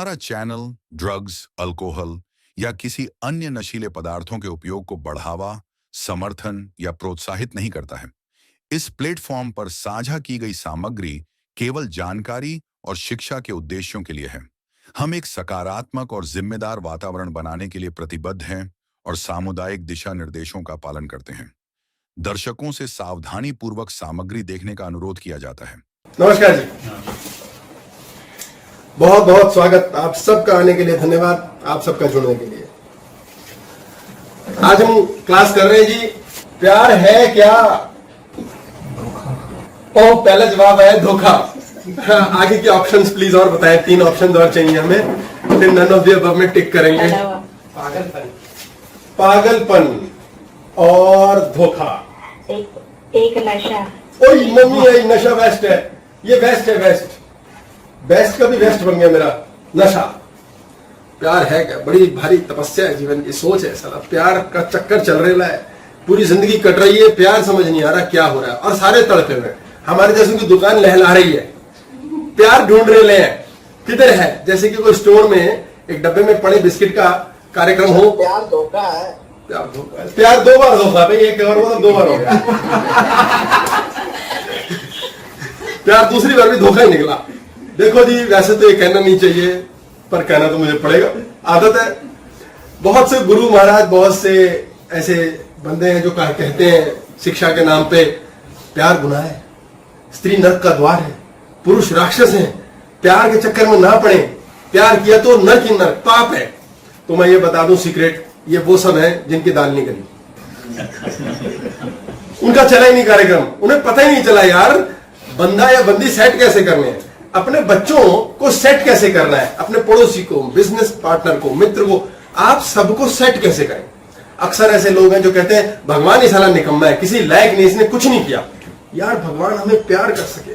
हमारा channel drugs, alcohol या किसी अन्य नशीले पदार्थों के उपयोग को बढ़ावा, समर्थन या प्रोत्साहित नहीं करता है। इस प्लेटफॉर्म पर साझा की गई सामग्री केवल जानकारी और शिक्षा के उद्देश्यों के लिए है। हम एक सकारात्मक और जिम्मेदार वातावरण बनाने के लिए प्रतिबद्ध हैं और सामुदायिक दिशा निर्देशों का पालन करते हैं। दर्शकों से सावधानी पूर्वक सामग्री देखने का अनुरोध किया जाता है। नमस्कार जी, बहुत बहुत स्वागत आप सबका आने के लिए, धन्यवाद आप सबका जुड़ने के लिए। आज हम क्लास कर रहे हैं जी, प्यार है क्या? ओ, पहला जवाब है धोखा। आगे के ऑप्शंस प्लीज और बताएं, 3 ऑप्शन और चाहिए हमें, फिर नन ऑफ द अबव में टिक करेंगे। पागलपन और धोखा। एक नशा। ओए मम्मी, है नशा वेस्ट है, ये वेस्ट है, वेस्ट का भी वेस्ट बन गया मेरा। नशा। प्यार है क्या? बड़ी भारी तपस्या है जीवन की, सोच है साला। प्यार का चक्कर चल रहा है, पूरी जिंदगी कट रही है, प्यार समझ नहीं आ रहा क्या हो रहा है, और सारे तड़पे हुए। हमारे जैसे की दुकान लहला रही है, प्यार ढूंढ रहे हैं किधर है, जैसे कि कोई स्टोर में एक डब्बे में पड़े बिस्किट का कार्यक्रम हो। प्यार धोखा है। प्यार धोखा है। प्यार 2 बार धोखा भाई, एक बार हुआ तो 2 बार हो गया। प्यार दूसरी बार भी धोखा ही निकला। देखो जी, वैसे तो ये कहना नहीं चाहिए, पर कहना तो मुझे पड़ेगा, आदत है। बहुत से गुरु महाराज, बहुत से ऐसे बंदे हैं जो कहते हैं शिक्षा के नाम पे, प्यार गुनाह है, स्त्री नरक का द्वार है, पुरुष राक्षस हैं, प्यार के चक्कर में ना पड़े, प्यार किया तो नरक ही नरक, पाप है। तो मैं ये बता दूं सीक्रेट, ये वो सब है जिनकी दाल नहीं गली। उनका चला ही नहीं कार्यक्रम, उन्हें पता ही नहीं चला यार बंदा या बंदी सेट कैसे करने हैं, अपने बच्चों को सेट कैसे करना है, अपने पड़ोसी को, बिजनेस पार्टनर को, मित्र को, आप सबको सेट कैसे करें। अक्सर ऐसे लोग हैं जो कहते हैं भगवान ही साला निकम्मा है, किसी लायक नहीं, इसने कुछ नहीं किया। यार भगवान हमें प्यार कर सके,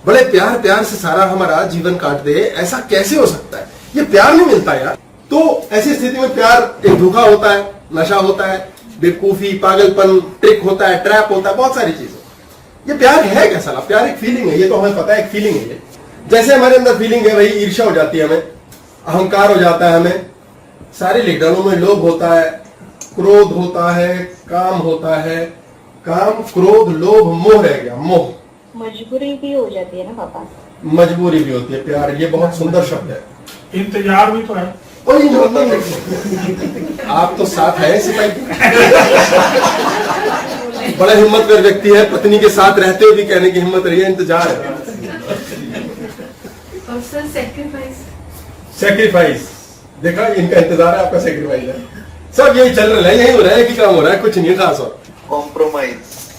बड़े प्यार से सारा हमारा जीवन काट दे, ऐसा कैसे हो सकता है? ये प्यार नहीं मिलता यार। तो ऐसी स्थिति में प्यार एक धोखा होता है, नशा होता है, बेवकूफी, पागलपन, ट्रिक होता है, ट्रैप होता है, बहुत सारी चीजें। ये प्यार है क्या साला? प्यार एक फीलिंग है, ये तो हमें पता है, एक फीलिंग है। जैसे हमारे अंदर फीलिंग है भाई, ईर्ष्या हो जाती है हमें, अहंकार हो जाता है हमें, सारे लिखडालों में लोभ होता है, क्रोध होता है, काम होता है, काम, क्रोध, लोभ, मोह रह गया, मोह। मजबूरी भी हो जाती है ना पापा? मजबूरी भी होती है प्यार, ये बहुत सुंदर शब्द है। इंतजार भी तो है। आप तो साथ है सिपाही। बड़ा हिम्मतवर व्यक्ति है, पत्नी के साथ रहते हुए भी कहने की हिम्मत रही है, इंतजार है। सेक्रीफाइस, देखा, इनका इंतजार है, आपका सेक्रीफाइस है। सब यही चल रहा है, यही हो रहा है कि काम हो रहा है, कुछ नहीं खास। और कॉम्प्रोमाइज।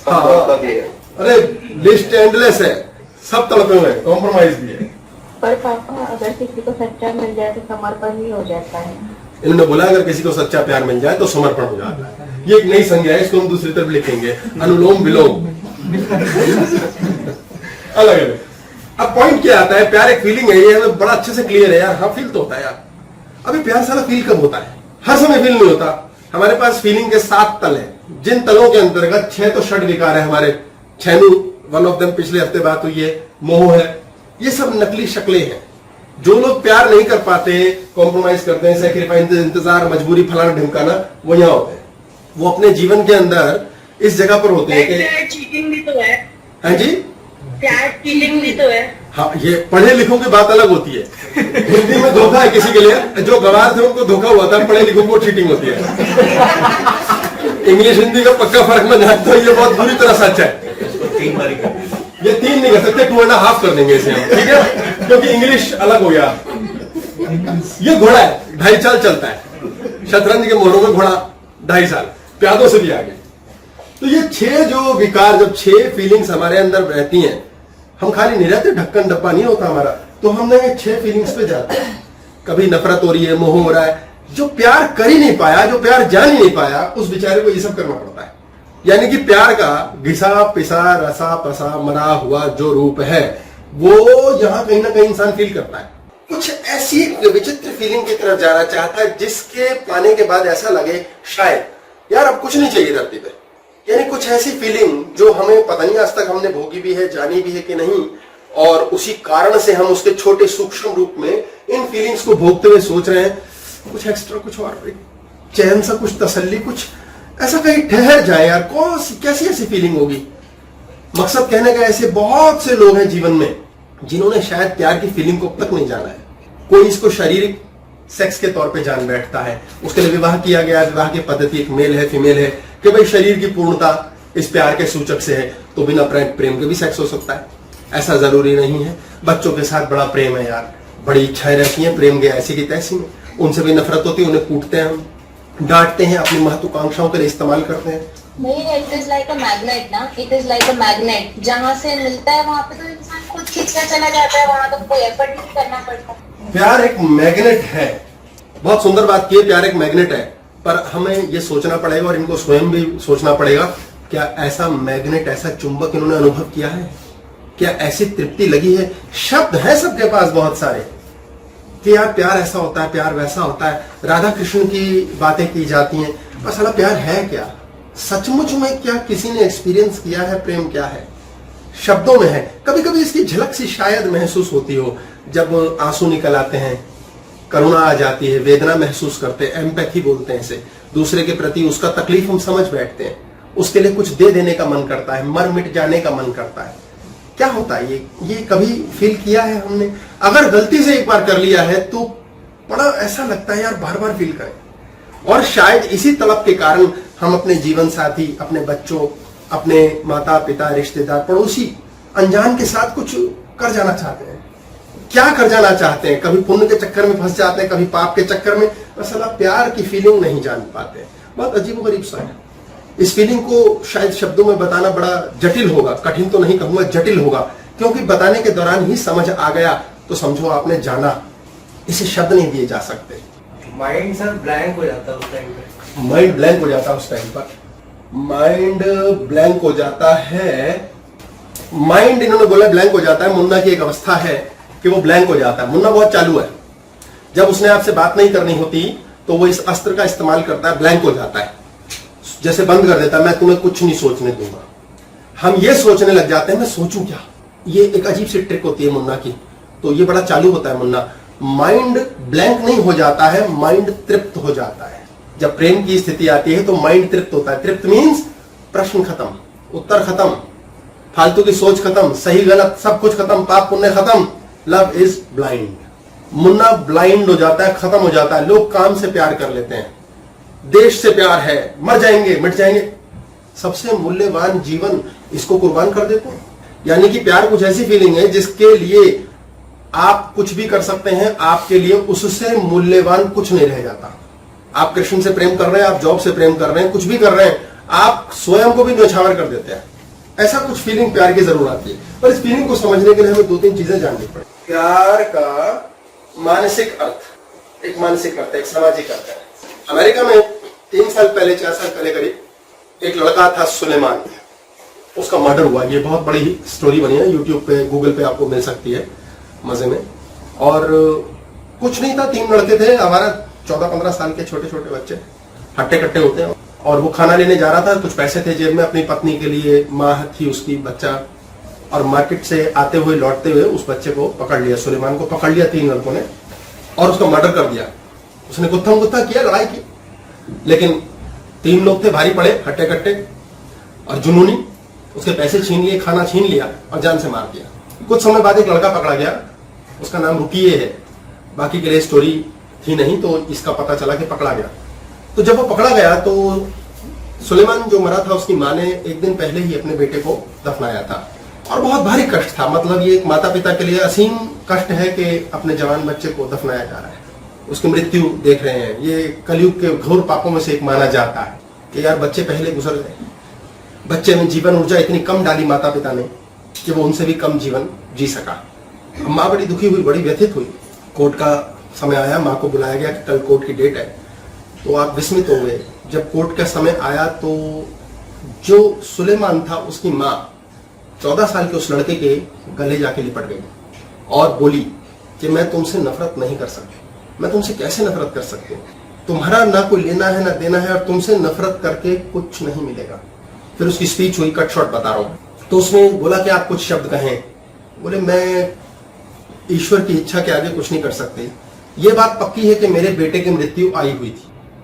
हाँ, अरे लिस्ट एंडलेस है, सब तड़पे हुए हैं, कॉम्प्रोमाइज भी है। पर पापा, अगर किसी को सच्चा मिल जाए तो समर्पण भी हो जाता है। इन्होंने बोला अगर किसी को सच्चा प्यार मिल जाए तो समर्पण हो जाता है। ये एक नई संज्ञा है, इसको हम दूसरी तरफ लिखेंगे, अनुलोम विलोम। अलग अलग। अब पॉइंट क्या आता है, प्यार एक फीलिंग है, ये हमें बड़ा अच्छे से क्लियर है यार। हाँ, फील तो होता है यार। अभी प्यार साला फील कब होता है? हर समय फील नहीं होता। हमारे पास फीलिंग के 7 तल हैं, जिन तलों के अंतर्गत 6 तो षड विकार है हमारे। छैनु, वन ऑफ देम पिछले हफ्ते बात हुई है, मोह है, ये सब नकली शक्लें हैं। जो लोग प्यार नहीं कर पाते, कॉम्प्रोमाइज करते हैं, सैक्रिफाइस, इंतजार, मजबूरी, फलाना ढिमकाना, वो यहाँ होते हैं। वो अपने जीवन के अंदर इस जगह पर होते हैं कि चीटिंग भी तो है। हाँ जी, प्यार चीटिंग भी तो है। हाँ, ये पढ़े लिखों की बात अलग होती है। हिंदी में धोखा है किसी के लिए, जो गवार थे उनको धोखा हुआ था, पढ़े लिखों को चीटिंग होती है। इंग्लिश हिंदी का पक्का फर्क मैं जानता हूँ, ये बहुत बुरी तरह सच है। ये 3 नहीं कर सकते, 2.5 कर देंगे इसे हम, ठीक है, क्योंकि इंग्लिश अलग हो गया। ये घोड़ा है, 2.5 साल चलता है। शतरंज के मोहरों में घोड़ा 2.5 साल, प्यादों से भी आगे। तो ये 6 जो विकार, जब 6 फीलिंग्स हमारे अंदर रहती हैं, हम खाली नहीं रहते, ढक्कन डब्बा नहीं होता हमारा, तो हमने ये 6 फीलिंग्स पे जाते हैं। कभी नफरत हो रही है, मोह हो रहा है, जो प्यार कर ही नहीं पाया, जो प्यार जान ही नहीं पाया, उस बेचारे को ये सब करना पड़ता है। यानी कि प्यार का घिसा पिसा रसा पसा मरा हुआ जो रूप है, वो यहाँ कहीं ना कहीं इंसान फील करता है। कुछ ऐसी विचित्र फीलिंग की तरफ जाना चाहता है जिसके पाने के बाद ऐसा लगे शायद यार अब कुछ नहीं चाहिए धरती पे। यानी कुछ ऐसी फीलिंग जो हमें पता नहीं आज तक हमने भोगी भी है, जानी भी है कि नहीं, और उसी कारण से हम उसके छोटे सूक्ष्म रूप में इन फीलिंग्स को भोगते हुए सोच रहे हैं कुछ एक्स्ट्रा, कुछ और चैन सा, कुछ तसल्ली, कुछ ऐसा कहीं ठहर जाए यार। कौन सी कैसी ऐसी फीलिंग होगी? मकसद कहने का, ऐसे बहुत से लोग हैं जीवन में जिन्होंने शायद प्यार की फीलिंग को अब तक नहीं जाना है। कोई इसको शारीरिक सेक्स के तौर पे जान बैठता है, उसके लिए विवाह किया गया, विवाह की पद्धति एक मेल है फीमेल है कि भाई शरीर की पूर्णता इस प्यार के सूचक से है, तो बिना प्रेम के भी सेक्स हो सकता है, ऐसा जरूरी नहीं है। बच्चों के साथ बड़ा प्रेम है यार, बड़ी इच्छाएं रहती हैं, प्रेम के ऐसी की तैसी में, उनसे भी नफरत होती है, उन्हें कूटते हैं हम, डांटते हैं, अपनी महत्वाकांक्षाओं के लिए इस्तेमाल करते हैं। नहीं, it is like a magnet ना, it is like a magnet, जहाँ से मिलता है वहाँ पे तो इंसान खुद खींचना चला जाता है, वहाँ तो कोई एफर्ट नहीं करना पड़ता। प्यार एक मैग्नेट है, बहुत सुंदर बात की है, प्यार एक मैग्नेट है, पर हमें ये सोचना पड़ेगा और इनको स्वयं भी सोचना पड़ेगा, क्या ऐसा मैग्नेट, ऐसा चुंबक इन्होंने अनुभव किया है? क्या ऐसी तृप्ति लगी है? शब्द है सबके पास बहुत सारे कि यार प्यार ऐसा होता है, प्यार वैसा होता है, राधा कृष्ण की बातें की जाती हैं, पर साला प्यार है क्या? सचमुच में क्या किसी ने एक्सपीरियंस किया है? प्रेम क्या है? शब्दों में है, कभी कभी इसकी झलक सी शायद महसूस होती हो, जब आंसू निकल आते हैं, करुणा आ जाती है, वेदना महसूस करते हैं, एम्पैथी बोलते हैं इसे, दूसरे के प्रति उसका तकलीफ हम समझ बैठते हैं, उसके लिए कुछ दे देने का मन करता है, मर मिट जाने का मन करता है। क्या होता है ये कभी फील किया है हमने? अगर गलती से एक बार कर लिया है तो बड़ा ऐसा लगता है यार बार बार फील करें। और शायद इसी तड़प के कारण हम अपने जीवन साथी, अपने बच्चों, अपने माता पिता, रिश्तेदार, पड़ोसी, अनजान के साथ कुछ कर जाना चाहते हैं। क्या कर जाना चाहते हैं? कभी पुण्य के चक्कर में फंस जाते हैं, कभी पाप के चक्कर में, असल प्यार की फीलिंग नहीं जान पाते। बहुत अजीबोगरीब सा है। इस फीलिंग को शायद शब्दों में बताना बड़ा जटिल होगा, कठिन तो नहीं कहूंगा, जटिल होगा, क्योंकि बताने के दौरान ही समझ आ गया तो समझो आपने जाना, इसे शब्द नहीं दिए जा सकते। माइंड सर ब्लैंक हो जाता है उस टाइम पे, माइंड ब्लैंक हो जाता है उस टाइम पर, माइंड ब्लैंक हो जाता है। माइंड इन्होंने बोला ब्लैंक हो जाता है, मुन्ना की एक अवस्था है कि वो ब्लैंक हो जाता है। मुन्ना बहुत चालू है, जब उसने आपसे बात नहीं करनी होती तो वो इस अस्त्र का इस्तेमाल करता है, ब्लैंक हो जाता है, जैसे बंद कर देता है, मैं तुम्हें कुछ नहीं सोचने दूंगा। हम ये सोचने लग जाते हैं मैं सोचूं क्या, ये एक अजीब सी ट्रिक होती है मुन्ना की, तो ये बड़ा चालू होता है मुन्ना। माइंड ब्लैंक नहीं हो जाता है, माइंड तृप्त हो जाता है। जब प्रेम की स्थिति आती है तो माइंड तृप्त होता है। तृप्त मीन्स प्रश्न खत्म, उत्तर खत्म, फालतू की सोच खत्म, सही गलत सब कुछ खत्म, पाप पुण्य खत्म, love is blind. Munna blind हो जाता है, खत्म हो जाता है। लोग काम से प्यार कर लेते हैं, देश से प्यार है, मर जाएंगे मिट जाएंगे, सबसे मूल्यवान जीवन इसको कुर्बान कर देते हैं। यानी कि प्यार कुछ ऐसी फीलिंग है जिसके लिए आप कुछ भी कर सकते हैं, आपके लिए उससे मूल्यवान कुछ नहीं रह जाता। आप कृष्ण से प्रेम कर रहे हैं, आप जॉब से प्रेम कर रहे हैं, कुछ भी कर रहे हैं, आप स्वयं को भी न्यौछावर कर देते हैं। ऐसा कुछ फीलिंग प्यार की जरूर आती है, पर इस फीलिंग को समझने के लिए हमें दो तीन चीजें जाननी पड़े। प्यार का मानसिक अर्थ, एक मानसिक अर्थ है, एक सामाजिक अर्थ है। अमेरिका में 3 साल पहले, 4 साल पहले करीब एक लड़का था सुलेमान, उसका मर्डर हुआ। ये बहुत बड़ी स्टोरी बनी है, यूट्यूब पे, गूगल पे आपको मिल सकती है मजे में। और कुछ नहीं था, 3 लड़के थे, हमारा 14-15 साल के छोटे छोटे बच्चे, हट्टे कट्टे होते हैं। और वो खाना लेने जा रहा था, कुछ पैसे थे जेब में अपनी पत्नी के लिए, माँ थी उसकी, बच्चा, और मार्केट से आते हुए लौटते हुए उस बच्चे को पकड़ लिया, सुलेमान को पकड़ लिया 3 लड़कों ने, और उसका मर्डर कर दिया। उसने गुत्थम गुत्था किया, लड़ाई की, लेकिन 3 लोग थे, भारी पड़े, हट्टे कट्टे और जुनूनी, उसके पैसे छीन लिए, खाना छीन लिया और जान से मार दिया। कुछ समय बाद एक लड़का पकड़ा गया, उसका नाम रुकिए है, बाकी के लिए स्टोरी थी नहीं, तो इसका पता चला कि पकड़ा गया। तो जब वो पकड़ा गया तो सुलेमान जो मरा था, उसकी माँ ने एक दिन पहले ही अपने बेटे को दफनाया था, और बहुत भारी कष्ट था। मतलब ये एक माता पिता के लिए असीम कष्ट है कि अपने जवान बच्चे को दफनाया जा रहा है, उसकी मृत्यु देख रहे हैं। ये कलयुग के घोर पापों में से एक माना जाता है कि यार बच्चे पहले गुजर गए, बच्चे में जीवन ऊर्जा इतनी कम डाली माता पिता ने कि वो उनसे भी कम जीवन जी सका। माँ बड़ी दुखी हुई, बड़ी व्यथित हुई। कोर्ट का समय आया, माँ को बुलाया गया कि कल कोर्ट की डेट है, तो आप विस्मित हो गए। जब कोर्ट का समय आया तो जो सुलेमान था, उसकी माँ 14 साल के उस लड़के के गले जाके लिपट गई और बोली कि मैं तुमसे नफरत नहीं कर सकती, मैं तुमसे कैसे नफरत कर सकती हूँ, तुम्हारा ना कोई लेना है ना देना है, और तुमसे नफरत करके कुछ नहीं मिलेगा। फिर उसकी स्पीच हुई, कट शॉट बता रहा हूँ। तो उसने बोला कि आप कुछ शब्द कहें, बोले मैं ईश्वर की इच्छा के आगे कुछ नहीं कर सकते। ये बात पक्की है कि मेरे बेटे की मृत्यु आई हुई थी,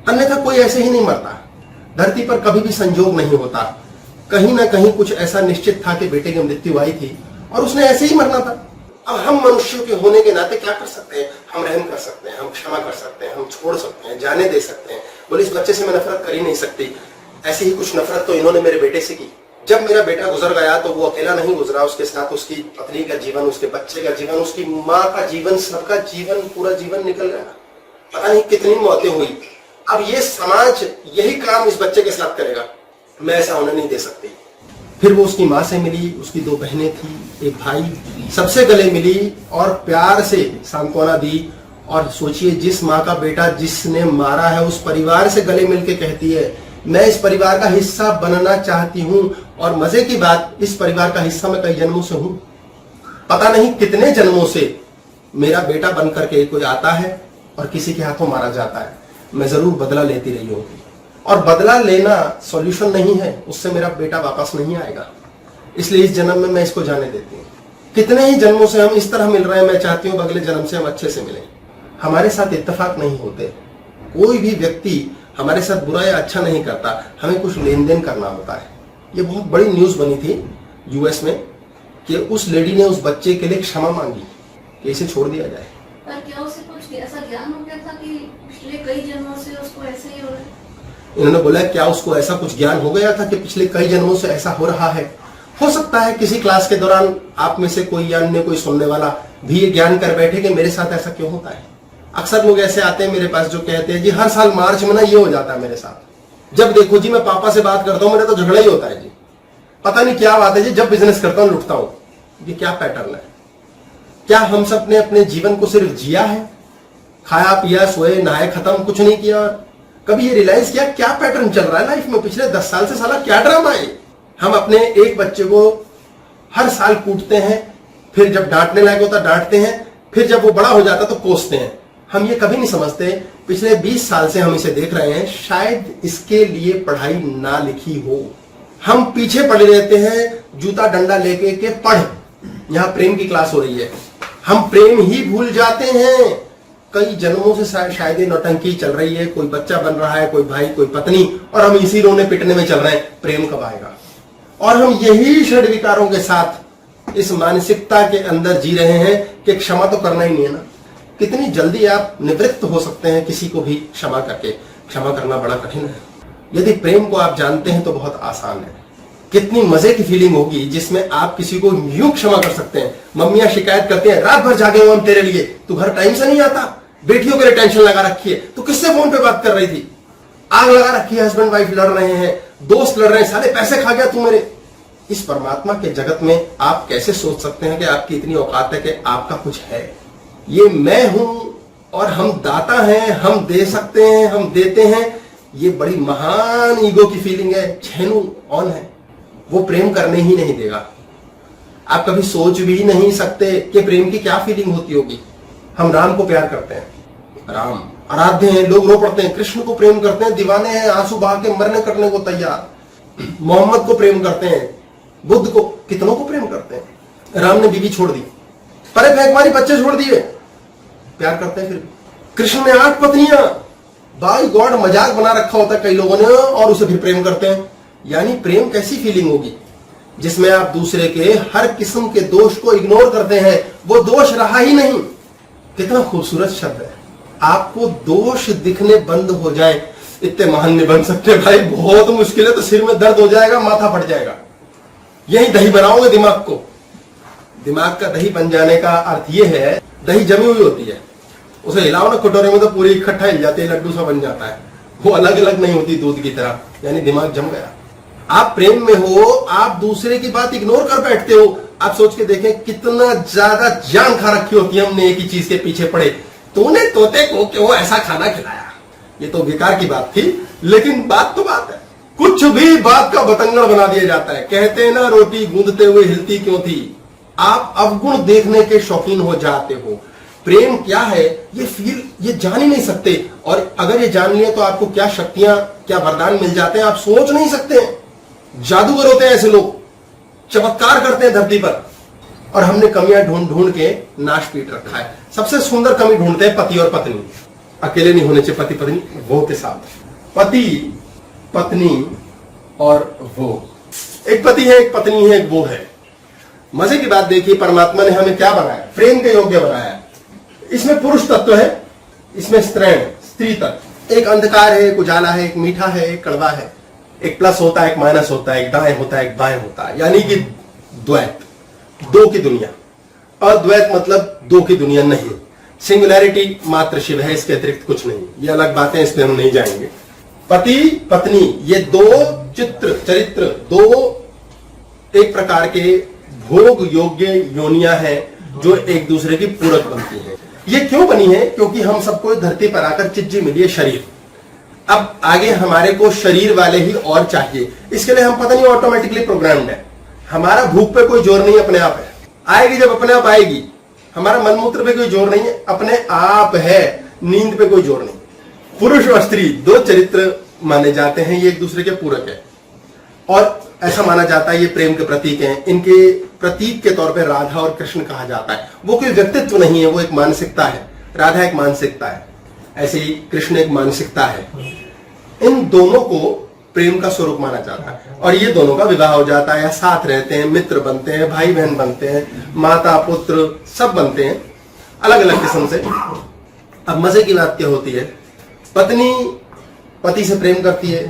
अन्यथा कोई ऐसे ही नहीं मरता। धरती पर कभी भी संजोग नहीं होता, कहीं ना कहीं कुछ ऐसा निश्चित था कि बेटे की मृत्यु आई थी और उसने ऐसे ही मरना था। अब हम मनुष्यों के होने के नाते क्या कर सकते हैं? हम रहम कर सकते हैं, हम क्षमा कर सकते हैं, हम छोड़ सकते हैं, जाने दे सकते हैं। बोले इस बच्चे से मैं नफरत कर ही नहीं सकती। ऐसी ही कुछ नफरत तो इन्होंने मेरे बेटे से की। जब मेरा बेटा गुजर गया तो वो अकेला नहीं गुजरा, उसके साथ उसकी पत्नी का जीवन, उसके बच्चे का जीवन, उसकी माँ का जीवन, सबका जीवन, पूरा जीवन निकल गया। पता नहीं कितनी मौतें हुई। अब ये समाज यही काम इस बच्चे के साथ करेगा, मैं ऐसा होने नहीं दे सकती। फिर वो उसकी माँ से मिली, उसकी 2 बहनें थी, एक भाई, सबसे गले मिली और प्यार से सांत्वना दी। और सोचिए, जिस माँ का बेटा जिसने मारा है उस परिवार से गले मिलके कहती है मैं इस परिवार का हिस्सा बनना चाहती हूँ। और मजे की बात, इस परिवार का हिस्सा मैं कई जन्मों से हूं, पता नहीं कितने जन्मों से मेरा बेटा बन करके कोई आता है और किसी के हाथों मारा जाता है। मैं जरूर बदला लेती रही हूँ और बदला लेना सॉल्यूशन नहीं है, उससे मेरा बेटा वापस नहीं आएगा। इसलिए इस जन्म में मैं इसको जाने देती हूँ। कितने ही जन्मों से हम इस तरह मिल रहे हैं, मैं चाहती हूँ अगले जन्म से हम अच्छे से मिलें। हमारे साथ इत्तेफाक नहीं होते, कोई भी व्यक्ति हमारे साथ बुरा या अच्छा नहीं करता, हमें कुछ लेन देन करना होता है। ये बहुत बड़ी न्यूज बनी थी यूएस में कि उस लेडी ने उस बच्चे के लिए क्षमा मांगी कि इसे छोड़ दिया जाए। पर क्या उसे कुछ ऐसा ज्ञान हो गया था कि पिछले कई जन्मों से उसको ऐसे ही हो रहा है? इन्होंने बोला क्या उसको ऐसा कुछ ज्ञान हो गया था कि पिछले कई जन्मों से ऐसा हो रहा है। हो सकता है किसी क्लास के दौरान आप में से कोई या अन्य कोई सुनने वाला भी ये ज्ञान कर बैठे कि मेरे साथ ऐसा क्यों होता है। अक्सर लोग ऐसे आते हैं मेरे पास जो कहते हैं जी हर साल मार्च में ना ये हो जाता है मेरे साथ। जब देखो जी मैं पापा से बात करता हूँ मेरा तो झगड़ा ही होता है जी, पता नहीं क्या बात है जी, जब बिजनेस करता हूँ लुटता हूँ। ये क्या पैटर्न है? क्या हम सब ने अपने जीवन को सिर्फ जिया है, खाया पिया सोए नहाए खत्म, कुछ नहीं किया? कभी ये रियलाइज किया क्या पैटर्न चल रहा है लाइफ में? पिछले 10 साल से साला क्या ड्रामा है? हम अपने एक बच्चे को हर साल कूटते हैं, फिर जब डांटने लायक होता डांटते हैं, फिर जब वो बड़ा हो जाता तो कोसते हैं। हम ये कभी नहीं समझते पिछले 20 साल से हम इसे देख रहे हैं, शायद इसके लिए पढ़ाई ना लिखी हो। हम पीछे पड़े रहते हैं जूता डंडा लेके के पढ़, यहां प्रेम की क्लास हो रही है, हम प्रेम ही भूल जाते हैं। कई जन्मों से शायद ये नौटंकी चल रही है, कोई बच्चा बन रहा है, कोई भाई कोई पत्नी, और हम इसी रोने पिटने में चल रहे हैं प्रेम कब आएगा। और हम यही षड विकारों के साथ इस मानसिकता के अंदर जी रहे हैं कि क्षमा तो करना ही नहीं है ना। कितनी जल्दी आप निवृत्त हो सकते हैं किसी को भी क्षमा करके। क्षमा करना बड़ा कठिन है। यदि प्रेम को आप जानते हैं तो बहुत आसान है। कितनी मजे की फीलिंग होगी जिसमें आप किसी को यूं क्षमा कर सकते हैं। मम्मियां शिकायत करती हैं रात भर जागे हुए हम तेरे लिए, तू घर टाइम से नहीं आता, बेटियों के लिए टेंशन लगा रखी है, तू किससे फोन पे बात कर रही थी, आग लगा रखी है, हस्बैंड वाइफ लड़ रहे हैं, दोस्त लड़ रहे हैं, सारे पैसे खा गया तू मेरे। इस परमात्मा के जगत में आप कैसे सोच सकते हैं कि आपकी इतनी औकात है कि आपका कुछ है? ये मैं हूं और हम दाता हैं, हम दे सकते हैं, हम देते हैं। ये बड़ी महान ईगो की फीलिंग है। छेनू ऑन है, वो प्रेम करने ही नहीं देगा। आप कभी सोच भी नहीं सकते कि प्रेम की क्या फीलिंग होती होगी। हम राम को प्यार करते हैं, राम आराध्य हैं, लोग रो पड़ते हैं। कृष्ण को प्रेम करते हैं, दीवाने हैं, आंसू बहा के मरने करने को तैयार। मोहम्मद को प्रेम करते हैं, बुद्ध को, कितनों को प्रेम करते हैं। राम ने बीवी छोड़ दी, परे फेंक मारी, बच्चे छोड़ दिए, प्यार करते हैं। फिर कृष्ण ने 8 पत्नियां, बाई गॉड, मजाक बना रखा होता है कई लोगों ने, और उसे फिर प्रेम करते हैं। यानी प्रेम कैसी फीलिंग होगी जिसमें आप दूसरे के हर किस्म के दोष को इग्नोर करते हैं, वो दोष रहा ही नहीं। कितना खूबसूरत शब्द है। आपको दोष दिखने बंद हो जाए, इतने महान नहीं बन सकते भाई, बहुत मुश्किल है। तो सिर में दर्द हो जाएगा, माथा फट जाएगा। यही दही बनाओगे दिमाग को। दिमाग का दही बन जाने का अर्थ यह है, दही जमी हुई होती है, उसे हिलाओ ना कटोरे में तो पूरी इकट्ठा हिल जाती है, लड्डू सा बन जाता है, वो अलग अलग नहीं होती दूध की तरह। यानी दिमाग जम गया। आप प्रेम में हो, आप दूसरे की बात इग्नोर कर बैठते हो। आप सोच के देखें कितना ज्यादा जान खा रखी होती है हमने एक ही चीज के पीछे पड़े। तूने तोते को क्यों ऐसा खाना खिलाया, ये तो बेकार की बात थी, लेकिन बात तो बात है। कुछ भी बात का बतंगड़ बना दिया जाता है। कहते हैं ना, रोटी गूंदते हुए हिलती क्यों थी। आप अवगुण देखने के शौकीन हो जाते हो। प्रेम क्या है ये जान ही नहीं सकते। और अगर ये जान लिया तो आपको क्या शक्तियां, क्या वरदान मिल जाते हैं आप सोच नहीं सकते। जादूगर होते हैं ऐसे लोग, चमत्कार करते हैं धरती पर। और हमने कमियां ढूंढ ढूंढ के नाश पीट रखा है। सबसे सुंदर कमी ढूंढते हैं पति और पत्नी, अकेले नहीं होने चाहिए पति पत्नी, वो के साथ पति पत्नी और वो, एक पति है एक पत्नी है एक वो है। मजे की बात देखिए, परमात्मा ने हमें क्या बनाया, प्रेम के योग्य बनाया। इसमें पुरुष तत्व है, इसमें स्त्री तत्व, एक अंधकार है एक उजाला है, एक मीठा है एक कड़वा है, एक प्लस होता है एक माइनस होता है, एक दाएं होता है एक बाएं होता है, यानी कि द्वैत, दो की दुनिया। अद्वैत मतलब दो की दुनिया नहीं, सिंगुलैरिटी मात्र शिव है, इसके अतिरिक्त कुछ नहीं। ये अलग बातें, इसमें हम नहीं जाएंगे। पति पत्नी ये दो चरित्र, दो एक प्रकार के भोग योग्य योनियां हैं जो एक दूसरे की पूरक बनती हैं। ये क्यों बनी है? क्योंकि हम सबको धरती पर आकर चिज्जी मिली है शरीर। अब आगे हमारे को शरीर वाले ही और चाहिए, इसके लिए हम पता नहीं ऑटोमेटिकली प्रोग्राम्ड है। हमारा भूख पे कोई जोर नहीं, अपने आप है, आएगी जब अपने आप आएगी। हमारा मनमूत्र पे कोई जोर नहीं है, अपने आप है। नींद पे कोई जोर नहीं। पुरुष और स्त्री दो चरित्र माने जाते हैं, ये एक दूसरे के पूरक है और ऐसा माना जाता है ये प्रेम के प्रतीक हैं। इनके प्रतीक के तौर पे राधा और कृष्ण कहा जाता है। वो कोई व्यक्तित्व नहीं है, वो एक मानसिकता है। राधा एक मानसिकता है, ऐसे ही कृष्ण एक मानसिकता है। इन दोनों को प्रेम का स्वरूप माना जाता है और ये दोनों का विवाह हो जाता है, साथ रहते हैं, मित्र बनते हैं, भाई बहन बनते हैं, माता पुत्र सब बनते हैं अलग अलग किस्म से। अब मजे की बात क्या होती है, पत्नी पति से प्रेम करती है,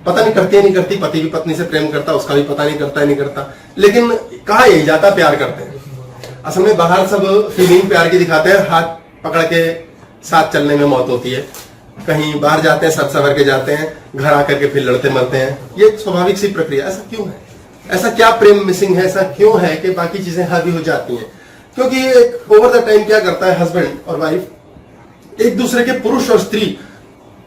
पता नहीं करती है नहीं करती, पति भी पत्नी से प्रेम करता, उसका भी पता नहीं करता है नहीं करता, लेकिन कहा यही जाता प्यार करते हैं। असल में बाहर सब फीलिंग प्यार की दिखाते हैं, हाथ पकड़ के साथ चलने में मौत होती है। कहीं बाहर जाते हैं, सब सवर के जाते हैं, घर आकर के फिर लड़ते मरते हैं। ये स्वाभाविक सी प्रक्रिया। ऐसा क्यों है? ऐसा क्या प्रेम मिसिंग है? ऐसा क्यों है कि बाकी चीजें हावी हो जाती हैं? क्योंकि एक ओवर द टाइम क्या करता है, हस्बैंड और वाइफ एक दूसरे के, पुरुष और स्त्री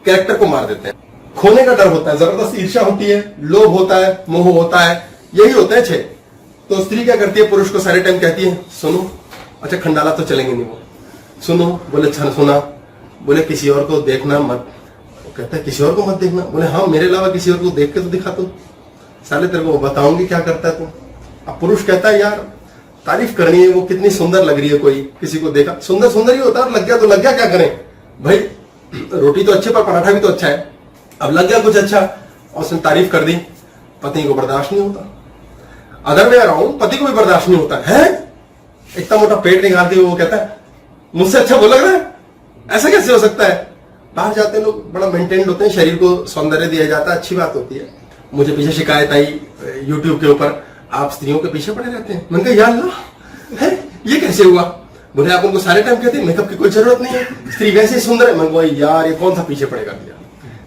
कैरेक्टर को मार देते हैं। खोने का डर होता है, जबरदस्त ईर्ष्या होती है, लोभ होता है, मोह होता है, यही होते हैं 6। तो स्त्री क्या करती है, पुरुष को सारे टाइम कहती है सुनो, अच्छा खंडाला तो चलेंगे नहीं, वो सुनो, बोले अच्छा सुना, बोले किसी और को देखना मत, कहता है किसी और को मत देखना, बोले हाँ मेरे अलावा किसी और को देख के तो दिखा तू, साले तेरे को बताऊंगी क्या करता है तू। अब पुरुष कहता है यार तारीफ करनी है, वो कितनी सुंदर लग रही है, कोई किसी को देखा सुंदर सुंदर ही होता है, लग गया तो लग गया, क्या करें भाई, रोटी तो अच्छी पर पराठा भी तो अच्छा है। अब लग गया कुछ अच्छा और उसने तारीफ कर दी, पत्नी को बर्दाश्त नहीं होता। अदर वे अराउंड पति को भी बर्दाश्त नहीं होता है, इतना मोटा पेट निकालते हुए वो कहता है मुझसे अच्छा वो लग रहा है, ऐसा कैसे हो सकता है। बाहर जाते हैं लोग बड़ा मेंटेन्ड होते हैं, शरीर को सौंदर्य दिया जाता है, अच्छी बात होती है। मुझे पीछे शिकायत आई यूट्यूब के ऊपर, आप स्त्रियों के पीछे पड़े रहते हैं। मैंने कहा यार अल्लाह है ये कैसे हुआ? बोले आप उनको सारे टाइम कहते हैं मेकअप की कोई जरूरत नहीं है, स्त्री वैसे ही सुंदर है। मैं यार ये कौन सा पीछे पड़ेगा, दिया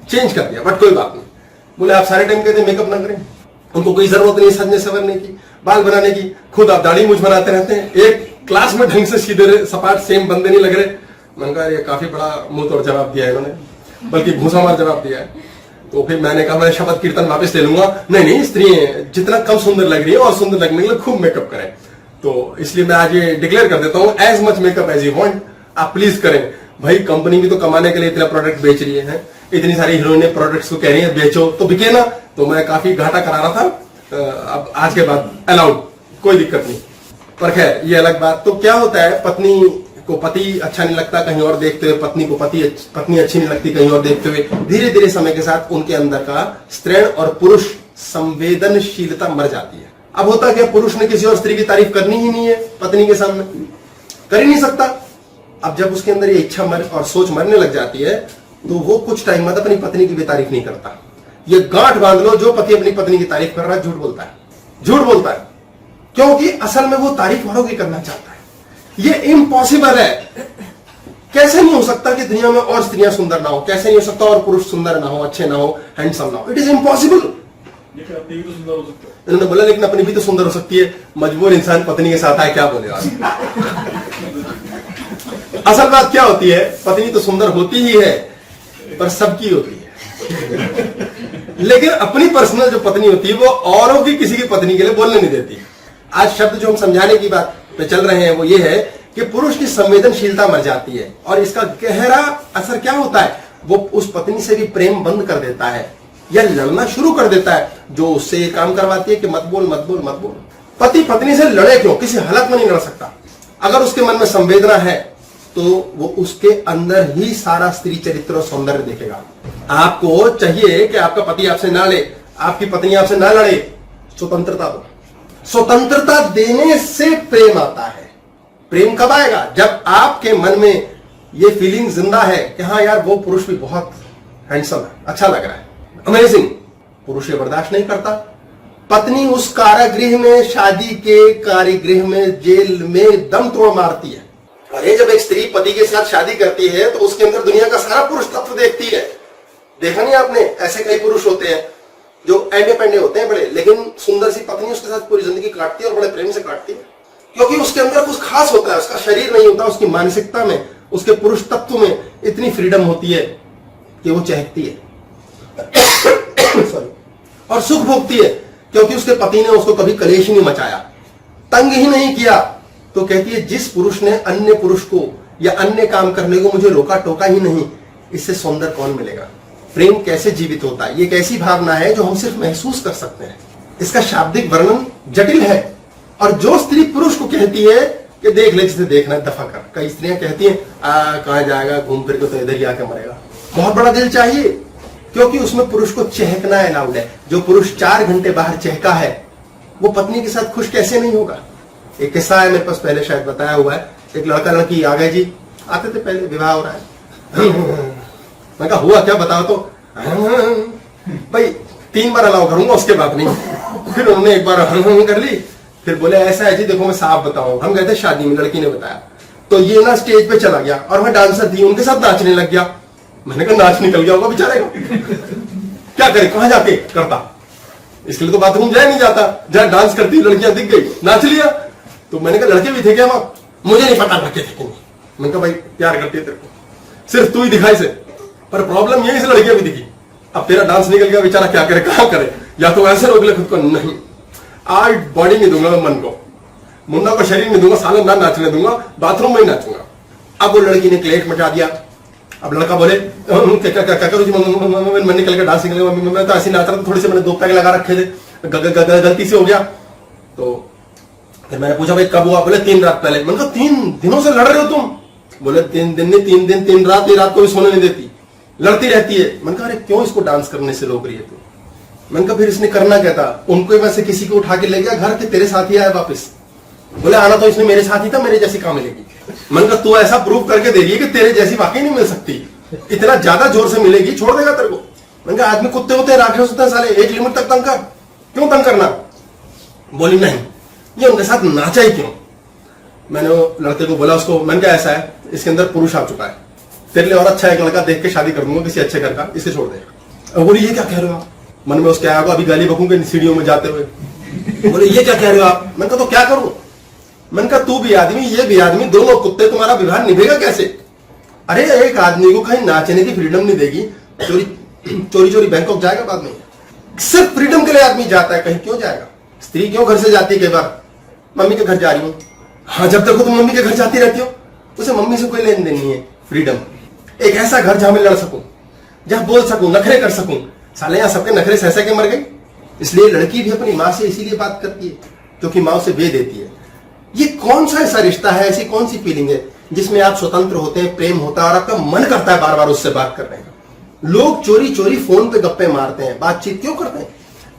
चेंज कर दिया, बट कोई बात नहीं। बोले आप सारे टाइम कहते हैं मेकअप ना करें, उनको कोई जरूरत नहीं सजने संवरने की, बाल बनाने की, खुद आप दाढ़ी मुझ बनाते रहते हैं, एक क्लास में ढंग से सीधे सपाट सेम बंदे नहीं लग रहे। मैंने कहा ये काफी बड़ा मुंह तोड़ जवाब दिया है इन्होंने, बल्कि भूसा मार जवाब दिया है। तो फिर मैंने कहा मैं शपथ कीर्तन वापस ले लूंगा, नहीं स्त्री जितना कम सुंदर लग रही है और सुंदर लगने के लिए खूब मेकअप करें। तो इसलिए मैं आज ये डिक्लेयर कर देता हूं, as much makeup as you want, आप प्लीज करें भाई। कंपनी भी तो कमाने के लिए इतना प्रोडक्ट बेच रही है, इतनी सारी हीरोइनें प्रोडक्ट्स को कह रही है बेचो तो बिके ना, तो मैं काफी घाटा करा रहा था। अब आज के बाद अलाउड, कोई दिक्कत नहीं। पर खैर ये अलग बात। तो क्या होता है, पत्नी को पति अच्छा नहीं लगता कहीं और देखते हुए, पत्नी को पत्नी अच्छी नहीं लगती कहीं और देखते हुए। धीरे धीरे समय के साथ उनके अंदर का स्त्रीण और पुरुष संवेदनशीलता मर जाती है। अब होता क्या, पुरुष ने किसी और स्त्री की तारीफ करनी ही नहीं है पत्नी के सामने, कर ही नहीं सकता। अब जब उसके अंदर ये इच्छा और सोच मरने लग जाती है तो वो कुछ टाइम बाद अपनी पत्नी की भी तारीफ नहीं करता। ये गांठ बांध लो, जो पति अपनी पत्नी की तारीफ कर रहा है झूठ बोलता है, झूठ बोलता है, क्योंकि असल में वो तारीफ औरों की करना चाहता है। ये इम्पॉसिबल है। कैसे नहीं हो सकता कि दुनिया में और स्त्रियां सुंदर ना हो, कैसे नहीं हो सकता और पुरुष सुंदर ना हो, अच्छे ना हो, हैंडसम ना हो, इट इज इम्पॉसिबल। इन्होंने बोला लेकिन अपनी भी तो सुंदर हो सकती है। मजबूर इंसान पत्नी के साथ आए, क्या बोलेगा। असल बात क्या होती है, पत्नी तो सुंदर होती ही है पर सबकी होती है, लेकिन अपनी पर्सनल जो पत्नी होती है वो औरों की किसी की पत्नी के लिए बोलने नहीं देती। आज शब्द जो हम समझाने की बात पे चल रहे हैं वो ये है कि पुरुष की संवेदनशीलता मर जाती है और इसका गहरा असर क्या होता है, वो उस पत्नी से भी प्रेम बंद कर देता है या लड़ना शुरू कर देता है, जो उससे ये काम करवाती है कि मत बोल मत बोल मत बोल। पति पत्नी से लड़े क्यों? किसी हालत में नहीं लड़ सकता। अगर उसके मन में संवेदना है तो वो उसके अंदर ही सारा स्त्री चरित्र और सौंदर्य देखेगा। आपको चाहिए कि आपका पति आपसे ना ले, आपकी पत्नी आपसे ना लड़े, स्वतंत्रता दो। स्वतंत्रता देने से प्रेम आता है। प्रेम कब आएगा? जब आपके मन में ये फीलिंग जिंदा है कि हाँ यार वो पुरुष भी बहुत हैंडसम है, अच्छा लग रहा है, अमेजिंग। पुरुष ये बर्दाश्त नहीं करता। पत्नी उस कारागृह में, शादी के कारागृह में, जेल में दम तोड़ मारती है। अरे जब एक स्त्री पति के साथ शादी करती है तो उसके अंदर दुनिया का सारा पुरुष तत्व देखती है। देखा नहीं आपने? ऐसे कई पुरुष होते हैं जो एंडे पेंडे होते हैं बड़े, लेकिन सुंदर सी पत्नी उसके साथ पूरी जिंदगी काटती है और बड़े प्रेम से काटती है, क्योंकि उसके अंदर कुछ खास होता है। उसका शरीर नहीं होता, उसकी मानसिकता में, उसके पुरुष तत्व में इतनी फ्रीडम होती है कि वो चहकती है सॉरी, और सुख भोगती है, क्योंकि उसके पति ने उसको कभी कलेश ही नहीं मचाया, तंग ही नहीं किया। तो कहती है जिस पुरुष ने अन्य पुरुष को या अन्य काम करने को मुझे रोका टोका ही नहीं, इससे सौंदर्य कौन मिलेगा? प्रेम कैसे जीवित होता है? ये एक ऐसी भावना है जो हम सिर्फ महसूस कर सकते हैं। इसका शाब्दिक वर्णन जटिल है। और जो स्त्री पुरुष को कहती है कि देख ले जिसे देखना है दफा कर, कई स्त्रियां कहती हैं कहां जाएगा, घूम फिर के तो इधर ही आके मरेगा। बहुत बड़ा दिल चाहिए, क्योंकि उसमें पुरुष को चहकना अलाउड है। जो पुरुष 4 घंटे बाहर चहका है वो पत्नी के साथ खुश कैसे नहीं होगा? एक किस्सा है मेरे पास, पहले शायद बताया हुआ है। एक लड़का लड़की आ गए जी, आते थे पहले, विवाह हो रहा है। मैं कहा हुआ क्या, बताओ तो। भाई 3 बार अलाउ करूंगा, उसके बाद नहीं। फिर उन्होंने एक बार कर ली, फिर बोले ऐसा है जी, देखो मैं साफ बताऊं, हम गए थे शादी में, लड़की ने बताया। तो ये ना स्टेज पे चला गया और वह डांसर थी, उनके साथ नाचने लग गया। मैंने कहा नाच निकल गया होगा बेचारे का, क्या करे, कहां जाके करता? इसके लिए तो बाथरूम जाए नहीं जाता, जहां डांस करती लड़कियां दिख गई, नाच लिया। तो मैंने कहा लड़के भी थे क्या वहां? मुझे नहीं पता लड़के थे कि नहीं। मैंने कहा भाई प्यार करती है तेरे को, सिर्फ तू ही दिखाई से, पर प्रॉब्लम यही से लड़कियां भी दिखी। अब तेरा डांस निकल गया, बेचारा क्या करे, कहां करे? या तो ऐसे रोक ले खुद को, नहीं आज बॉडी नहीं दूंगा मैं, मन को, मुन्ना को शरीर नहीं दूंगा, सालों ना नाचने दूंगा, बाथरूम में ही नाचूंगा। अब वो लड़की ने क्लेश मचा दिया। अब लड़का बोले क्या करूँ जी, मैं निकल के डांस निकल गया, मैं तो ऐसे नाच रहा था, थोड़ी से मैंने 2 पैग लगा रखे थे, गलती से हो गया। तो फिर मैंने पूछा भाई कब हुआ? बोले 3 रात पहले। मैंने कहा 3 दिनों से लड़ रहे हो तुम? बोले 3 दिन नहीं, 3 दिन 3 रात, ये रात को भी सोने नहीं देती, लड़ती रहती है। मैंने कहा अरे क्यों इसको डांस करने से रोक रही है तू? मैंने कहा फिर इसने करना क्या था? उनको वैसे किसी को उठा के ले गया घर के, तेरे साथ ही आया वापस। बोले आना तो इसने मेरे साथ ही था, मेरे जैसी कहां मिलेगी? मैंने कहा तू ऐसा प्रूव करके देगी कि तेरे जैसी वाकई नहीं मिल सकती, इतना ज्यादा जोर से मिलेगी, छोड़ देगा तेरे को। मैंने कहा आदमी कुत्ते होते हैं, राक्षस होते हैं साले, एक लिमिट तक तंग कर, क्यों तंग करना? बोली नहीं, ये उनके साथ नाचा ही क्यों? मैंने वो लड़के को बोला उसको, मैंने कहा ऐसा है, इसके अंदर पुरुष आ चुका है, तेरे लिए और अच्छा एक लड़का देख के शादी कर दूंगा किसी अच्छे घर का, इसे छोड़ दे। बोले ये क्या कह रहे हो आप? मन में उसके आया अभी गाली बकूंगे सीढ़ियों में जाते हुए। बोले ये क्या कह रहे हो आप? मैंने कहा तो क्या करूं? मैंने कहा तू भी आदमी, ये भी आदमी, दोनों कुत्ते, तुम्हारा विवाह निभेगा कैसे? अरे एक आदमी को कहीं नाचने की फ्रीडम नहीं देगी, चोरी चोरी बैंकॉक जाएगा बाद में? सिर्फ फ्रीडम के लिए आदमी जाता है, कहीं क्यों जाएगा? स्त्री क्यों घर से जाती है? कई बार मम्मी के घर जा रही हूं, हाँ जब तक तुम मम्मी के घर जाती रहती हो उसे मम्मी से कोई लेन देन नहीं है। फ्रीडम, एक ऐसा घर जहां मैं लड़ सकूं, जहां बोल सकूं, नखरे कर सकूं। साले यहां सबके नखरे सह के मर गई। इसलिए लड़की भी अपनी मां से इसीलिए बात करती है क्योंकि मां उसे वे देती है। ये कौन सा ऐसा रिश्ता है, ऐसी कौन सी फीलिंग है जिसमें आप स्वतंत्र होते हैं, प्रेम होता है और आपका मन करता है बार बार उससे बात करने का? लोग चोरी चोरी फोन पे गप्पे मारते हैं, बातचीत क्यों करते हैं?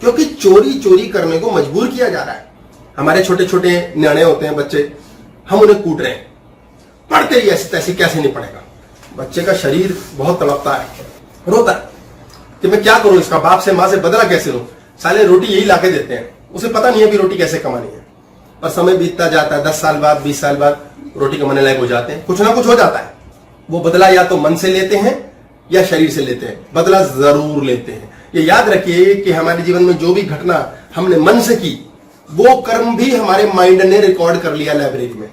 क्योंकि चोरी चोरी करने को मजबूर किया जा रहा है। हमारे छोटे छोटे न्याणे होते हैं बच्चे, हम उन्हें कूट रहे हैं, पढ़ते ही ऐसे तैसे, कैसे नहीं पढ़ेगा? बच्चे का शरीर बहुत तड़पता है, रोता है कि मैं क्या करूं, इसका बाप से मां से बदला कैसे लूं? साले रोटी यही लाके देते हैं, उसे पता नहीं है कि रोटी कैसे कमानी है। और समय बीतता जाता है, 10 साल बाद, 20 साल बाद रोटी कमाने लायक हो जाते हैं, कुछ ना कुछ हो जाता है। वो बदला या तो मन से लेते हैं या शरीर से लेते हैं, बदला जरूर लेते हैं। ये याद रखिए कि हमारे जीवन में जो भी घटना हमने मन से की, वो कर्म भी हमारे माइंड ने रिकॉर्ड कर लिया लाइब्रेरी में,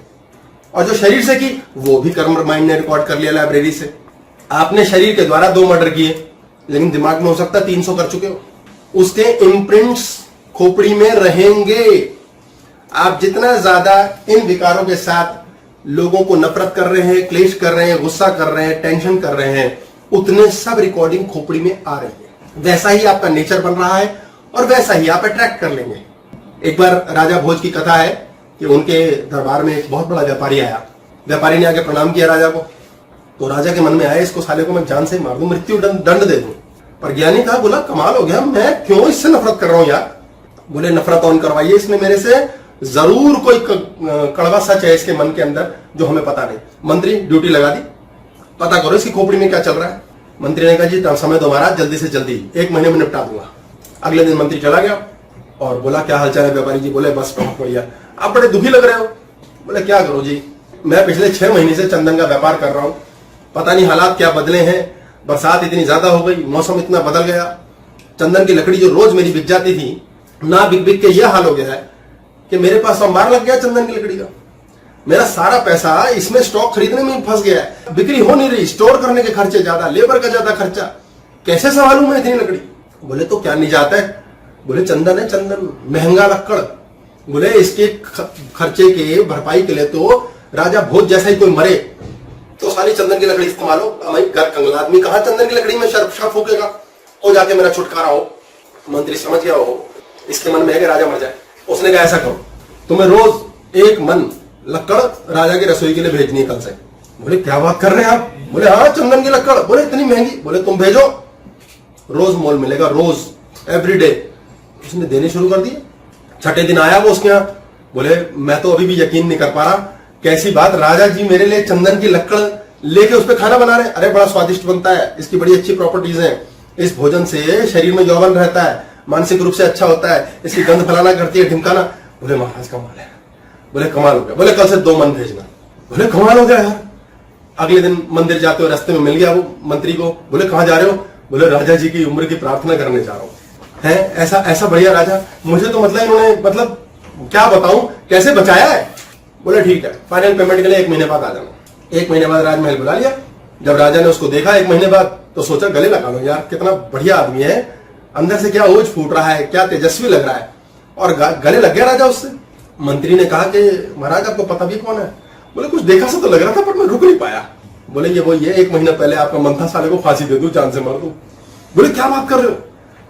और जो शरीर से की वो भी कर्म माइंड ने रिकॉर्ड कर लिया लाइब्रेरी से। आपने शरीर के द्वारा 2 मर्डर किए, लेकिन दिमाग में हो सकता है 300 कर चुके हो, उसके इम्प्रिंट्स खोपड़ी में रहेंगे। आप जितना ज्यादा इन विकारों के साथ लोगों को नफरत कर रहे हैं, क्लेश कर रहे हैं, गुस्सा कर रहे हैं, टेंशन कर रहे हैं, उतने सब रिकॉर्डिंग खोपड़ी में आ रही है। वैसा ही आपका नेचर बन रहा है और वैसा ही आप अट्रैक्ट कर लेंगे। एक बार राजा भोज की कथा है कि उनके दरबार में एक बहुत बड़ा व्यापारी आया। व्यापारी ने आके प्रणाम किया राजा को। तो राजा के मन में आया, इसको साले को मैं जान से मार दूं, मृत्यु दंड दे दूं। पर ज्ञानी था, बोला कमाल हो गया, मैं क्यों इससे नफरत कर रहा हूं यार। बोले नफरत ऑन करवाइए, इसने मेरे से जरूर कोई कड़वा सच है इसके मन के अंदर जो हमें पता नहीं। मंत्री ड्यूटी लगा दी, पता करो इसकी खोपड़ी में क्या चल रहा है। मंत्री ने कहा जी समय दो महाराज, जल्दी से जल्दी, 1 महीने में निपटा दूंगा। अगले दिन मंत्री चला गया और बोला क्या हालचाल है व्यापारी जी। बोले बस बहुत बढ़िया। आप बड़े दुखी लग रहे हो। बोले क्या करो जी, मैं पिछले 6 महीने से चंदन का व्यापार कर रहा हूं, पता नहीं हालात क्या बदले हैं, बरसात इतनी ज्यादा हो गई, मौसम इतना बदल गया, चंदन की लकड़ी जो रोज मेरी बिक जाती थी ना बिक बिक के यह हाल हो गया है कि मेरे पास अंबार लग गया चंदन की लकड़ी का। मेरा सारा पैसा इसमें स्टॉक खरीदने में फंस गया है, बिक्री हो नहीं रही, स्टोर करने के खर्चे ज्यादा, लेबर का ज्यादा खर्चा, कैसे संभालूं मैं इतनी लकड़ी। बोले तो क्या नहीं जाता है। बोले चंदन है, चंदन महंगा लक्कड़। बोले इसके खर्चे के भरपाई के लिए तो राजा भोज जैसा ही कोई मरे तो सारी चंदन की लकड़ी इस्तेमाल हो। भाई घर कंगला आदमी कहां चंदन की लकड़ी में शर्फ फूकेगा, हो जाके मेरा छुटकारा हो। मंत्री समझ गया हो इसके मन में है कि राजा मर जाए। उसने कहा ऐसा करो, तुम्हें रोज 1 मन लक्कड़ राजा की रसोई के लिए भेजनी है कल से। बोले क्या बात कर रहे हैं आप। बोले हाँ चंदन की लक्कड़। बोले इतनी महंगी। बोले तुम भेजो, रोज मोल मिलेगा, रोज एवरीडे। उसने देने शुरू कर दिए। छठे दिन आया वो उसके यहाँ। बोले मैं तो अभी भी यकीन नहीं कर पा रहा, कैसी बात, राजा जी मेरे लिए चंदन की लक्कड़ लेके उस पर खाना बना रहे। अरे बड़ा स्वादिष्ट बनता है, इसकी बड़ी अच्छी प्रॉपर्टीज हैं, इस भोजन से शरीर में यौवन रहता है, मानसिक रूप से अच्छा होता है, इसकी गंध फलाना करती है, ढिमकाना। बोले महाराज कमाल है। बोले कमाल हो गया। बोले कल से 2 मन भेजना। बोले कमाल हो गया यार। अगले दिन मंदिर जाते हुए रास्ते में मिल गया वो मंत्री को। बोले कहां जा रहे हो। बोले राजा जी की उम्र की प्रार्थना करने जा रहा हूं। है ऐसा बढ़िया राजा, मुझे तो मतलब इन्होंने मतलब क्या बताऊं कैसे बचाया है। बोले ठीक है, फाइनल पेमेंट के लिए 1 महीने बाद आ जाना। 1 महीने बाद राजमहल बुला लिया। जब राजा ने उसको देखा 1 महीने बाद तो सोचा गले लगा लो यार, कितना बढ़िया आदमी है, अंदर से क्या ओज फूट रहा है, क्या तेजस्वी लग रहा है। और गले लग गया राजा उससे। मंत्री ने कहा कि महाराज आपको पता भी कौन है। बोले कुछ देखा सा तो लग रहा था पर मैं रुक नहीं पाया। बोले ये वो ये 1 महीना पहले आपका मन था साले को फांसी दे दूं, जान से मार दूं। बोले क्या बात कर रहे हो।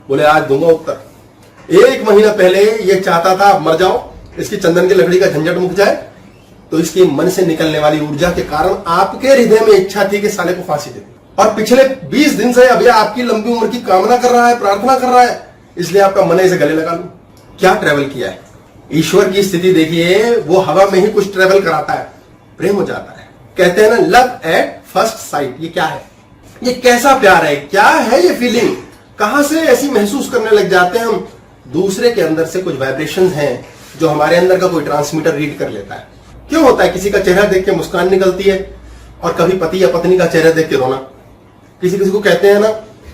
बोले आज दूंगा उत्तर। 1 महीना पहले ये चाहता था मर जाओ, इसकी चंदन की लकड़ी का झंझट मुक जाए, तो इसके मन से निकलने वाली ऊर्जा के कारण आपके हृदय में इच्छा थी कि साले को फांसी दे दूं। और पिछले 20 दिन से अभी आपकी लंबी उम्र की कामना कर रहा है, प्रार्थना कर रहा है, इसलिए आपका मन इसे गले लगा लूं। क्या ट्रेवल किया है। ईश्वर की स्थिति देखिए, वो हवा में ही कुछ ट्रेवल कराता है, प्रेम हो जाता है। कहते हैं ना लव एट फर्स्ट साइट। ये क्या है, ये कैसा प्यार है, क्या है ये फीलिंग, कहां से ऐसी महसूस करने लग जाते हैं हम। दूसरे के अंदर से कुछ वाइब्रेशंस हैं जो हमारे अंदर का कोई ट्रांसमीटर रीड कर लेता है। क्यों होता है, किसी का चेहरा देख के मुस्कान निकलती है और कभी पति या पत्नी का चेहरा देख के रोना। किसी किसी को कहते हैं ना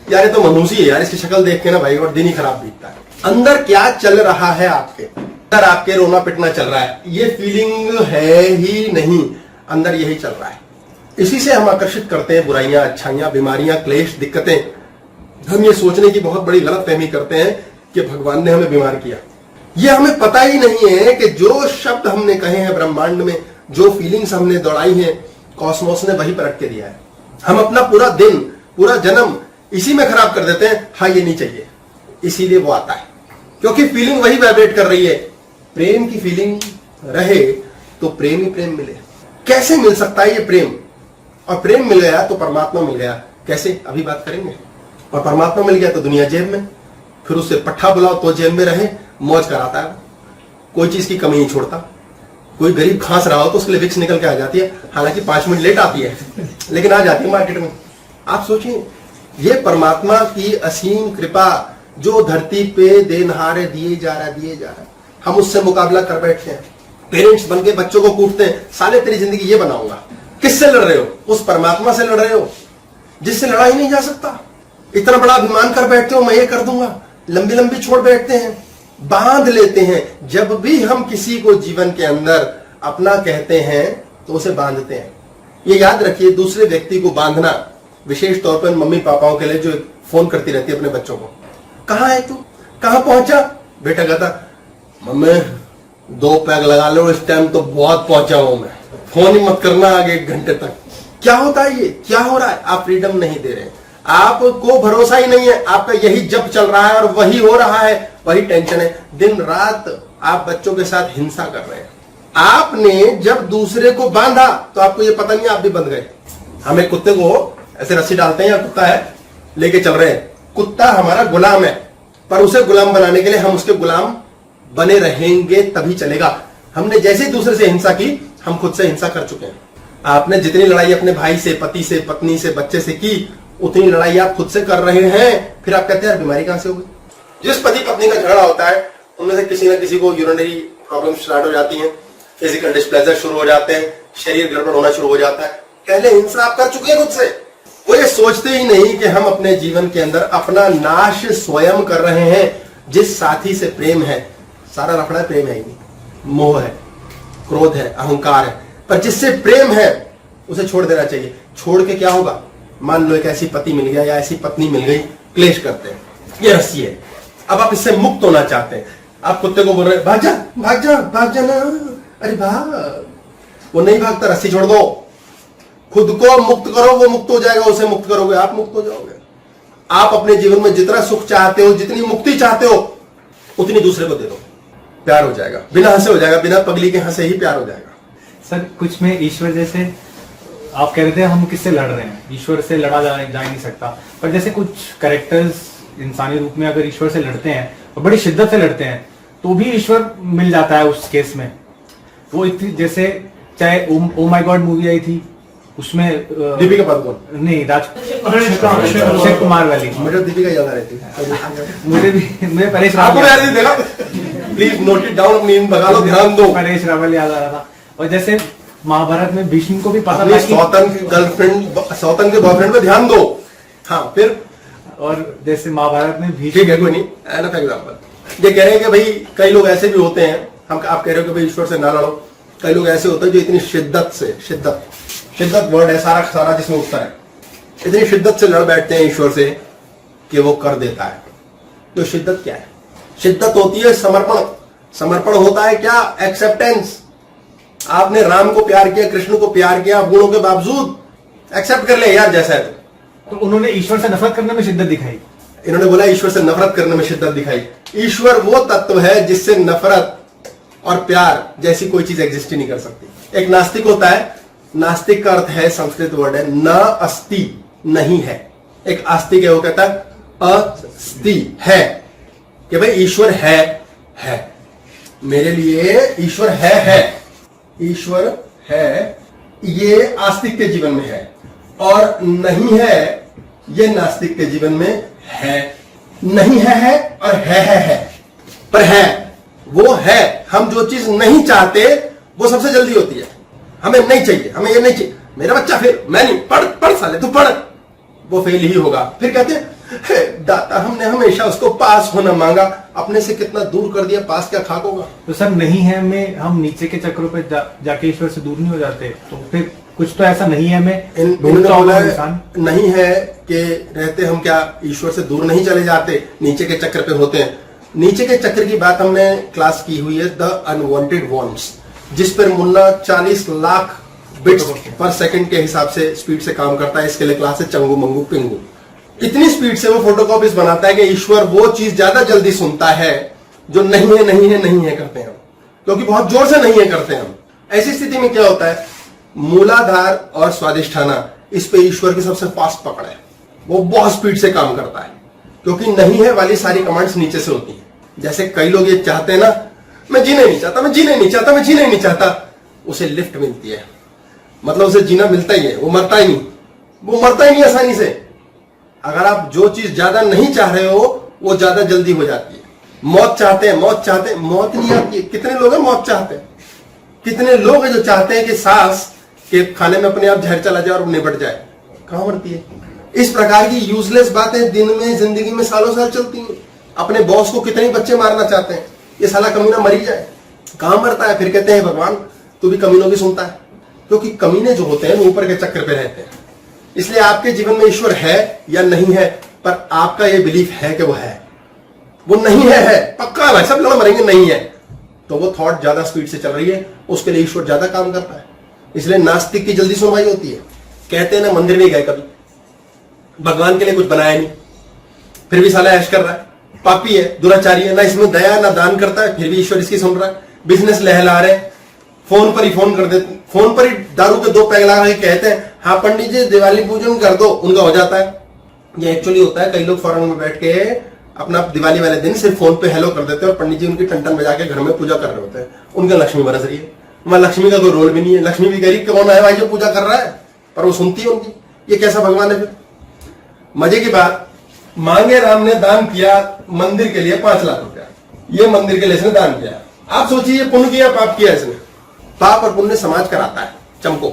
यार ये तो मनहूसी है यार, इसकी शक्ल देख के ना भाई और दिन ही खराब बीतता है। अंदर क्या चल रहा है आपके अंदर, आपके रोना पिटना चल रहा है, ये फीलिंग है ही नहीं, अंदर यही चल रहा है। इसी से हम आकर्षित करते हैं बुराइयां, अच्छाइयां, बीमारियां, क्लेश, दिक्कतें। हम ये सोचने की बहुत बड़ी गलत फहमी करते हैं कि भगवान ने हमें बीमार किया। ये हमें पता ही नहीं है कि जो शब्द हमने कहे हैं ब्रह्मांड में, जो फीलिंग्स हमने दौड़ाई हैं, कॉस्मोस ने वही परख के दिया है। हम अपना पूरा दिन, पूरा जन्म इसी में खराब कर देते हैं। हाँ ये नहीं चाहिए, इसीलिए वो आता है, क्योंकि फीलिंग वही वाइब्रेट कर रही है। प्रेम की फीलिंग रहे तो प्रेम ही प्रेम मिले। कैसे मिल सकता है ये प्रेम। और प्रेम मिल गया तो परमात्मा मिल गया, कैसे अभी बात करेंगे। और परमात्मा मिल गया तो दुनिया जेब में, फिर उससे पट्ठा बुलाओ तो जेब में रहे, मौज कराता है, कोई चीज की कमी नहीं छोड़ता। कोई गरीब खांस रहा हो तो उसके लिए विक्स निकल के आ जाती है, हालांकि 5 मिनट लेट आती है लेकिन आ जाती है मार्केट में। आप सोचिए ये परमात्मा की असीम कृपा जो धरती पे देनहारे दिए जा रहा है, हम उससे मुकाबला कर बैठते हैं। पेरेंट्स बन के बच्चों को कूटते हैं, साले तेरी जिंदगी ये बनाऊंगा। किससे लड़ रहे हो, उस परमात्मा से लड़ रहे हो जिससे लड़ा ही नहीं जा सकता। इतना बड़ा अभिमान कर बैठते हो, मैं ये कर दूंगा, लंबी लंबी छोड़ बैठते हैं, बांध लेते हैं। जब भी हम किसी को जीवन के अंदर अपना कहते हैं तो उसे बांधते हैं। ये याद रखिए, दूसरे व्यक्ति को बांधना, विशेष तौर पर मम्मी पापाओं के लिए जो फोन करती रहती है अपने बच्चों को, कहां है तू, कहां पहुंचा। बेटा कहता मम्मी 2 पैग लगा लो, इस टाइम तो बहुत पहुंचा हूं मैं, फोन ही मत करना आगे 1 घंटे तक। क्या होता है, ये क्या हो रहा है। आप फ्रीडम नहीं दे रहे, आपको भरोसा ही नहीं है, आपका यही जब चल रहा है और वही हो रहा है वही टेंशन है। दिन रात आप बच्चों के साथ हिंसा कर रहे हैं। आपने जब दूसरे को बांधा तो आपको ये पता नहीं आप भी बंध गए। हम एक कुत्ते को ऐसे रस्सी डालते हैं या कुत्ता है लेके चल रहे हैं, कुत्ता हमारा गुलाम है, पर उसे गुलाम बनाने के लिए हम उसके गुलाम बने रहेंगे तभी चलेगा। हमने जैसे ही दूसरे से हिंसा की, हम खुद से हिंसा कर चुके हैं। आपने जितनी लड़ाई अपने भाई से, पति से, पत्नी से, बच्चे से की, उतनी लड़ाई आप खुद से कर रहे हैं। फिर आप कहते हैं यार बीमारी कहां से हो गई। जिस पति पत्नी का झगड़ा होता है उनमें से किसी न किसी को यूरिनरी प्रॉब्लम स्टार्ट हो जाती है, फिजिकल डिस्प्लेजर शुरू हो जाते हैं, शरीर गड़बड़ होना शुरू हो जाता है। पहले हिंसा आप कर चुके हैं खुद से। वो ये सोचते ही नहीं कि हम अपने जीवन के अंदर अपना नाश स्वयं कर रहे हैं। जिस साथी से प्रेम है, सारा लफड़ा प्रेम है ही नहीं, मोह है, क्रोध है, अहंकार है। पर जिससे प्रेम है उसे छोड़ देना चाहिए। छोड़ के क्या होगा, मान लो एक ऐसी पति मिल गया या ऐसी पत्नी मिल गई, क्लेश करते हैं, ये रस्सी है। अब आप इससे मुक्त होना चाहते हैं, आप कुत्ते को बोल रहे हैं भाग जा भाग जा भाग जा ना, अरे भाग, वो नहीं भागता, रस्सी छोड़ दो। खुद को मुक्त करो, वो मुक्त हो जाएगा, उसे मुक्त करोगे आप मुक्त हो जाओगे। आप अपने जीवन में जितना सुख चाहते हो, जितनी मुक्ति चाहते हो, उतनी दूसरे को दे दो, प्यार हो जाएगा, बिना हंसे हो जाएगा, बिना पगली के हंसे ही प्यार हो जाएगा। सर कुछ में ईश्वर जैसे आप कह रहे थे हम किससे लड़ रहे हैं, ईश्वर से लड़ा जा नहीं सकता, पर जैसे कुछ कैरेक्टर्स इंसानी रूप में अगर ईश्वर से लड़ते हैं और बड़ी शिद्दत से लड़ते हैं तो भी ईश्वर मिल जाता है उस केस में। वो इतनी, जैसे चाहे ओ माय गॉड मूवी आई थी, उसमें दीपिका पादुकोण नहीं, अक्षय कुमार वाली, मुझे दीपिका याद आ रही थी। मुझे परेश आपको रावल, याद देखा, प्लीज नोट इट डाउन, नींद भगा लो, ध्यान दो। परेश रावल याद आ रहा था। और जैसे महाभारत में भीष्म को भी पता अपनी था कि सौतन की गर्लफ्रेंड, सौतन के बॉयफ्रेंड पे ध्यान दो। हाँ फिर, और जैसे महाभारत में भीष्म, ठीक है कोई नहीं, एनफ एग्जांपल। ये कह रहे हैं कि भाई कई लोग ऐसे भी होते हैं, हम आप कह रहे हो कि भाई ईश्वर से ना लड़ो, कई लोग ऐसे होते हैं जो इतनी शिद्दत से, शिद्दत वर्ड है सारा सारा जिसमें उठता है, इतनी शिद्दत से लड़ बैठते हैं ईश्वर से कि वो कर देता है। तो शिद्दत क्या है? शिद्दत होती है समर्पण। समर्पण होता है क्या? एक्सेप्टेंस। आपने राम को प्यार किया, कृष्ण को प्यार किया, गुणों के बावजूद एक्सेप्ट कर ले यार जैसा है। तो उन्होंने ईश्वर से नफरत करने में शिद्दत दिखाई। इन्होंने बोला ईश्वर से नफरत करने में शिद्दत दिखाई। ईश्वर वो तत्व है जिससे नफरत और प्यार जैसी कोई चीज एग्जिस्ट ही नहीं कर सकती। एक नास्तिक होता है, नास्तिक का अर्थ है, संस्कृत वर्ड है न अस्ति, नहीं है। एक आस्तिक है, वो कहता है अस्ति है, कि भाई ईश्वर है। मेरे लिए ईश्वर है, ईश्वर है, ये आस्तिक के जीवन में है, और नहीं है ये नास्तिक के जीवन में है। नहीं है और है, पर है, वो है। हम जो चीज नहीं चाहते वो सबसे जल्दी होती है। हमें नहीं चाहिए, हमें ये नहीं चाहिए, मेरा बच्चा फेल, मैं नहीं, पढ़ साले तू पढ़, वो फेल ही होगा। फिर कहते हैं दाता हमने हमेशा उसको पास होना मांगा, अपने से कितना दूर कर दिया, पास क्या खाक होगा। तो सर नहीं है में हम नीचे के चक्रों पे जाके ईश्वर से दूर नहीं हो जाते, तो फिर कुछ तो ऐसा नहीं है में इन्होंने बोला नहीं है कि रहते हम क्या ईश्वर से दूर नहीं चले जाते, नीचे के चक्र पे होते हैं। नीचे के चक्र की बात हमने क्लास की हुई है, द अनवांटेड वांट्स, जिस पर मुन्ना 40 लाख बिट्स पर सेकंड के हिसाब से स्पीड से काम करता है। इसके लिए क्लास है चंगू मंगू पिंगू। इतनी स्पीड से वो फोटोकॉपीज बनाता है कि ईश्वर वो चीज ज्यादा जल्दी सुनता है जो नहीं है करते हैं हम, क्योंकि बहुत जोर से नहीं है करते हैं हम। ऐसी स्थिति में क्या होता है, मूलाधार और स्वादिष्ठाना, इस पे ईश्वर की सबसे फास्ट पकड़ है, वो बहुत स्पीड से काम करता है, क्योंकि नहीं है वाली सारी कमांड्स नीचे से होती हैं। जैसे कई लोग ये चाहते हैं ना, मैं जीना नहीं चाहता, मैं जीना नहीं चाहता, मैं जीना नहीं चाहता, उसे लिफ्ट मिलती है, मतलब उसे जीना मिलता ही है, वो मरता ही नहीं, वो मरता ही नहीं आसानी से। अगर आप जो चीज ज्यादा नहीं चाह रहे हो वो ज्यादा जल्दी हो जाती है। मौत चाहते हैं, मौत नहीं आती है। कितने लोग हैं मौत चाहते हैं? कितने लोग हैं जो चाहते हैं कि सांस के खाने में अपने आप जहर चला जाए और निपट जाए? कहां मरती है? इस प्रकार की यूजलेस बातें दिन में, जिंदगी में सालों साल चलती हैं। अपने बॉस को कितने बच्चे मारना चाहते हैं, ये साला कमीना मर ही जाए, कहां मरता है? फिर कहते हैं भगवान तू भी कमीनों की सुनता है, क्योंकि कमीने जो होते हैं वो ऊपर के चक्कर पे रहते हैं। इसलिए आपके जीवन में ईश्वर है या नहीं है, पर आपका ये बिलीफ है कि वो है, वो नहीं है पक्का भाई, सब लड़ मरेंगे, नहीं है, तो वो थॉट ज्यादा स्पीड से चल रही है, उसके लिए ईश्वर ज्यादा काम करता है। इसलिए नास्तिक की जल्दी सुनवाई होती है। कहते हैं ना, मंदिर में गए कभी, भगवान के लिए कुछ बनाया नहीं, फिर भी साला ऐश कर रहा है, पापी है, दुराचारी है, ना इसमें दया ना दान करता है, फिर भी ईश्वर इसकी सुन रहा है। बिजनेस लहला रहे, फोन पर ही फोन कर देते, फोन पर ही दारू के 2 पैग लगा के कहते हैं हाँ पंडित जी दिवाली पूजन कर दो, उनका हो जाता है। ये एक्चुअली होता है, कई लोग फॉरेन में बैठ के अपना दिवाली वाले दिन सिर्फ फोन पे हेलो कर देते हैं और पंडित जी उनकी टन बजा के घर में पूजा कर रहे होते हैं, उनका लक्ष्मी बरस रही है। मां लक्ष्मी का कोई रोल भी नहीं है, लक्ष्मी भी गरीब कौन है भाई जो पूजा कर रहा है, पर वो सुनती है उनकी। ये कैसा भगवान है फिर? मजे की बात, मांगे राम ने दान किया मंदिर के लिए 5 लाख रुपया, ये मंदिर के लिए इसने दान किया। आप सोचिए पुण्य किया पाप किया इसने? पाप और पुण्य समाज कराता है, चमको।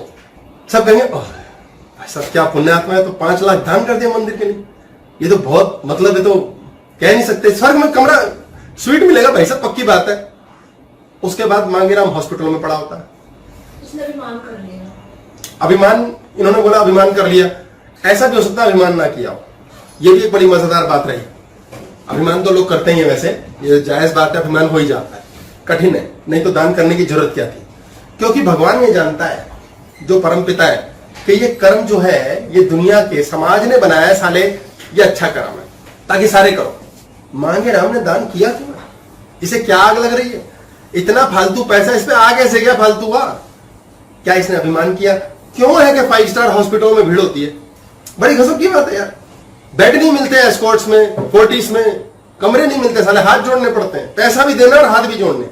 सब कहेंगे सब क्या पुण्य आत्मा है, तो 5 लाख दान कर दिया मंदिर के लिए, ये तो बहुत मतलब है, तो कह नहीं सकते। स्वर्ग में कमरा स्वीट मिलेगा भाई साहब, पक्की बात है। उसके बाद मांगे राम हॉस्पिटल में पड़ा होता है। उसने अभिमान कर लिया, अभिमान, इन्होंने बोला अभिमान कर लिया। ऐसा भी हो सकता है अभिमान ना किया हो, ये भी एक बड़ी मजेदार बात रही। अभिमान तो लोग करते ही हैं, वैसे ये जायज बात है, अभिमान हो ही जाता है, कठिन है, नहीं तो दान करने की जरूरत क्या थी। क्योंकि भगवान ये जानता है, जो परम पिता है, कि ये कर्म जो है ये दुनिया के समाज ने बनाया है साले, ये अच्छा कर्म है ताकि सारे करो। मांगे राम ने दान किया क्यों? इसे क्या आग लग रही है? इतना फालतू पैसा इस पे आ कैसे गया फालतू हुआ? क्या इसने अभिमान किया? क्यों है कि 5 स्टार हॉस्पिटलों में भीड़ होती है? बड़ी गजब की बात है यार। बेड नहीं मिलते हैं एस्कॉर्ट्स में, फोर्टिस में, कमरे नहीं मिलते, साले हाथ जोड़ने पड़ते हैं, पैसा भी देना और हाथ भी जोड़ने।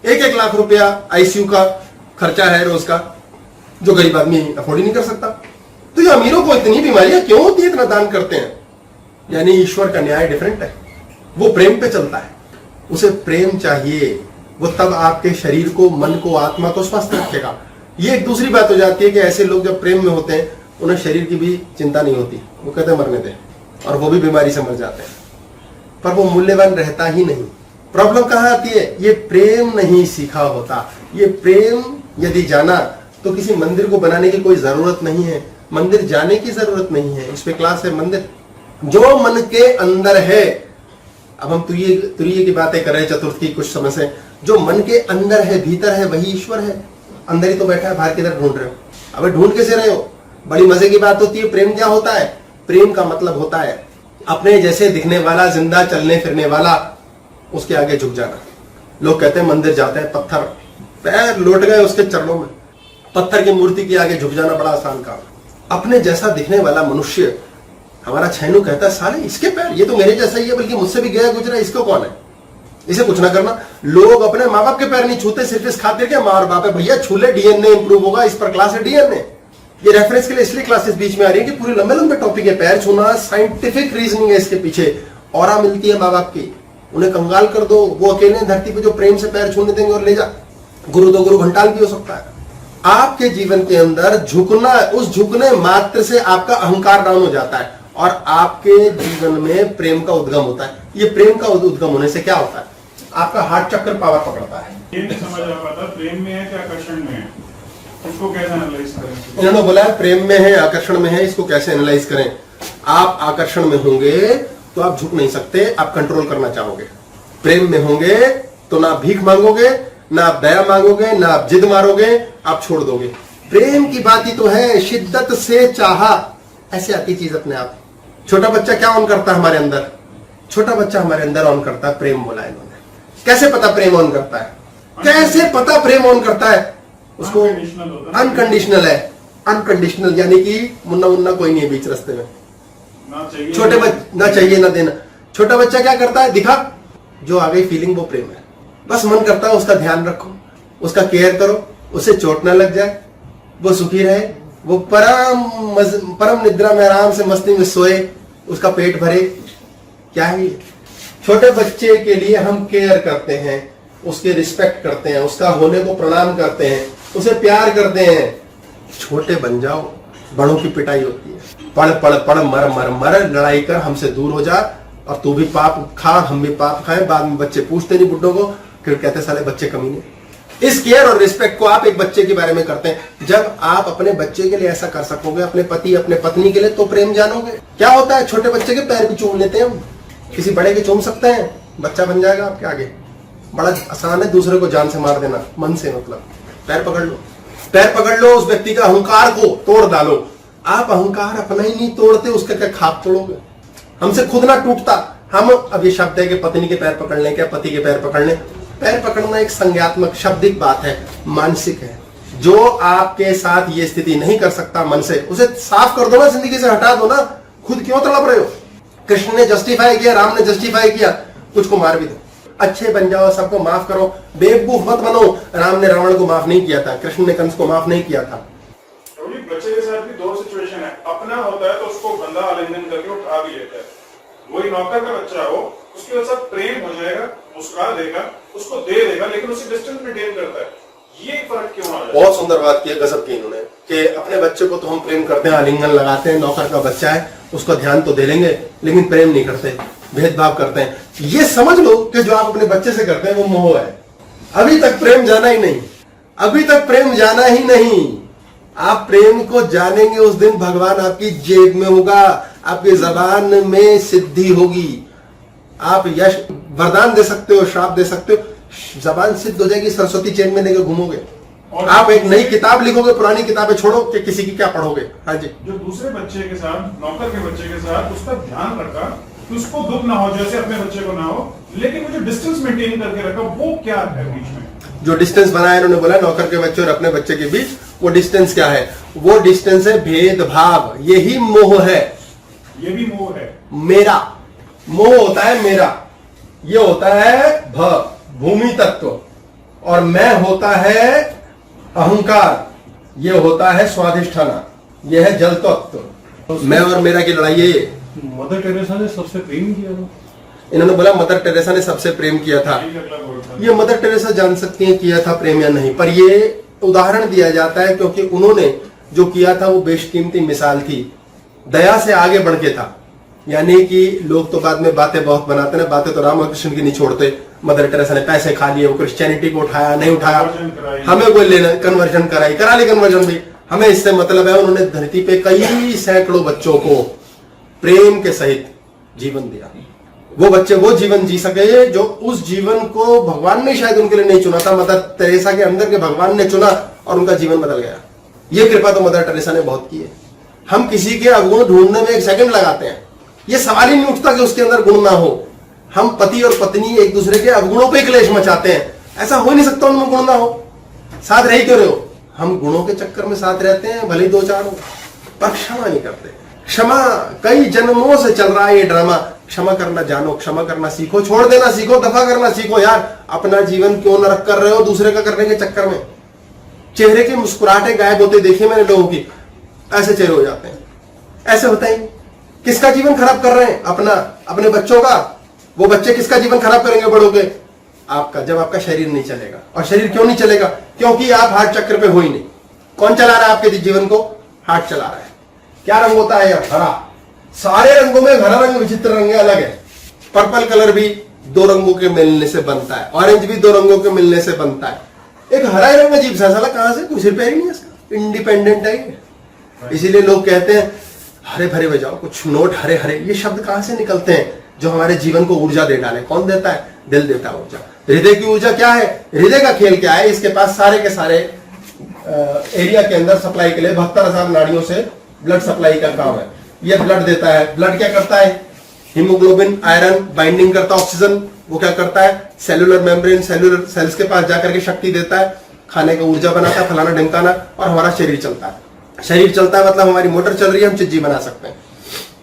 1-1 लाख रुपया आईसीयू का खर्चा है रोज का, जो गरीब आदमी अफोर्ड ही नहीं कर सकता। तो ये अमीरों को इतनी बीमारियां क्यों होती है, इतना दान करते हैं? यानी ईश्वर का न्याय डिफरेंट है, वो प्रेम पे चलता है, उसे प्रेम चाहिए, वो तब आपके शरीर को, मन को, आत्मा को स्वस्थ रखेगा। ये एक दूसरी बात हो जाती है कि ऐसे लोग जब प्रेम में होते हैं उन्हें शरीर की भी चिंता नहीं होती, वो कहते हैं मरने दे, और वो भी बीमारी से मर जाते हैं, पर वो मूल्यवान रहता ही नहीं। प्रॉब्लम कहाँ आती है? ये प्रेम नहीं सीखा होता। ये प्रेम यदि जाना तो किसी मंदिर को बनाने की कोई जरूरत नहीं है, मंदिर जाने की जरूरत नहीं है, इस पे क्लास है मंदिर। जो मन के अंदर है, अब हम तुरीय की बातें कर रहे हैं चतुर्थ की कुछ समय से, जो मन के अंदर है, भीतर है, वही ईश्वर है। अंदर ही तो बैठा है, बाहर किधर ढूंढ रहे हो? अब ढूंढ कैसे रहे हो? बड़ी मजे की बात होती है। प्रेम क्या होता है? प्रेम का मतलब होता है अपने जैसे दिखने वाला, जिंदा चलने फिरने वाला, उसके आगे झुक जाना। लोग कहते हैं मंदिर जाते हैं, पत्थर पैर लौट गए उसके चरणों में, पत्थर की मूर्ति के आगे झुक जाना बड़ा आसान काम। अपने जैसा दिखने वाला मनुष्य, हमारा छैनू कहता है साले इसके पैर, ये तो मेरे जैसा ही है, बल्कि मुझसे भी गया गुजरा, इसको कौन है? इसे कुछ ना करना। लोग अपने माँ बाप के पैर नहीं छूते सिर्फ इस खातिर के माँ और बाप है, भैया छूले डीएनए इंप्रूव होगा, इस पर क्लास है डीएनए। ये रेफरेंस के लिए इसलिए क्लासेस बीच में आ रही है कि पूरे लंबे लंबे टॉपिक है, पैर छूना, साइंटिफिक रीजनिंग है इसके पीछे, ऑरा मिलती है माँ बाप की। उन्हें कंगाल कर दो, वो अकेले धरती पे जो प्रेम से पैर छूने देंगे और ले जा। गुरु तो गुरु घंटाल भी हो सकता है। आपके जीवन के अंदर झुकना, उस झुकने मात्र से आपका अहंकार डाउन हो जाता है और आपके जीवन में प्रेम का उद्गम होता है। ये प्रेम का उद्गम होने से क्या होता है? आपका हार्ट चक्र पावर पकड़ता है। ये नहीं समझ आ पाता प्रेम में है कि आकर्षण में है, उसको कैसे एनालाइज करें? इन्होंने बोला है प्रेम में है, आकर्षण में है, इसको कैसे एनालाइज करें? आप आकर्षण में होंगे तो आप झुक नहीं सकते, आप कंट्रोल करना चाहोगे। प्रेम में होंगे तो ना भीख मांगोगे, ना आप दया मांगोगे, ना आप जिद मारोगे, आप छोड़ दोगे। प्रेम की बात ही तो है, शिद्दत से चाहा, ऐसे आती चीज अपने आप। छोटा बच्चा क्या ऑन करता है हमारे अंदर? छोटा बच्चा हमारे अंदर ऑन करता है प्रेम, बोला इन्होंने। कैसे पता प्रेम ऑन करता है? कैसे पता प्रेम ऑन करता है? उसको अनकंडीशनल है, अनकंडीशनल, यानी कि मुन्ना मुन्ना कोई नहीं है बीच रास्ते में, छोटे बच्चे ना चाहिए ना देना। छोटा बच्चा क्या करता है? दिखा, जो आ गई फीलिंग वो प्रेम है। बस मन करता है उसका ध्यान रखो, उसका केयर करो, उसे चोट ना लग जाए, वो सुखी रहे, वो परम निद्रा में आराम से मस्ती में सोए, उसका पेट भरे। क्या है? छोटे बच्चे के लिए हम केयर करते हैं, उसके रिस्पेक्ट करते हैं, उसका होने को प्रणाम करते हैं, उसे प्यार करते हैं। छोटे बन जाओ, बड़ों की पिटाई होती है, पढ़ पढ़ पढ़, मर मर मर, लड़ाई कर, हमसे दूर हो जा, और तू भी पाप खा, हम भी पाप खाएं। बाद में बच्चे पूछते नहीं बुड्ढों को, फिर कहते साले बच्चे कमीने। इस केयर और रिस्पेक्ट को आप एक बच्चे के बारे में करते हैं। जब आप अपने बच्चे के लिए ऐसा कर सकोगे, अपने पति अपने पत्नी के लिए, तो प्रेम जानोगे। क्या होता है? छोटे बच्चे के पैर भी चूम लेते हैं हम, किसी बड़े के चूम सकते हैं, बच्चा बन जाएगा आपके आगे। बड़ा आसान है दूसरे को जान से मार देना, मन से मतलब। पैर पकड़ लो, पैर पकड़ लो, उस व्यक्ति का अहंकार को तोड़ डालो। आप अहंकार अपना ही नहीं तोड़ते, उसका क्या खाप तोड़ोगे? हमसे खुद ना टूटता, हम अब ये शब्द है कि पत्नी के पैर पकड़ लें, क्या पति के पैर पकड़ लें? पैर पकड़ना एक संज्ञात्मक शाब्दिक बात है, मानसिक है। जो आपके साथ ये स्थिति नहीं कर सकता मन से, उसे साफ कर दो ना, जिंदगी से हटा दो ना। खुद क्यों तड़प रहे हो? कृष्ण ने जस्टिफाई किया, राम ने जस्टिफाई किया, कुछ को मार भी दो, अच्छे बन जाओ, सबको माफ करो, बेवकूफ मत बनो। राम ने रावण को माफ नहीं किया था, कृष्ण ने कंस को माफ नहीं किया था। बच्चे के साथ भी दो सिचुएशन है, अपना होता है तो उसको बंदा आलिंगन करके उठा भी लेता है, वही नौकर का बच्चा हो उसके साथ प्रेम हो जाएगा, मुस्कुरा देगा, उसको दे देगा, लेकिन उसे डिस्टेंस मेंटेन करता है। ये फर्क क्यों आ रहा है? बहुत सुंदर बात की है, गजब की इन्होंने, कि अपने बच्चे को तो हम प्रेम करते हैं, आलिंगन लगाते हैं, नौकर का बच्चा है उसका ध्यान तो दे लेंगे, लेकिन प्रेम नहीं करते, भेदभाव करते हैं। ये समझ लो कि जो आप अपने बच्चे से करते हैं वो मोह है। अभी तक प्रेम जाना ही नहीं, अभी तक प्रेम जाना ही नहीं। आप प्रेम को जानेंगे उस दिन भगवान आपकी जेब में होगा, आपकी जबान में सिद्धि होगी। आप यश वरदान दे सकते हो, श्राप दे सकते हो, जबान सिद्ध हो जाएगी, सरस्वती चेन में लेके घूमोगे। आप एक नई किताब लिखोगे, पुरानी किताबें छोड़ो कि किसी की क्या पढ़ोगे। हाँ जी। जो दूसरे बच्चे के साथ, नौकर के बच्चे के साथ उसका ध्यान रखा कि उसको दुख ना हो, जैसे अपने बच्चे को ना हो, लेकिन वो जो डिस्टेंस मेंटेन करके रखा वो क्या है बीच में? जो डिस्टेंस बनाया इन्होंने बोला नौकर के बच्चे और अपने बच्चे के बीच, वो डिस्टेंस क्या है? वो डिस्टेंस है भेदभाव। यही मोह है, ये भी मोह है। मेरा मोह होता है मेरा, ये होता है भूमि तत्व, और मैं होता है अहंकार, ये होता है स्वाधिष्ठाना, ये है जल तत्व। मैं और मेरा की लड़ाई है ये। मदर टेरेसा ने सबसे प्रेम किया था। इन्होंने बोला मदर टेरेसा ने सबसे प्रेम किया था। ये मदर टेरेसा जान सकती हैं किया था प्रेम या नहीं, पर ये उदाहरण दिया जाता है क्योंकि उन्होंने जो किया था वो बेशकीमती मिसाल थी, दया से आगे बढ़ के था। यानी कि लोग तो बाद में बातें बहुत बनाते हैं, बातें तो राम और कृष्ण की नहीं छोड़ते। मदर टेरेसा ने पैसे खा लिए, वो क्रिश्चियनिटी को उठाया नहीं उठाया, हमें कोई लेना, कन्वर्जन करा ली कन्वर्जन भी, हमें इससे मतलब है। उन्होंने धरती पे कई सैकड़ों बच्चों को प्रेम के सहित जीवन दिया। वो बच्चे वो जीवन जी सके जो उस जीवन को भगवान ने शायद उनके लिए नहीं चुना था, मदर टेरेसा के अंदर के भगवान ने चुना और उनका जीवन बदल गया। ये कृपा तो मदर टेरेसा ने बहुत की है। हम किसी के अवगुण ढूंढने में 1 सेकंड लगाते हैं, ये सवाल ही नहीं उठता कि उसके अंदर गुण ना हो। हम पति और पत्नी एक दूसरे के अवगुणों पे क्लेश मचाते हैं, ऐसा हो ही नहीं सकता उनमें गुण ना हो। साथ रह क्यों रहे हो? हम गुणों के चक्कर में साथ रहते हैं, भले 2-4 हो, पर क्षमा नहीं करते। क्षमा कई जन्मों से चल रहा है ये ड्रामा। क्षमा करना जानो, क्षमा करना सीखो, छोड़ देना सीखो, दफा करना सीखो। यार अपना जीवन क्यों नरक कर रहे हो दूसरे का करने के चक्कर में? चेहरे की मुस्कुराहटें गायब होते देखिए मैंने लोगों की, ऐसे चेहरे हो जाते हैं। ऐसे होता ही। किसका जीवन खराब कर रहे हैं? अपना, अपने बच्चों का। वो बच्चे किसका जीवन खराब करेंगे बड़ों के? आपका, जब आपका शरीर नहीं चलेगा। और शरीर क्यों नहीं चलेगा? क्योंकि आप हार्ट चक्र पे हो ही नहीं। कौन चला रहा है आपके जीवन को? हार्ट चला रहा है। क्या रंग होता है यार? हरा। सारे रंगों में हरा रंग विचित्र रंग अलग है। पर्पल कलर भी 2 रंगों के मिलने से बनता है, ऑरेंज भी 2 रंगों के मिलने से बनता है। एक हरा रंग अजीब सा, साला कहां से? कुछ रिपेयर ही नहीं है इसका, इंडिपेंडेंट है ये। इसीलिए लोग कहते हैं हरे भरे बजाओ, कुछ नोट हरे हरे। ये शब्द कहां से निकलते हैं जो हमारे जीवन को ऊर्जा दे डाले? कौन देता है? दिल देता है ऊर्जा। हृदय की ऊर्जा क्या है? हृदय का खेल क्या है? इसके पास सारे के सारे एरिया के अंदर सप्लाई के लिए 72,000 नाड़ियों से ब्लड सप्लाई का काम है। ये ब्लड देता है। ब्लड क्या करता है? हीमोग्लोबिन, आयरन बाइंडिंग करता है, ऑक्सीजन वो क्या करता है? सेलुलर मेम्ब्रेन, सेलुलर सेल्स के पास जाकर के शक्ति देता है, खाने का ऊर्जा बनाता है, फलाना ढिमकाना, और हमारा शरीर चलता है। शरीर चलता है मतलब हमारी मोटर चल रही है, हम चीजी बना सकते हैं।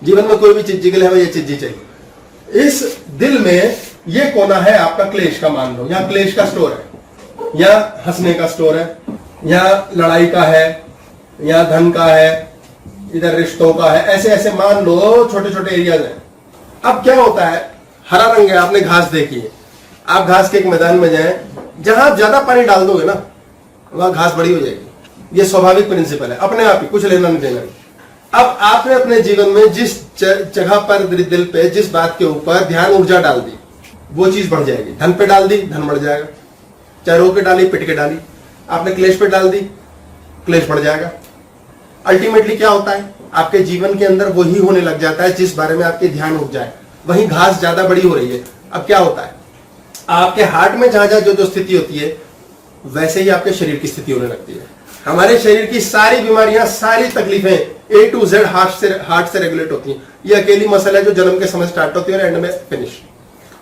जीवन में कोई भी चीज के लिए हमें ये चीज चाहिए। इस दिल में ये कोना है आपका क्लेश का, मान लो यहाँ क्लेश का स्टोर है, यहाँ हंसने का स्टोर है, यहाँ लड़ाई का है, यहाँ धन का है, इधर रिश्तों का है। ऐसे ऐसे मान लो छोटे छोटे एरियाज हैं। अब क्या होता है? हरा रंग है, आपने घास देखी है, आप घास के एक मैदान में जाएं, जहां आप ज्यादा पानी डाल दोगे ना वहां घास बड़ी हो जाएगी। ये स्वाभाविक प्रिंसिपल है, अपने आप ही, कुछ लेना नहीं देना। अब आपने अपने जीवन में जिस जगह पर, दिल पे जिस बात के ऊपर ध्यान ऊर्जा डाल दी वो चीज बढ़ जाएगी। धन पे डाल दी, धन बढ़ जाएगा। चाहे रो के डाली, पिट के डाली। आपने क्लेश पे डाल दी, क्लेश बढ़ जाएगा। अल्टीमेटली क्या होता है? आपके जीवन के अंदर वही होने लग जाता है जिस बारे में आपके ध्यान उठ जाए। वही घास ज्यादा बड़ी हो रही है। अब क्या होता है? आपके हार्ट में जहां जहां जो जो स्थिति होती है वैसे ही आपके शरीर की स्थिति होने लगती है। हमारे शरीर की सारी बीमारियां, सारी तकलीफें A to Z हार्ट से रेगुलेट होती हैं। ये अकेली मसल है जो जन्म के समय स्टार्ट होती है और एंड में फिनिश,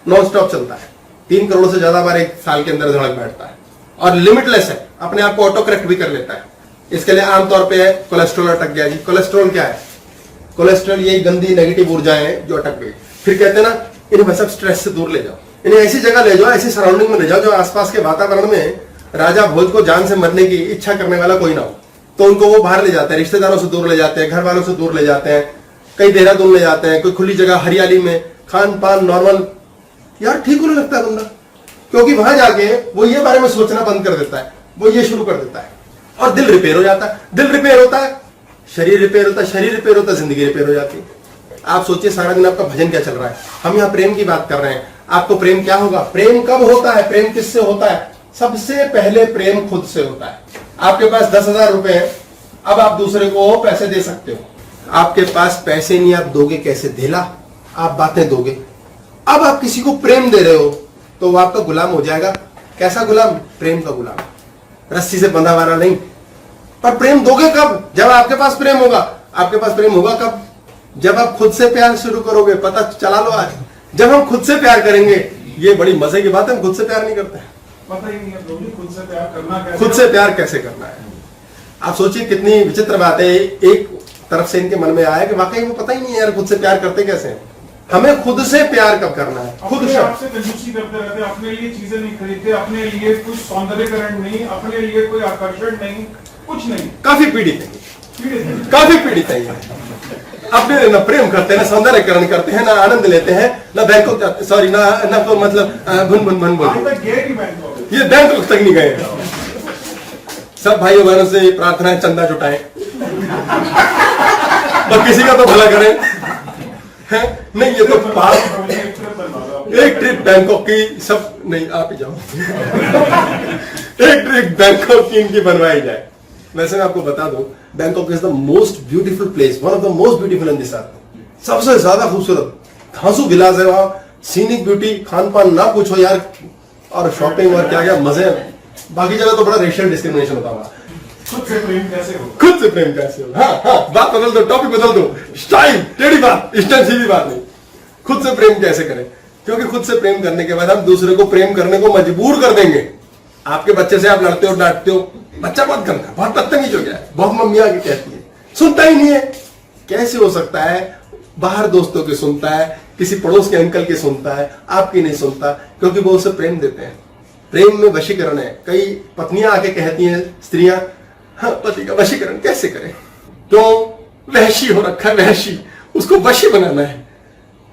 नॉन स्टॉप चलता है। 3 करोड़ से ज्यादा बार एक साल के अंदर धड़क बैठता है और लिमिटलेस है, अपने आप को ऑटो करेक्ट भी कर लेता है। इसके लिए आमतौर पे है कोलेस्ट्रॉल अटक गया जी। कोलेस्ट्रॉल क्या है? कोलेस्ट्रॉल यही गंदी नेगेटिव ऊर्जाएं हैं जो अटक गई। फिर कहते हैं ना, इन्हें बस अब स्ट्रेस से दूर ले जाओ, इन्हें ऐसी जगह ले जाओ, ऐसी सराउंडिंग में ले जाओ जो आसपास के वातावरण में राजा भोज को जान से मरने की इच्छा करने वाला कोई ना हो। तो उनको वो बाहर ले जाते हैं, रिश्तेदारों से दूर ले जाते हैं, घर वालों से दूर ले जाते हैं, कई देहरादून ले जाते हैं, कोई खुली जगह हरियाली में, खान पान नॉर्मल, यार ठीक होने लगता है बंदा। क्योंकि वहां जाके वो ये बारे में सोचना बंद कर देता है, वो ये शुरू कर देता है और दिल रिपेयर हो जाता है। दिल रिपेयर होता है, शरीर रिपेयर होता है, शरीर रिपेयर होता है, जिंदगी रिपेयर हो जाती है। आप सोचिए सारा दिन आपका भजन क्या चल रहा है, हम यहाँ प्रेम की बात कर रहे हैं। आपको प्रेम क्या होगा? प्रेम कब होता है? प्रेम किससे होता है? सबसे पहले प्रेम खुद से होता है। आपके पास 10,000 रुपए हैं, अब आप दूसरे को पैसे दे सकते हो। आपके पास पैसे नहीं, आप दोगे कैसे? धेला, आप बातें दोगे। अब आप किसी को प्रेम दे रहे हो तो वो आपका गुलाम हो जाएगा। कैसा गुलाम? प्रेम का गुलाम, रस्सी से बंधा वाला नहीं। पर प्रेम दोगे कब? जब आपके पास प्रेम होगा। आपके पास प्रेम होगा कब? जब आप खुद से प्यार शुरू करोगे। पता चला लो आज, जब हम खुद से प्यार करेंगे, ये बड़ी मजे की बात है, हम खुद से प्यार नहीं करते हैं। पता ही नहीं है तो भी खुद से प्यार करना कैसे, खुद से प्यार कैसे करना है। आप सोचिए कितनी विचित्र बात है। एक तरफ से इनके मन में आया कि वाकई में पता ही नहीं है यार खुद से प्यार करते कैसे हैं। हमें खुद से प्यार कब करना है? खुद अपने से। आप से कंजूसी करते रहते हैं, अपने लिए चीजें नहीं खरीदते, अपने लिए कुछ सौंदर्यकरण नहीं, अपने लिए कोई आकर्षण नहीं, कुछ नहीं। काफी पीड़ित है, पीड़ित है। काफी पीड़ित है ये। अपने न प्रेम करते हैं, न सौंदर्यकरण करते हैं, न आनंद लेते हैं, न बैंकों जाते, सॉरी न तो मतलब भुन भुन भन आज बोल, तक गए नहीं बैंकॉक। ये बैंकों तक नहीं गए। सब भाइयों बहनों से प्रार्थना है चंदा जुटाएं और किसी का तो भला करें, है नहीं? ये तो पाप। एक ट्रिप बैंकॉक की सब नहीं, आप ही जाओ। एक ट्रिप बैंकॉक की इनकी बनवाई जाए। वैसे मैं आपको बता दूं, Bangkok is the most beautiful place, one of the most beautiful in this earth. सबसे ज्यादा खूबसूरत घासू गिलास है वहां, सीनिक ब्यूटी, खान पान ना पूछो यार, और शॉपिंग और क्या क्या मजे हैं। बाकी जगह तो बड़ा रेशियल डिस्क्रिमिनेशन होता होगा। खुद से प्रेम कैसे हो? खुद से प्रेम कैसे हो? हाँ हाँ, बात बदल दो, टॉपिक बदल दो, स्टाइल टेढ़ी बात, स्टाइल सीधी बात नहीं। खुद से प्रेम कैसे करें? क्योंकि खुद से प्रेम करने के बाद हम दूसरे को प्रेम करने को मजबूर कर देंगे। आपके बच्चे से आप लड़ते हो, डांटते हो, बच्चा बहुत गंदा, बहुत बदतमीज हो गया है, बहुत मम्मी आगे कहती है, सुनता ही नहीं है। कैसे हो सकता है? बाहर दोस्तों की सुनता है, किसी पड़ोस के अंकल की सुनता है, आपकी नहीं सुनता, क्योंकि वो उसे प्रेम देते हैं। प्रेम में वशीकरण है। कई पत्नियां आके कहती हैं, स्त्रियां, हाँ पति का वशीकरण कैसे करें? क्यों? वहशी हो रखा है, वहशी, उसको वशी बनाना है।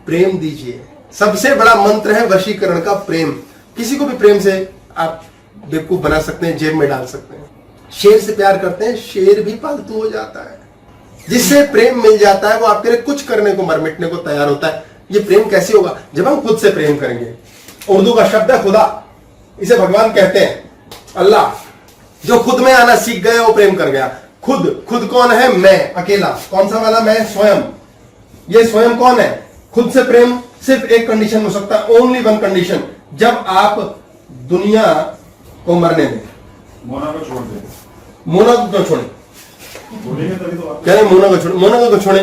प्रेम दीजिए। सबसे बड़ा मंत्र है वशीकरण का, प्रेम। किसी को भी प्रेम से आप बेवकूफ बना सकते हैं, जेब में डाल सकते हैं। शेर से प्यार करते हैं, शेर भी पालतू हो जाता है। जिससे प्रेम मिल जाता है वो आपके लिए कुछ करने को, मर मिटने को तैयार होता है। ये प्रेम कैसे होगा? जब हम खुद से प्रेम करेंगे। उर्दू का शब्द है खुदा, इसे भगवान कहते हैं, अल्लाह। जो खुद में आना सीख गया वो प्रेम कर गया। खुद कौन है? मैं, अकेला। कौन सा वाला मैं? स्वयं। ये स्वयं कौन है? खुद से प्रेम सिर्फ एक कंडीशन हो सकता है, ओनली वन कंडीशन, जब आप दुनिया को मरने दें। मोना को छोड़ दे। मोना को क्यों छोड़े? बोलेंगे तभी तो आप। कह रहे मोना को छोड़े। मोना को छोड़े?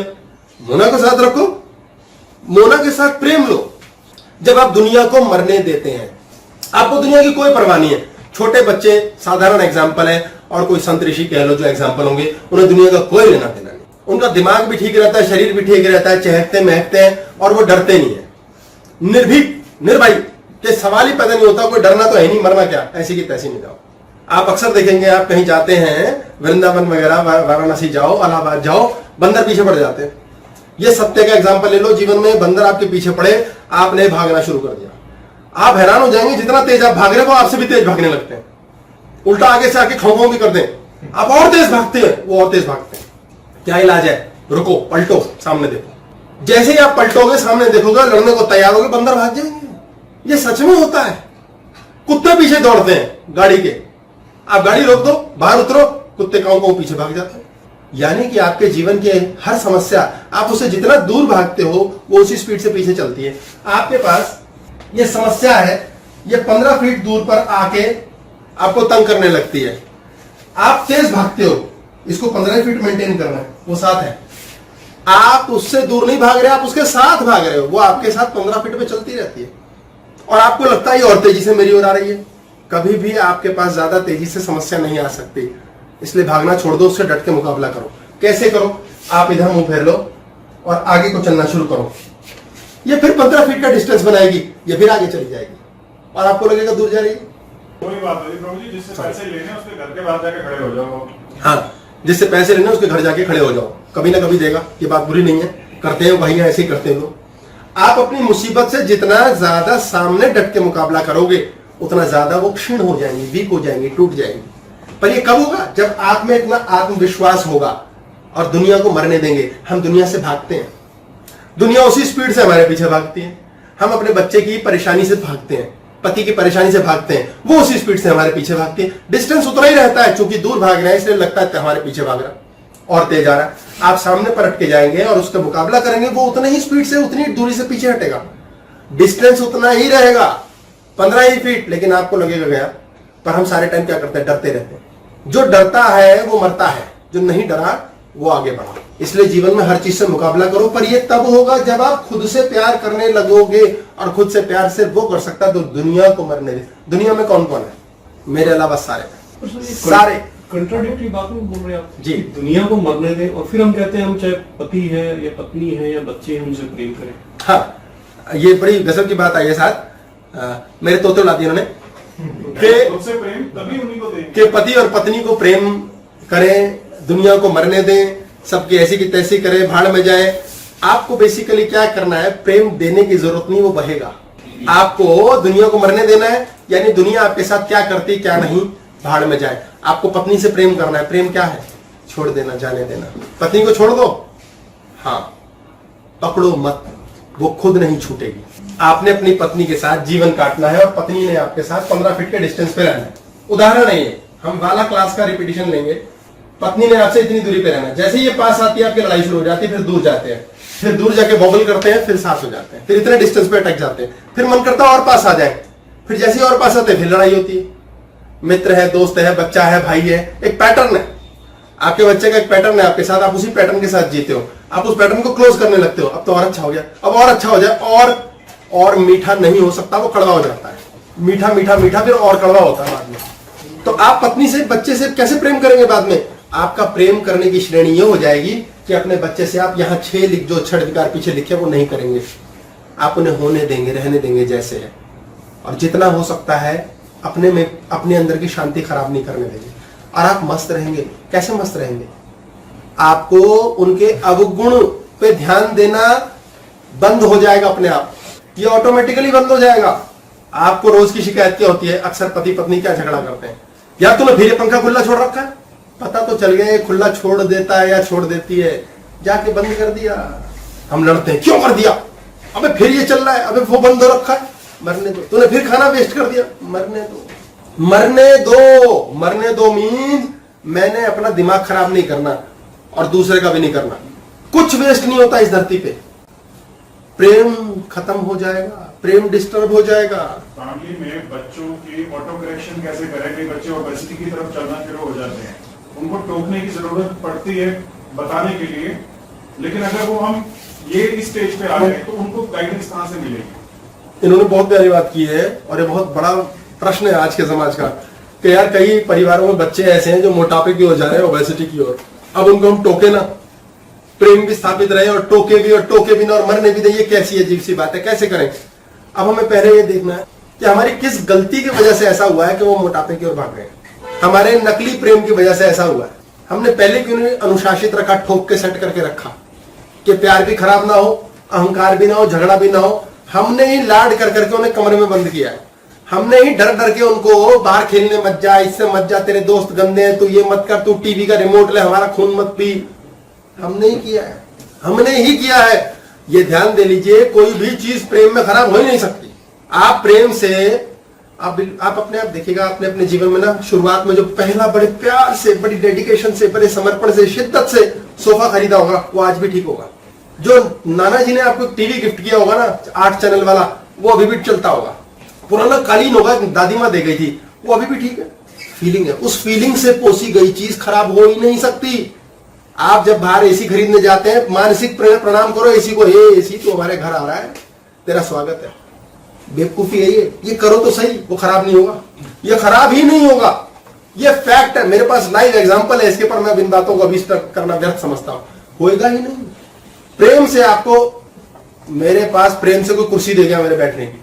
मोना को साथ रखो, मोना के साथ प्रेम लो। जब आप दुनिया को मरने देते हैं, आपको दुनिया की कोई परवाह नहीं है। छोटे बच्चे साधारण एग्जाम्पल है, और कोई संत ऋषि कह लो जो एग्जाम्पल होंगे, उन्हें दुनिया का कोई लेना देना नहीं। उनका दिमाग भी ठीक रहता है, शरीर भी ठीक रहता है, चहकते महकते हैं, और वो डरते नहीं है। निर्भीक, निर्भय के सवाल ही पैदा नहीं होता। कोई डरना तो है नहीं, मरना क्या, ऐसी की तैसी नहीं जाओ। आप अक्सर देखेंगे, आप कहीं जाते हैं, वृंदावन वगैरह, वाराणसी जाओ, इलाहाबाद जाओ, बंदर पीछे पड़ जाते हैं। ये सत्य का एग्जाम्पल ले लो, जीवन में बंदर आपके पीछे पड़े, आपने भागना शुरू कर दिया, आप हैरान हो जाएंगे, जितना तेज आप भाग रहे हो आपसे भी तेज भागने लगते हैं। उल्टा आगे से आके खाओ भी कर दें, आप और तेज भागते हैं, वो और तेज भागते हैं। क्या इलाज है? रुको, पलटो, सामने देखो। जैसे ही आप पलटोगे, सामने देखोगे, लड़ने को तैयार होगे, बंदर भाग जाएंगे। ये सच में होता है। कुत्ते पीछे दौड़ते हैं गाड़ी के, आप गाड़ी रोक दो, बाहर उतरो, कुत्ते काऊ पीछे भाग जाते हैं। यानी कि आपके जीवन के हर समस्या, आप उससे जितना दूर भागते हो, वो उसी स्पीड से पीछे चलती है। आपके पास ये समस्या है, ये 15 फीट दूर पर आके आपको तंग करने लगती है। आप तेज भागते हो, इसको 15 फीट मेंटेन करना है, वो साथ है। आप उससे दूर नहीं भाग रहे, आप उसके साथ भाग रहे हो, वो आपके साथ 15 फीट पे चलती रहती है और आपको लगता है ये और तेजी से मेरी ओर आ रही है। कभी भी आपके पास ज्यादा तेजी से समस्या नहीं आ सकती, इसलिए भागना छोड़ दो, उससे डट के मुकाबला करो। कैसे करो? आप इधर मुंह फेर लो और आगे को चलना शुरू करो। ये फिर 15 फीट का डिस्टेंस बनाएगी, ये फिर आगे चली जाएगी और आपको लगेगा दूर जा रही है। वही बात है प्रभु जी, जिससे पैसे लेने हैं उसके घर के बाहर जाके खड़े हो जाओ। हाँ, जिससे पैसे लेने उसके घर जाके खड़े हो जाओ, कभी ना कभी देगा। ये बात बुरी नहीं है, करते हैं भाई, ऐसे ही करते हैं लोग। आप अपनी मुसीबत से जितना ज्यादा सामने डट के मुकाबला करोगे उतना ज्यादा वो क्षीण हो जाएंगी, वीक हो जाएंगी, टूट जाएंगी। पर ये कब होगा? जब आप में इतना आत्मविश्वास होगा और दुनिया को मरने देंगे। हम दुनिया से भागते हैं, दुनिया उसी स्पीड से हमारे पीछे भागती है। हम अपने बच्चे की परेशानी से भागते हैं, पति की परेशानी से भागते हैं, वो उसी स्पीड से हमारे पीछे भागती है। डिस्टेंस उतना ही रहता है, क्योंकि दूर भाग रहे हैं इसलिए लगता है हमारे पीछे भाग रहा और तेज आ रहा है। आप सामने पलट के जाएंगे और उसका मुकाबला करेंगे, वो उतने ही स्पीड से, उतनी दूरी से पीछे हटेगा। डिस्टेंस उतना ही रहेगा, 15 ही फीट, लेकिन आपको लगेगा गया। पर हम सारे टाइम क्या करते हैं? डरते रहते हैं। जो डरता है वो मरता है, जो नहीं डरा वो आगे बढ़ा। इसलिए जीवन में हर चीज से मुकाबला करो, पर ये तब होगा जब आप खुद से प्यार करने लगोगे। और खुद से प्यार सिर्फ वो कर सकता है तो दुनिया को मरने दे। दुनिया में कौन कौन है? मेरे अलावा सारे कंट्राडिक्टरी बात में बोल रहे हैं आप जी। दुनिया को मरने दें और फिर हम कहते हैं हम चाहे पति है या पत्नी है या बच्चे हैं उनसे प्रेम करें। हाँ, ये बड़ी गजब की बात आई है साथ। मेरे तोते उड़ा दिए उन्होंने उससे प्रेम तभी उन्हीं को देंगे कि पति और पत्नी को प्रेम करें, दुनिया को मरने दें, सबकी ऐसी की तैसी करें, भाड़ में जाए। आपको बेसिकली क्या करना है? प्रेम देने की जरूरत नहीं, वो बहेगा। आपको दुनिया को मरने देना है, यानी दुनिया आपके साथ क्या करती क्या नहीं, भाड़ में जाए। आपको पत्नी से प्रेम करना है। प्रेम क्या है? छोड़ देना, जाने देना। पत्नी को छोड़ दो, हाँ, पकड़ो मत, वो खुद नहीं छूटेगी। आपने अपनी पत्नी के साथ जीवन काटना है और पत्नी ने आपके साथ 15 फीट के डिस्टेंस पे रहना है। उदाहरण है ये, हम वाला क्लास का रिपीटिशन लेंगे। पत्नी ने आपसे इतनी दूरी पे रहना है, जैसे ये पास आती है आपकी लड़ाई शुरू हो जाती है, फिर दूर जाते हैं, फिर दूर जाके बॉबल करते हैं, फिर साथ हो जाते हैं, फिर इतने डिस्टेंस पे अटक जाते हैं, फिर मन करता है और पास आ जाए, फिर जैसे ही और पास आते हैं फिर लड़ाई होती है। मित्र है, दोस्त है, बच्चा है, भाई है, एक पैटर्न है। आपके बच्चे का एक पैटर्न है आपके साथ, आप उसी पैटर्न के साथ जीते हो। आप उस पैटर्न को क्लोज करने लगते हो। अब तो और अच्छा हो गया, अब और अच्छा हो जाए, और मीठा नहीं हो सकता, वो कड़वा हो जाता है। मीठा मीठा मीठा फिर और कड़वा होता है बाद में। तो आप पत्नी से, बच्चे से कैसे प्रेम करेंगे बाद में? आपका प्रेम करने की श्रेणी ये हो जाएगी कि अपने बच्चे से आप यहाँ 6 लिख, जो छठ विकार पीछे लिखे वो नहीं करेंगे। आप उन्हें होने देंगे, रहने देंगे जैसे है, और जितना हो सकता है अपने अंदर की शांति खराब नहीं करने देंगे, और आप मस्त रहेंगे। कैसे मस्त रहेंगे? आपको उनके अवगुण पे ध्यान देना बंद हो जाएगा अपने आप, ये ऑटोमेटिकली बंद हो जाएगा। आपको रोज की शिकायत क्या होती है? अक्सर पति पत्नी क्या झगड़ा करते हैं, या तूने फिर ये पंखा खुला छोड़ रखा है, पता तो चल गया ये खुला छोड़ देता है या छोड़ देती है, जाके बंद कर दिया। हम लड़ते हैं, क्यों कर दिया? अबे फिर ये चल रहा है, अबे वो बंद हो रखा है, मरने दो। तूने फिर खाना वेस्ट कर दिया, मरने दो, मरने दो। मरने दो मीन्स मैंने अपना दिमाग खराब नहीं करना और दूसरे का भी नहीं करना। कुछ वेस्ट नहीं होता इस धरती पे। प्रेम खत्म हो जाएगा, प्रेम डिस्टर्ब हो जाएगा। फैमिली में बच्चों की ऑटो करेक्शन कैसे करें कि बच्चे ओबेसिटी की तरफ चलना शुरू हो जाते हैं? उनको टोकने की जरूरत पड़ती है, बताने के लिए, लेकिन अगर वो हम ये इस स्टेज पे आ गए तो उनको गाइडेंस कहाँ से मिलेगी? इन्होंने बहुत प्यारी बात की है और ये बहुत बड़ा प्रश्न है आज के समाज का कि यार कई परिवारों में बच्चे ऐसे हैं जो मोटापे की ओर जा रहे हैं, ओबेसिटी की ओर। अब उनको हम टोके ना, प्रेम भी स्थापित रहे और टोके भी ना और मरने भी दें, ये कैसी अजीब सी बात है, कैसे करें? अब हमें पहले ये देखना है कि हमारी किस गलती की वजह से ऐसा हुआ है कि वो मोटापे की ओर भाग गए। हमारे नकली प्रेम की वजह से ऐसा हुआ है। हमने पहले क्यों नहीं अनुशासित रखा, ठोक के सेट करके रखा कि प्यार भी खराब ना हो, अहंकार भी ना हो, झगड़ा भी ना हो। हमने ही लाड कर करके उन्हें कमरे में बंद किया है। हमने ही डर डर के उनको बाहर खेलने मत जा, इससे मत जा, तेरे दोस्त गंदे हैं, तू ये मत कर, तू टीवी का रिमोट ले, हमारा खून मत पी। हमने ही किया है, हमने ही किया है। ये ध्यान दे लीजिए, कोई भी चीज प्रेम में खराब हो ही नहीं सकती। आप प्रेम से आप अपने आप देखिएगा, आपने अपने जीवन में ना शुरुआत में जो पहला बड़े प्यार से, बड़ी डेडिकेशन से, बड़े समर्पण से, शिद्दत से सोफा खरीदा होगा, वो आज भी ठीक होगा। जो नाना जी ने आपको टीवी गिफ्ट किया होगा ना, 8 चैनल वाला, वो अभी भी चलता होगा। पुराना कालीन होगा, दादी माँ दे गई थी, वो अभी भी ठीक है। फीलिंग है, उस फीलिंग से पोसी गई चीज खराब हो ही नहीं सकती। आप जब बाहर एसी खरीदने जाते हैं, मानसिक प्रणाम करो एसी को, हे एसी तो हमारे घर आ रहा है, तेरा स्वागत है। बेवकूफी है ये करो तो सही, वो खराब नहीं होगा, ये खराब ही नहीं होगा, ये फैक्ट है। मेरे पास लाइव एग्जांपल है इसके, पर मैं इन बातों को अभी करना व्यर्थ समझता हूं, होएगा ही नहीं। प्रेम से आपको, मेरे पास प्रेम से कोई कुर्सी दे गया मेरे बैठने की,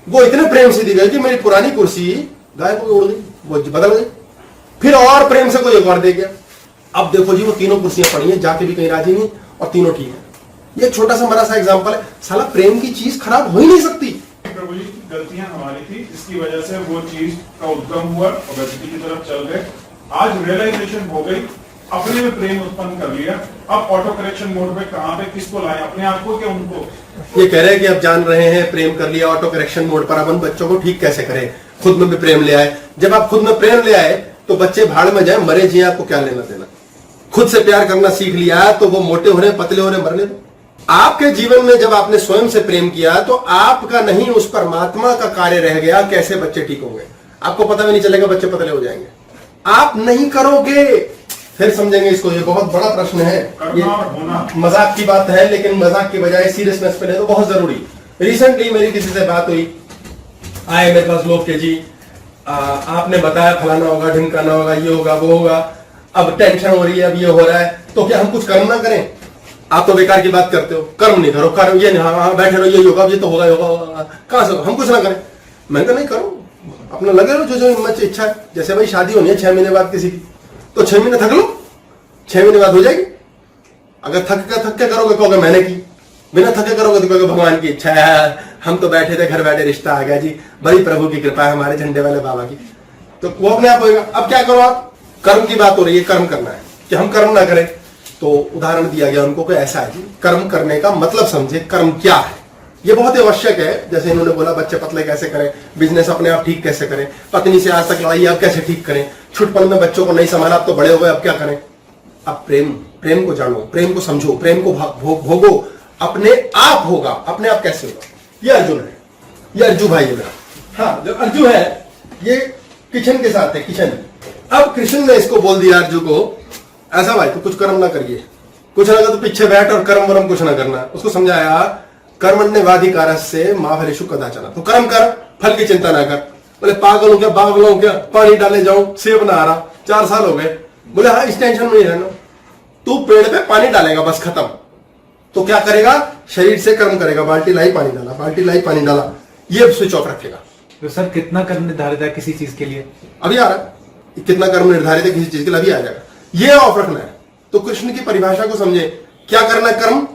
वो इतने प्रेम से दी गई कि मेरी पुरानी कुर्सी गायब हो उड़ गई, वो बदल गई। फिर और प्रेम से कोई एक और दे गया, अब देखो जी वो तीनों कुर्सियां पड़ी हैं, जाके भी कहीं राजी नहीं और तीनों ठीक है। ये छोटा सा बड़ा सा एग्जांपल है। साला प्रेम की चीज खराब हो ही नहीं सकती। प्रभु जी गलतियां हमारी थी, जिसकी वजह से वो चीज का उद्गम हुआ और गलती की तरफ चल गए। आज रियलाइजेशन हो गई, अपने में प्रेम उत्पन्न कर लिया। अब ऑटो करेक्शन मोड पे कहां पे किसको लाए, अपने आप को क्या उनको? ये कह रहे हैं कि अब जान रहे हैं प्रेम कर लिया ऑटो करेक्शन मोड पर, अब उन बच्चों को ठीक कैसे करें, खुद में भी प्रेम ले आए। जब आप खुद में प्रेम ले आए तो बच्चे भाड़ में जाए, मरे जिए, आपको क्या लेना देना। खुद से प्यार करना सीख लिया तो वो मोटे हो रहे पतले हो रहे मरने दो। आपके जीवन में जब आपने स्वयं से प्रेम किया तो आपका नहीं उस परमात्मा का कार्य रह गया कैसे बच्चे ठीक होंगे। आपको पता भी नहीं चलेगा बच्चे पतले हो जाएंगे, आप नहीं करोगे, फिर समझेंगे इसको। ये बहुत बड़ा प्रश्न है, ये मजाक की बात है, लेकिन मजाक की बजाय सीरियसनेस पे ले तो बहुत जरूरी। रिसेंटली मेरी किसी से बात हुई, आए मेरे पास लोग के जी आपने बताया फलाना होगा, ढिमकाना होगा, ये होगा, वो होगा, अब टेंशन हो रही है, अब ये हो रहा है, तो क्या हम कुछ कर्म ना करें? आप तो बेकार की बात करते हो, कर्म नहीं करो, कर्म ये नहीं, हाँ बैठे रहो, ये होगा, ये तो होगा, होगा, कहां से हम कुछ ना करें? मैं तो नहीं करूं, अपना लगे रहो जो हिम्मत इच्छा है। जैसे भाई शादी होनी है 6 महीने बाद किसी की, तो 6 महीने थक लो, 6 महीने बाद हो जाएगी। अगर थक के करोगे कहोगे मैंने की, बिना थके करोगे तो कहोगे भगवान की इच्छा है, हम तो बैठे थे घर बैठे रिश्ता आ गया जी, बड़ी प्रभु की कृपा है हमारे झंडे वाले बाबा की, तो वो अपने आप होगा। अब क्या करो आप, कर्म की बात हो रही है, कर्म करना है कि हम कर्म ना करें, तो उदाहरण दिया गया उनको कि ऐसा है जी, कर्म करने का मतलब समझे, कर्म क्या है, ये बहुत ही आवश्यक है। जैसे इन्होंने बोला बच्चे पतले कैसे करें, बिजनेस अपने आप ठीक कैसे करें, पत्नी से आज तक लड़ाई अब कैसे ठीक करें, छुटपन में बच्चों को नहीं संभाला, अब तो बड़े हो गए, अब क्या करें। अब प्रेम को जानो, प्रेम को समझो, प्रेम को भोगो, अपने आप होगा, अपने आप कैसे होगा। ये अर्जुन है, ये अर्जु भाई है। हाँ, जो अर्जु है ये किशन के साथ है, किशन। अब कृष्ण ने इसको बोल दिया अर्जु को, ऐसा भाई तो कुछ कर्म ना करिए, कुछ ना कर तो पीछे बैठ और कर्म वरम कुछ ना करना। उसको समझाया कर्मण्यवाधिकारस्य मा फलेषु कदाचन, तो कर्म कर, फल की चिंता ना कर। बोले पागल हो क्या, पागल हो क्या, पानी डाले जाऊं, सेब ना आ रहा, 4 साल हो गए। बोले हाँ, इस टेंशन में नहीं रहना, तू पेड़ पे पानी डालेगा बस, खत्म। तो क्या करेगा, शरीर से कर्म करेगा, बाल्टी लाई पानी डाला, बाल्टी लाई पानी डाला, ये स्विच ऑफ रखेगा। तो सर कितना कर्म निर्धारित है किसी चीज के लिए? अभी आ रहा है, कितना कर्म निर्धारित है किसी चीज के लिए, अभी आ जाएगा। ये ऑफ रखना है। तो कृष्ण की परिभाषा को समझे, क्या करना है, कर्म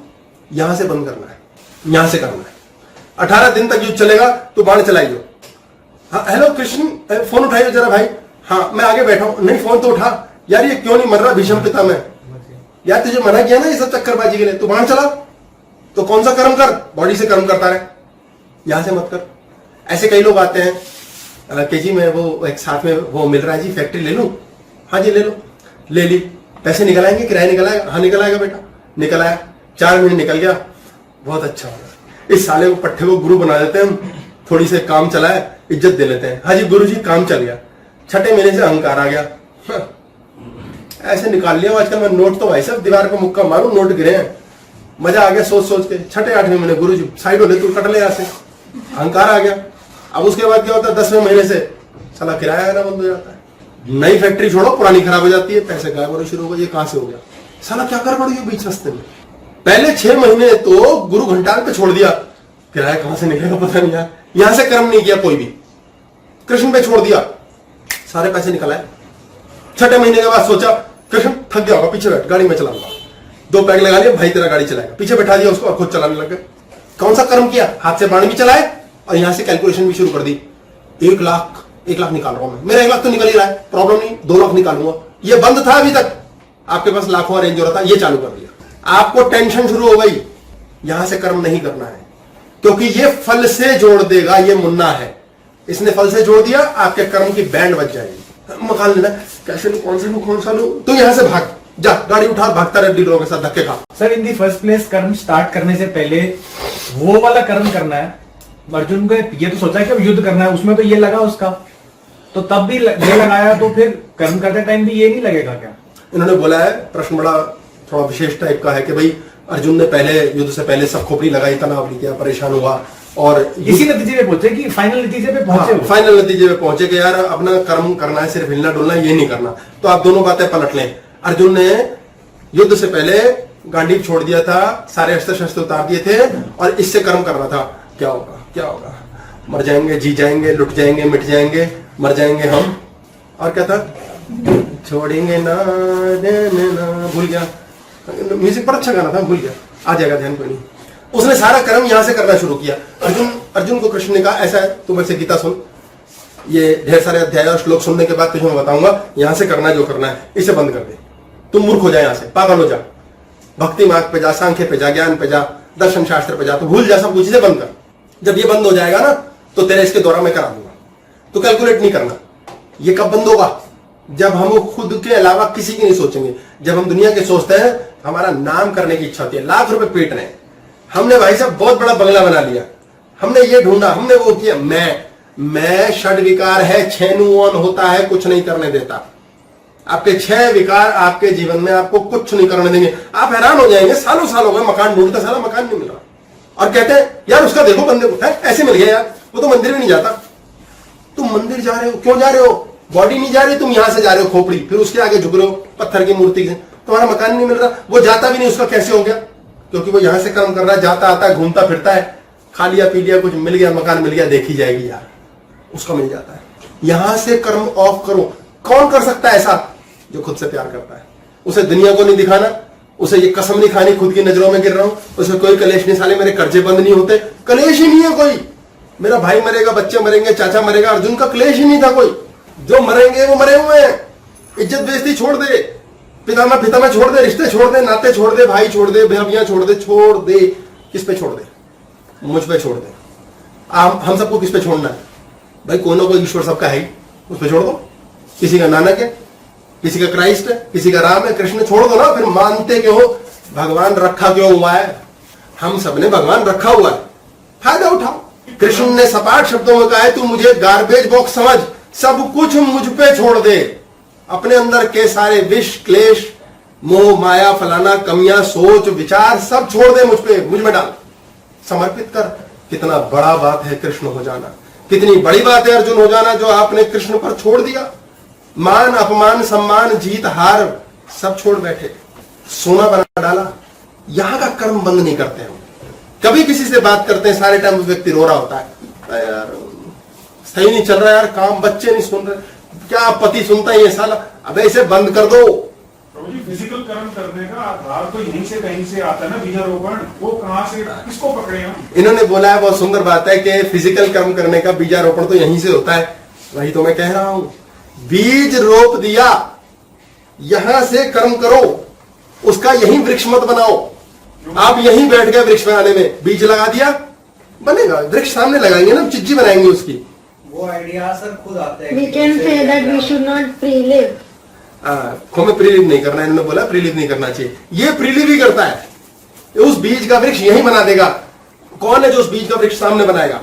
यहां से बंद करना है, यहां से करना है। 18 दिन तक युद्ध चलेगा तो बाण चलाइयो। हाँ, हेलो कृष्ण, फोन उठाइए जरा भाई। हाँ, मैं आगे बैठा हूं, नहीं फोन तो उठा यार, ये क्यों नहीं मर रहा भीष्म पिता में, यार तुझे मना किया ना ये सब चक्करबाजी के लिए, तू बाण चला। तो कौन सा कर्म कर, बॉडी से कर्म करता रहे, यहां से मत कर। ऐसे कई लोग आते हैं कि जी मैं वो एक साथ में वो मिल रहा है जी, फैक्ट्री ले लूं। हाँ जी ले लो, ले ली, पैसे निकल आएंगे, किराया निकल आएगा। हाँ निकल आएगा बेटा, निकल आया, 4 महीने निकल गया, बहुत अच्छा होगा। इस साले को पट्टे को गुरु बना देते हैं हम, थोड़ी से काम चलाए, इज्जत दे लेते हैं। हाँ जी गुरु जी काम चल गया, 6ठे महीने से अहंकार आ गया। हाँ, ऐसे निकाल लिया आजकल मैं नोट, तो भाई साहब दीवार को मुक्का मारू, नोट गिरे हैं, मजा आ गया सोच सोच के। 6ठे-8वें महीने गुरु जी साइड हो ले, तू कट ले यहाँ से, अहंकार आ गया। अब उसके बाद क्या होता है, 10वें महीने से साला किराया आना बंद हो जाता है, नई फैक्ट्री छोड़ो पुरानी खराब हो जाती है, पैसे गायब होने शुरू हो गए। ये कहां से हो गया, साला क्या कर पड़ी बीच रास्ते में। पहले 6 महीने तो गुरु घंटाल पे छोड़ दिया, किराया कहां से निकलेगा पता नहीं यार। यहां से कर्म नहीं किया कोई भी, कृष्ण पे छोड़ दिया, सारे पैसे निकलाए। 6ठे महीने के बाद सोचा कृष्ण थक गया होगा, पीछे बैठ, गाड़ी में चलाऊंगा। 2 पैग लगा लिया, भाई तेरा गाड़ी चलाएगा, पीछे बैठा दिया उसको और खुद चलाने लग गए। कौन सा कर्म किया, हाथ से बाण भी चलाए और यहां से कैलकुलेशन भी शुरू कर दी। 1 लाख निकाल रहा हूं मैं, मेरा 1 लाख तो निकल ही रहा है, प्रॉब्लम नहीं, 2 लाख निकालूंगा। ये बंद था अभी तक, आपके पास लाखों रेंज हो रहा था, ये चालू कर दिया। आपको टेंशन शुरू हो गई, यहां से कर्म नहीं करना है, क्योंकि ये फल से जोड़ देगा। ये मुन्ना है, इसने फल से जोड़ दिया, आपके कर्म की बैंड बच जाएगी। मकान लेना कैसे लूं, कौन सा लूं, तो यहां से भाग जा, गाड़ी उठा, भागता रहे डीलरों के साथ धक्के खा। Sir in the first place कर्म स्टार्ट करने से पहले वो वाला कर्म करना है। अर्जुन को ये तो सोचा कि अब युद्ध करना है, उसमें तो ये लगा उसका, तो तब भी ये लगाया, तो फिर कर्म करते टाइम भी ये नहीं लगेगा क्या? इन्होंने बोला है, प्रश्न बड़ा थोड़ा विशेष टाइप का है कि भाई अर्जुन ने पहले युद्ध से पहले सब खोपड़ी लगाई, तनाव लिया, परेशान हुआ और इसी नतीजे पे पहुंचे कि फाइनल नतीजे पे पहुंचे। हाँ, फाइनल नतीजे पे पहुंचे कि यार अपना कर्म करना है, सिर्फ हिलना डुलना ये नहीं करना। तो आप दोनों बातें पलट लें। अर्जुन ने युद्ध से पहले गांडीव छोड़ दिया था, सारे अस्त्र शस्त्र उतार दिए थे और इससे कर्म करना था। क्या होगा, क्या होगा, मर जाएंगे, जी जाएंगे, लुट जाएंगे, मिट जाएंगे, मर जाएंगे हम। और क्या था, छोड़ेंगे ना, भूल गया, म्यूजिक पर अच्छा गाना था, भूल गया, आ जाएगा ध्यान को नहीं। उसने सारा कर्म यहां से करना शुरू किया। अर्जुन को कृष्ण ने कहा ऐसा है, तुम ऐसे गीता सुन, ये ढेर सारे अध्याय और श्लोक सुनने के बाद तुझे मैं बताऊंगा, यहां से करना जो करना है, इसे बंद कर दे। तुम मूर्ख हो जाए, यहां से पागल हो जा, भक्ति मार्ग पे जा, सांख्य पे जा, ज्ञान पे जा, दर्शन शास्त्र पे जा, तो भूल जा, सब कुछ बंद कर। जब ये बंद हो जाएगा ना, तो तेरे इसके द्वारा मैं करा दूंगा। तो कैलकुलेट नहीं करना। ये कब बंद होगा? जब हम खुद के अलावा किसी की नहीं सोचेंगे। जब हम दुनिया के सोचते हैं, हमारा नाम करने की इच्छा होती है, लाख रुपए पेट रहे हैं, हमने भाई साहब बहुत बड़ा बंगला बना लिया, हमने ये ढूंढा, हमने वो किया। मैं षड विकार है, 6 ऑन होता है, कुछ नहीं करने देता। आपके 6 विकार आपके जीवन में आपको कुछ नहीं करने देंगे। आप हैरान हो जाएंगे, सालों साल हो गए मकान ढूंढता, साला मकान नहीं मिल रहा, और कहते हैं यार उसका देखो बंदे को, है ऐसे मिल गया यार, वो तो मंदिर भी नहीं जाता। तुम मंदिर जा रहे हो, क्यों जा रहे हो? बॉडी नहीं जा रही, तुम यहां से जा रहे हो खोपड़ी, फिर उसके आगे झुक रहे हो पत्थर की मूर्ति से, तुम्हारा मकान नहीं मिल रहा। वो जाता भी नहीं, उसका कैसे हो गया? क्योंकि वो यहां से काम कर रहा है, जाता आता है, घूमता फिरता है, खा लिया पी लिया, कुछ मिल गया, मकान मिल गया, देखी जाएगी यार, उसका मिल जाता है। यहां से कर्म ऑफ करो। कौन कर सकता है ऐसा? जो खुद से प्यार करता है। उसे दुनिया को नहीं दिखाना, उसे ये कसम नहीं खानी खुद की नजरों में गिर रहा हूं, उसे कोई कलेश नहीं, साले मेरे कर्जे बंद नहीं होते, कलेश ही नहीं है कोई। मेरा भाई मरेगा, बच्चे मरेंगे, चाचा मरेगा, अर्जुन का कलेश ही नहीं था कोई। जो मरेंगे वो मरे हुए हैं। इज्जत बेइज्जती छोड़ दे, पिता छोड़ दे, रिश्ते छोड़ दे, नाते छोड़ दे, भाई छोड़ दे, भैया छोड़ दे। किस पे छोड़ दे? मुझ पे छोड़ दे। हम सबको किस पे छोड़ना है भाई? कोई ना कोई ईश्वर सबका है ही, उस पे छोड़ दो। किसी का नानक है, किसी का क्राइस्ट है, किसी का राम है, कृष्ण, छोड़ दो ना। फिर मानते क्यों हो? भगवान रखा क्यों हुआ है? हम सबने भगवान रखा हुआ है, फायदा उठाओ। कृष्ण ने सपाट शब्दों में कहा है, तू मुझे गार्बेज बॉक्स समझ, सब कुछ मुझ पे छोड़ दे। अपने अंदर के सारे विष, क्लेश, मोह, माया, फलाना, कमियां, सोच, विचार सब छोड़ दे, मुझ में डाल, समर्पित कर। कितना बड़ा बात है कृष्ण हो जाना, कितनी बड़ी बात है अर्जुन हो जाना, जो आपने कृष्ण पर छोड़ दिया। मान, अपमान, सम्मान, जीत, हार सब छोड़ बैठे, सोना बना डाला। यहां का कर्म बंद नहीं करते हम। कभी किसी से बात करते हैं, सारे टाइम व्यक्ति रो रहा होता है, यार सही नहीं चल रहा यार काम, बच्चे नहीं सुन रहे, क्या पति सुनता है ये साला? अबे इसे बंद कर दो। प्रभु जी, फिजिकल कर्म करने का आधार तो यहीं से कहीं से आता है ना, बीजारोपण। वो कहां से, किसको पकड़े हम? इन्होंने बोला है, बहुत सुंदर बात है कि फिजिकल कर्म करने का बीजारोपण तो यहीं से होता है। वही तो मैं कह रहा हूं, बीज रोप दिया, यहां से कर्म करो, उसका यही वृक्ष मत बनाओ। आप यहीं बैठ गए वृक्ष बनाने में, बीज लगा दिया, बनेगा वृक्ष। सामने लगाएंगे ना, चिज्जी बनाएंगे उसकी। वो आइडिया सर खुद आते हैं। We can say that we should not pre-live. हमें प्रीलिव नहीं करना है, इन्होंने बोला प्रीलिव नहीं करना चाहिए। ये प्रीलिव ही करता है, उस बीज का वृक्ष यही बना देगा। कौन है जो उस बीज का वृक्ष सामने बनाएगा?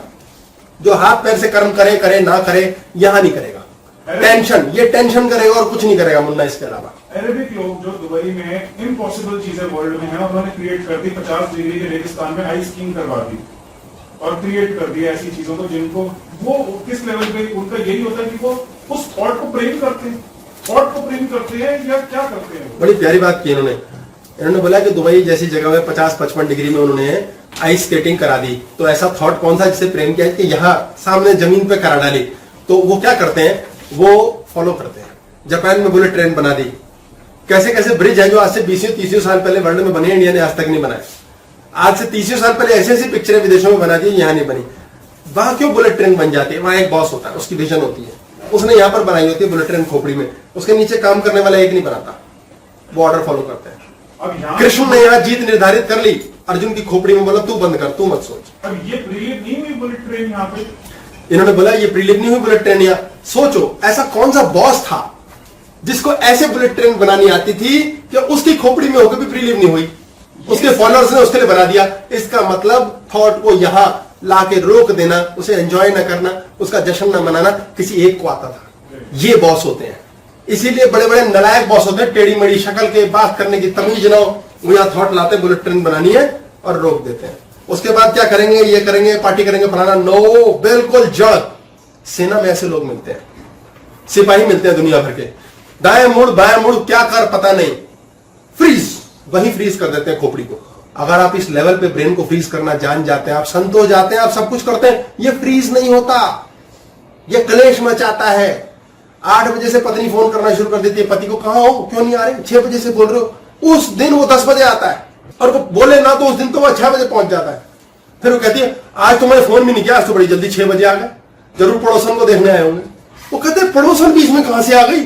जो हाथ पैर से कर्म करे ना करे, यहां नहीं करेगा। टेंशन, ये टेंशन करेगा और कुछ नहीं करेगा मुन्ना इसके अलावा। अरेबिक लोग जो दुबई में इम्पॉसिबल चीजें वर्ल्ड में है, उन्होंने क्रिएट कर दी। 50 डिग्री के रेगिस्तान में आइस स्कीइंग करवा दी और क्रिएट कर दिया ऐसी चीजों को, जिनको वो किस लेवल पे उनका यही होता है कि वो उस थॉट को प्रेम करते हैं, थॉट को प्रेम करते हैं या क्या करते हैं। बड़ी प्यारी बात की इन्होंने बोला कि दुबई जैसी जगह में 50-55 डिग्री में उन्होंने आइस स्केटिंग करा दी। तो ऐसा थॉट कौन सा जिससे प्रेम किया कि यहाँ सामने जमीन पे करा डाली। तो वो क्या करते हैं, वो फॉलो करते हैं। जापान में बुलेट ट्रेन बना दी, कैसे कैसे ब्रिज है जो आज से 20-30 साल पहले वर्ल्ड में बने, इंडिया ने आज तक नहीं बनाए। आज से 30 साल पहले ऐसी ऐसी पिक्चरें विदेशों में बना दी, यहाँ नहीं बनी। वहां क्यों बुलेट ट्रेन बन जाती है? वहां एक बॉस होता है, उसकी विजन होती है, उसने यहाँ पर बनाई होती है बुलेट ट्रेन खोपड़ी में, उसके नीचे काम करने वाला एक नहीं बनाता, वो ऑर्डर फॉलो करते हैं। कृष्ण ने यहाँ जीत निर्धारित कर ली, अर्जुन की खोपड़ी में बोला तू बंद कर, तू मत सोच। अब ये प्रीलिव नहीं हुई बुलेट ट्रेन यहाँ पे, इन्होंने बोला ये प्रीलिव नहीं हुई बुलेट ट्रेन। यहाँ सोचो ऐसा कौन सा बॉस था जिसको ऐसे बुलेट ट्रेन बनानी आती थी कि उसकी खोपड़ी में होकर भी प्रीलिव नहीं हुई, उसके फॉलोअर्स ने उसके लिए बना दिया। इसका मतलब थॉट को यहाँ लाके रोक देना, उसे एंजॉय ना करना, उसका जश्न ना मनाना किसी एक को आता था। ये बॉस होते हैं। इसीलिए बड़े बड़े नलायक बॉस होते हैं, टेढ़ी मेढ़ी शक्ल के, बात करने की तमीज ना हो, वो यहाँ थॉट लाते हैं बुलेट ट्रेन बनानी है और रोक देते हैं। उसके बाद क्या करेंगे, ये करेंगे, पार्टी करेंगे, फलाना। नो, बिल्कुल जड़। सेना में ऐसे लोग मिलते हैं, सिपाही मिलते हैं दुनिया भर के। दाएं मुड़ बाएं मुड़, क्या कर पता नहीं, फ्रीज, वही फ्रीज कर देते हैं खोपड़ी को। अगर आप इस लेवल पे ब्रेन को फ्रीज करना जान जाते हैं, आप संत हो जाते हैं, आप सब कुछ करते हैं, ये फ्रीज नहीं होता, ये क्लेश मचाता है। 8 बजे से पत्नी फोन करना शुरू कर देती है पति को, कहां हो, क्यों नहीं आ रहे, 6 बजे से बोल रहे हो। उस दिन वो 10 बजे आता है, और वो बोले ना तो उस दिन तो वो 6 बजे पहुंच जाता है। फिर वो कहती है आज तो मैंने फोन भी नहीं किया, आज तो बड़ी जल्दी 6 बजे आ गए, जरूर पड़ोसन को देखने आए होंगे। वो कहते हैं पड़ोसन बीच में कहां से आ गई?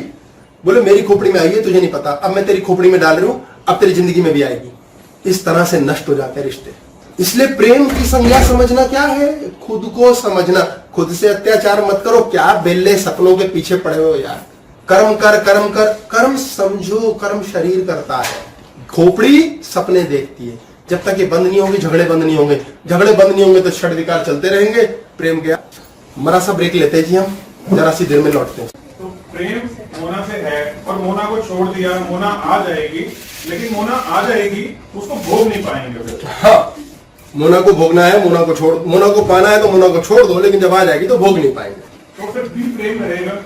बोले मेरी खोपड़ी में आई है, तुझे नहीं पता, अब मैं तेरी खोपड़ी में डाल रही हूं, अब तेरी जिंदगी में भी आएगी। इस तरह से नष्ट हो जाते हैं रिश्ते। इसलिए प्रेम की संज्ञा समझना क्या है, खुद को समझना। खुद से अत्याचार मत करो, क्या बेल्ले सपनों के पीछे पड़े हो यार। कर्म कर, कर्म कर, कर्म समझो, कर्म शरीर करता है, खोपड़ी सपने देखती है। जब तक ये बंद नहीं होंगे, झगड़े बंद नहीं होंगे, झगड़े बंद नहीं होंगे तो षड विकार चलते रहेंगे। प्रेम गया, मरा सा ब्रेक लेते हैं जी हम, जरा सी देर में लौटते हैं। तो प्रेम मोना से है और मोना को छोड़ दिया, मोना आ जाएगी, लेकिन मोना आ जाएगी उसको भोग नहीं पाएंगे फिर। हाँ, मोना को भोगना है, मोना को छोड़, मोना को पाना है तो मोना को छोड़ दो, लेकिन जब आ जाएगी तो भोग नहीं पाएंगे। तो फिर भी प्रेम रहेगा।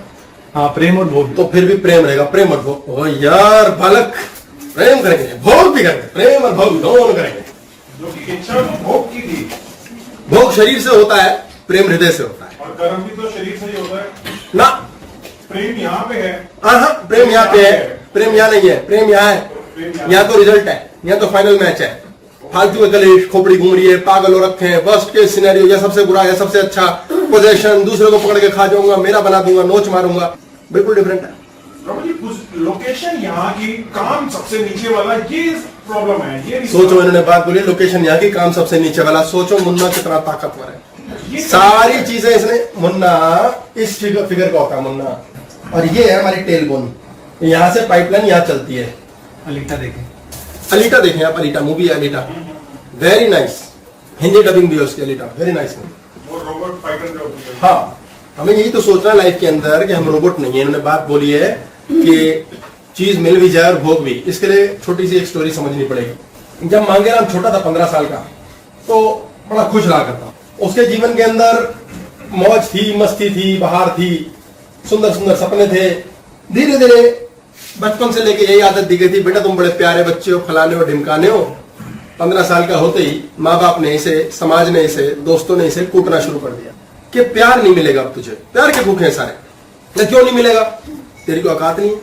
हाँ, प्रेम और भोग, तो फिर भी प्रेम रहेगा, प्रेम और भोग। ओ यार बालक, प्रेम करेंगे, भोग भी करेंगे, प्रेम और भोग दोनों करेंगे। जो की इच्छा भोग की थी, भोग शरीर से होता है, प्रेम हृदय से होता है। और कर्म भी तो शरीर से ही होता है ना। प्रेम यहाँ पे है। हाँ, प्रेम यहाँ पे है, प्रेम यहाँ नहीं है, प्रेम यहाँ है। यहाँ तो रिजल्ट है, यहाँ तो फाइनल मैच है। फालतू के कलेश, खोपड़ी घूम रही है, पागल हो रखे हैं, वर्स्ट केस सिनेरियो, या सबसे बुरा या सबसे अच्छा, पोजेशन, दूसरे को पकड़ के खा जाऊंगा, मेरा बना दूंगा, नोच मारूंगा, बिल्कुल डिफरेंट है। लोकेशन यहाँ की, काम सबसे नीचे वाला, ये प्रॉब्लम है। ये सोचो, इन्होंने बात बोली, लोकेशन यहाँ की, काम सबसे नीचे वाला। सोचो मुन्ना कितना ताकतवर है, सारी चीजें इसने, मुन्ना इस फिगर का होता है मुन्ना, और ये है हमारी टेल बोन, यहाँ से पाइपलाइन यहाँ चलती है। अलीटा देखें, अलीटा देखें आप, अलीटा मूवी है, Alita very nice, Hindi dubbing भी है उसकी, अलीटा वेरी नाइस। वो रोबोट फाइटर जो होती है। हाँ, हमें यही तो सोचना है लाइफ के अंदर कि हम रोबोट नहीं है। इन्होंने बात बोली है कि चीज मिल भी जाए और भोग भी। इसके लिए छोटी सी एक स्टोरी समझनी पड़ेगी। जब मांगेराम छोटा था, 15 साल का, तो बड़ा खुश रहा करता। उसके जीवन के अंदर मौज थी, मस्ती थी, बहार थी, सुंदर सुंदर सपने थे। धीरे धीरे बचपन से लेके यही आदत दी गई थी, बेटा तुम बड़े प्यारे बच्चे हो, फलाने हो, ढिमकाने हो। 15 साल का होते ही माँ बाप ने इसे, समाज ने इसे, दोस्तों ने इसे कूटना शुरू कर दिया कि प्यार नहीं मिलेगा अब तुझे, प्यार के भूखे हैं सारे। क्यों नहीं मिलेगा? तेरी कोई औकात नहीं है,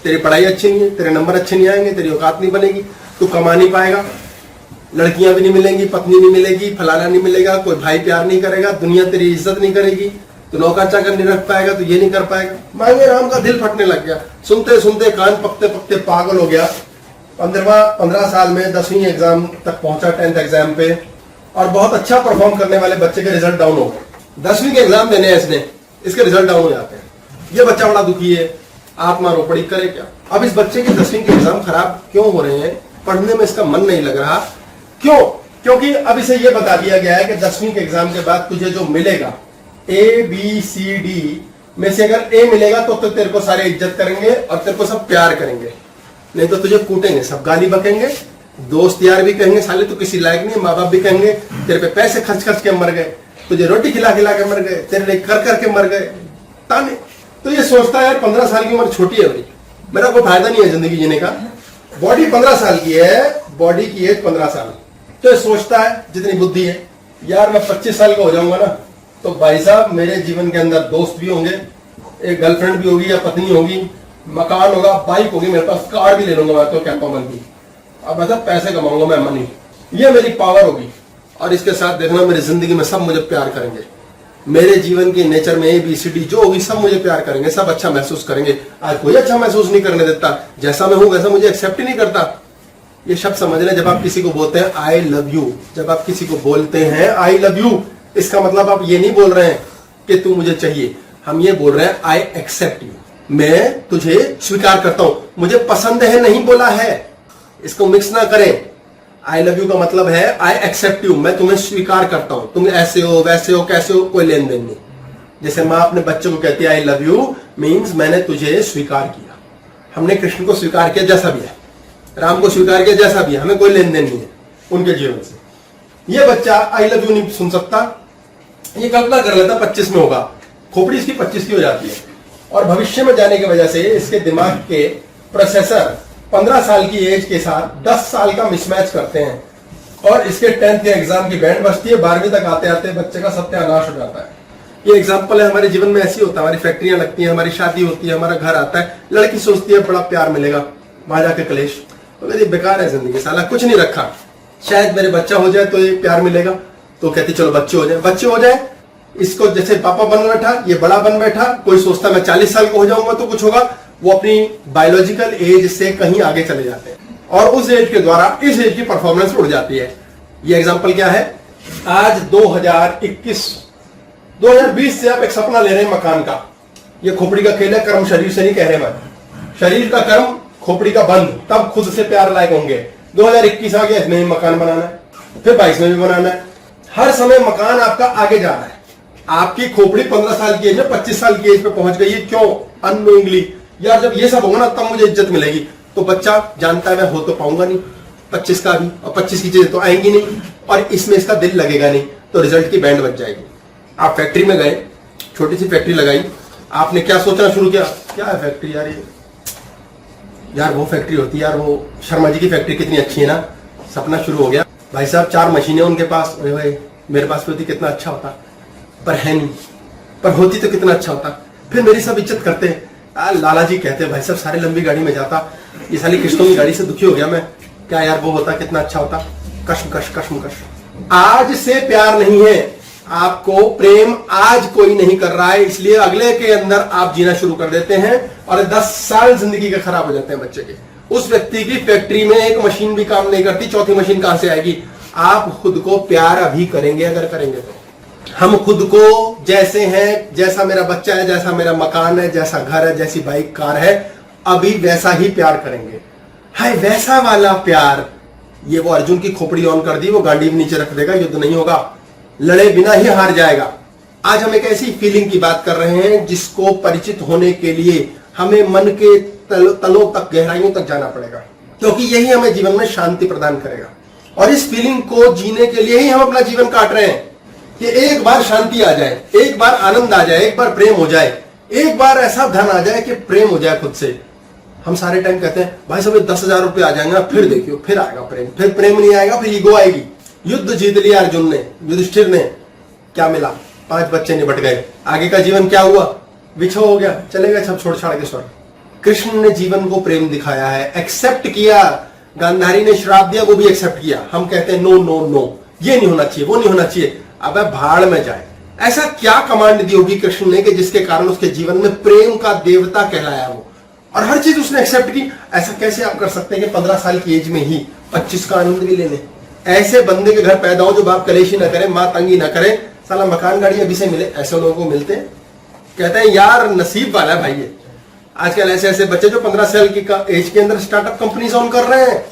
तेरी पढ़ाई अच्छी नहीं है, तेरे नंबर अच्छे नहीं आएंगे, तेरी औकात नहीं बनेगी, तू कमा नहीं पाएगा, लड़कियां भी नहीं मिलेंगी, पत्नी नहीं मिलेगी, फलाना नहीं मिलेगा, कोई भाई प्यार नहीं करेगा, दुनिया तेरी इज्जत नहीं करेगी, तो नौकर चाकर नहीं रख पाएगा, तो ये नहीं कर पाएगा। मांगेराम का दिल फटने लग गया, सुनते सुनते कान पकते पकते पागल हो गया। 15 साल में 10वीं एग्जाम तक पहुंचा, 10th एग्जाम पे, और बहुत अच्छा परफॉर्म करने वाले बच्चे के रिजल्ट डाउन हो गए। 10वीं के एग्जाम देने हैं इसने, इसके रिजल्ट डाउन हो जाते हैं। ये बच्चा बड़ा दुखी है, आत्मा रोपड़ी करे क्या। अब इस बच्चे के 10वीं के एग्जाम खराब क्यों हो रहे हैं? पढ़ने में इसका मन नहीं लग रहा। क्यों? क्योंकि अब इसे ये बता दिया गया है कि 10वीं के एग्जाम के बाद तुझे जो मिलेगा, ABCD में से अगर A मिलेगा तो तेरे को सारे इज्जत करेंगे और तेरे को सब प्यार करेंगे, नहीं तो तुझे कूटेंगे, सब गाली बकेंगे, दोस्त यार भी कहेंगे साले तो किसी लायक नहीं, माँ बाप भी कहेंगे तेरे पे पैसे खर्च खर्च के मर गए, तुझे रोटी खिला खिला के मर गए, तेरे लिए कर करके मर गए, ताने। तो ये सोचता है यार 15 साल की उम्र छोटी है भाई, मेरा कोई फायदा नहीं है जिंदगी जीने का। बॉडी 15 साल की है, बॉडी की एज 15 साल। तो ये सोचता है जितनी बुद्धि है, यार मैं 25 साल का हो जाऊंगा ना, तो भाई साहब मेरे जीवन के अंदर दोस्त भी होंगे, एक गर्लफ्रेंड भी होगी या पत्नी होगी, मकान होगा, बाइक होगी मेरे पास, कार भी ले लूंगा मैं, तो कहता हूं मन की। अब मतलब पैसे कमाऊंगा मैं, मनी, ये मेरी पावर होगी। और इसके साथ देखना मेरी जिंदगी में सब मुझे प्यार करेंगे, मेरे जीवन की नेचर में ABCD जो होगी सब मुझे प्यार करेंगे, सब अच्छा महसूस करेंगे। आज कोई अच्छा महसूस नहीं करने देता, जैसा मैं हूं वैसा मुझे एक्सेप्ट ही नहीं करता। ये शब्द समझ लें, जब आप किसी को बोलते हैं आई लव यू, जब आप किसी को बोलते हैं आई लव यू, इसका मतलब आप ये नहीं बोल रहे हैं कि तू मुझे चाहिए, हम ये बोल रहे हैं आई एक्सेप्ट यू, मैं तुझे स्वीकार करता हूं, मुझे पसंद है नहीं बोला है, इसको मिक्स ना करें। आई लव यू का मतलब है आई एक्सेप्ट यू, मैं तुम्हें स्वीकार करता हूं, तुम ऐसे हो वैसे हो कैसे हो कोई लेन देन नहीं। जैसे माँ अपने बच्चे को कहती है आई लव यू, मीन्स मैंने तुझे स्वीकार किया। हमने कृष्ण को स्वीकार किया जैसा भी है, राम को स्वीकार किया जैसा भी है, हमें कोई लेन देन नहीं है उनके जीवन से। ये बच्चा आई लव यू नहीं सुन सकता, ये कल्पना कर लेता 25 में होगा, खोपड़ी इसकी 25 की हो जाती है, और भविष्य में जाने की वजह से इसके दिमाग के प्रोसेसर 15 साल की एज के साथ 10 साल का मिसमैच करते हैं, और इसके 10th के एग्जाम की बैंड बजती है, 12वीं तक आते आते बच्चे का सत्यानाश हो जाता है। ये एग्जाम्पल है, हमारे जीवन में ऐसी होता है, हमारी फैक्ट्रियां लगती हैं, हमारी शादी होती है, हमारा घर आता है, लड़की सोचती है बड़ा प्यार मिलेगा, वहां जाके कलेश, तो मेरी बेकार है जिंदगी, साला कुछ नहीं रखा, शायद मेरे बच्चा हो जाए तो ये प्यार मिलेगा, तो कहती चलो बच्चे हो जाए, इसको जैसे पापा बन बैठा, ये बड़ा बन बैठा, कोई सोचता मैं 40 साल का हो जाऊंगा तो कुछ होगा, वो अपनी बायोलॉजिकल एज से कहीं आगे चले जाते हैं, और उस एज के द्वारा इस एज की परफॉर्मेंस उड़ जाती है। ये एग्जाम्पल क्या है, आज 2020 से आप एक सपना ले रहे हैं मकान का, ये खोपड़ी का खेल है, कर्म शरीर से नहीं कह रहे मैं, शरीर का कर्म खोपड़ी का बंद, तब खुद से प्यार लायक होंगे। 2021 आ गया, इसमें भी मकान बनाना है, फिर 22 में भी बनाना है, हर समय मकान आपका आगे जा रहा है। आपकी खोपड़ी 15 साल की एज में 25 साल की एज पे पहुंच गई है, क्यों? अननोइंगली। यार जब ये सब होगा ना तब मुझे इज्जत मिलेगी, तो बच्चा जानता है मैं हो तो पाऊंगा नहीं 25 का भी, और 25 की चीजें तो आएंगी नहीं, और इसमें इसका दिल लगेगा नहीं, तो रिजल्ट की बैंड बच जाएगी। आप फैक्ट्री में गए, छोटी सी फैक्ट्री लगाई, आपने क्या सोचना शुरू किया, क्या है फैक्ट्री यार, ये यार वो फैक्ट्री होती है यार, वो शर्मा जी की फैक्ट्री कितनी अच्छी है ना, सपना शुरू हो गया। भाई साहब 4 मशीनें उनके पास, भाई मेरे पास भी होती कितना अच्छा होता, पर है नहीं, पर होती तो कितना अच्छा होता। फिर मेरी सब इज्जत करते, लाला जी कहते भाई साहब सारे लंबी गाड़ी में जाता, ये साली किश्तों की गाड़ी से दुखी हो गया मैं, क्या यार वो होता कितना अच्छा होता, कश्मकश कश्मकश। आज से प्यार नहीं है, आपको प्रेम आज कोई नहीं कर रहा है, इसलिए अगले के अंदर आप जीना शुरू कर देते हैं, और 10 साल जिंदगी के खराब हो जाते हैं बच्चे के। उस व्यक्ति की फैक्ट्री में एक मशीन भी काम नहीं करती, चौथी मशीन कहां से आएगी? आप खुद को प्यार अभी करेंगे, अगर करेंगे तो। हम खुद को जैसे हैं, जैसा मेरा बच्चा है, जैसा मेरा मकान है, जैसा घर है, जैसी बाइक कार है, अभी वैसा ही प्यार करेंगे। हाय वैसा वाला प्यार, ये वो अर्जुन की खोपड़ी ऑन कर दी, वो गांडी नीचे रख देगा, युद्ध नहीं होगा, लड़े बिना ही हार जाएगा। आज हम एक ऐसी फीलिंग की बात कर रहे हैं जिसको परिचित होने के लिए हमें मन के तलों तक, गहराइयों तक जाना पड़ेगा, क्योंकि यही हमें जीवन में शांति प्रदान करेगा। और इस फीलिंग को जीने के लिए ही हम अपना जीवन काट रहे हैं कि एक बार शांति आ जाए, एक बार आनंद आ जाए, एक बार प्रेम हो जाए, एक बार ऐसा धन आ जाए कि प्रेम हो जाए खुद से। हम सारे टाइम कहते हैं भाई साहब 10,000 रुपये आ जाएंगे, फिर देखियो फिर आएगा प्रेम, फिर प्रेम नहीं आएगा, फिर ईगो आएगी। युद्ध जीत लिया अर्जुन ने, युधिष्ठिर ने, क्या मिला? 5 बच्चे निपट गए, आगे का जीवन क्या हुआ? विछो हो गया, चले गए सब छोड़ छाड़ के स्वर्ग। कृष्ण ने जीवन को प्रेम दिखाया है, एक्सेप्ट किया। गांधारी ने श्राप दिया, वो भी एक्सेप्ट किया। हम कहते हैं नो नो नो, ये नहीं होना चाहिए, वो नहीं होना चाहिए, अब भाड़ में जाए। ऐसा क्या कमांड दी होगी कृष्ण ने कि जिसके कारण उसके जीवन में प्रेम का देवता कहलाया वो, और हर चीज उसने एक्सेप्ट की। ऐसा कैसे आप कर सकते हैं कि 15 साल की एज में ही 25 का आनंद भी लेने? ऐसे बंदे के घर पैदा हो जो बाप कलेशी ना करे, माँ तंगी ना करे, साला मकान गाड़ी अभी से मिले, ऐसे लोगों को मिलते हैं। कहते हैं यार नसीब वाला है भाई ये। आजकल ऐसे ऐसे बच्चे जो 15 साल की एज के अंदर स्टार्टअप कंपनीज ऑन कर रहे हैं,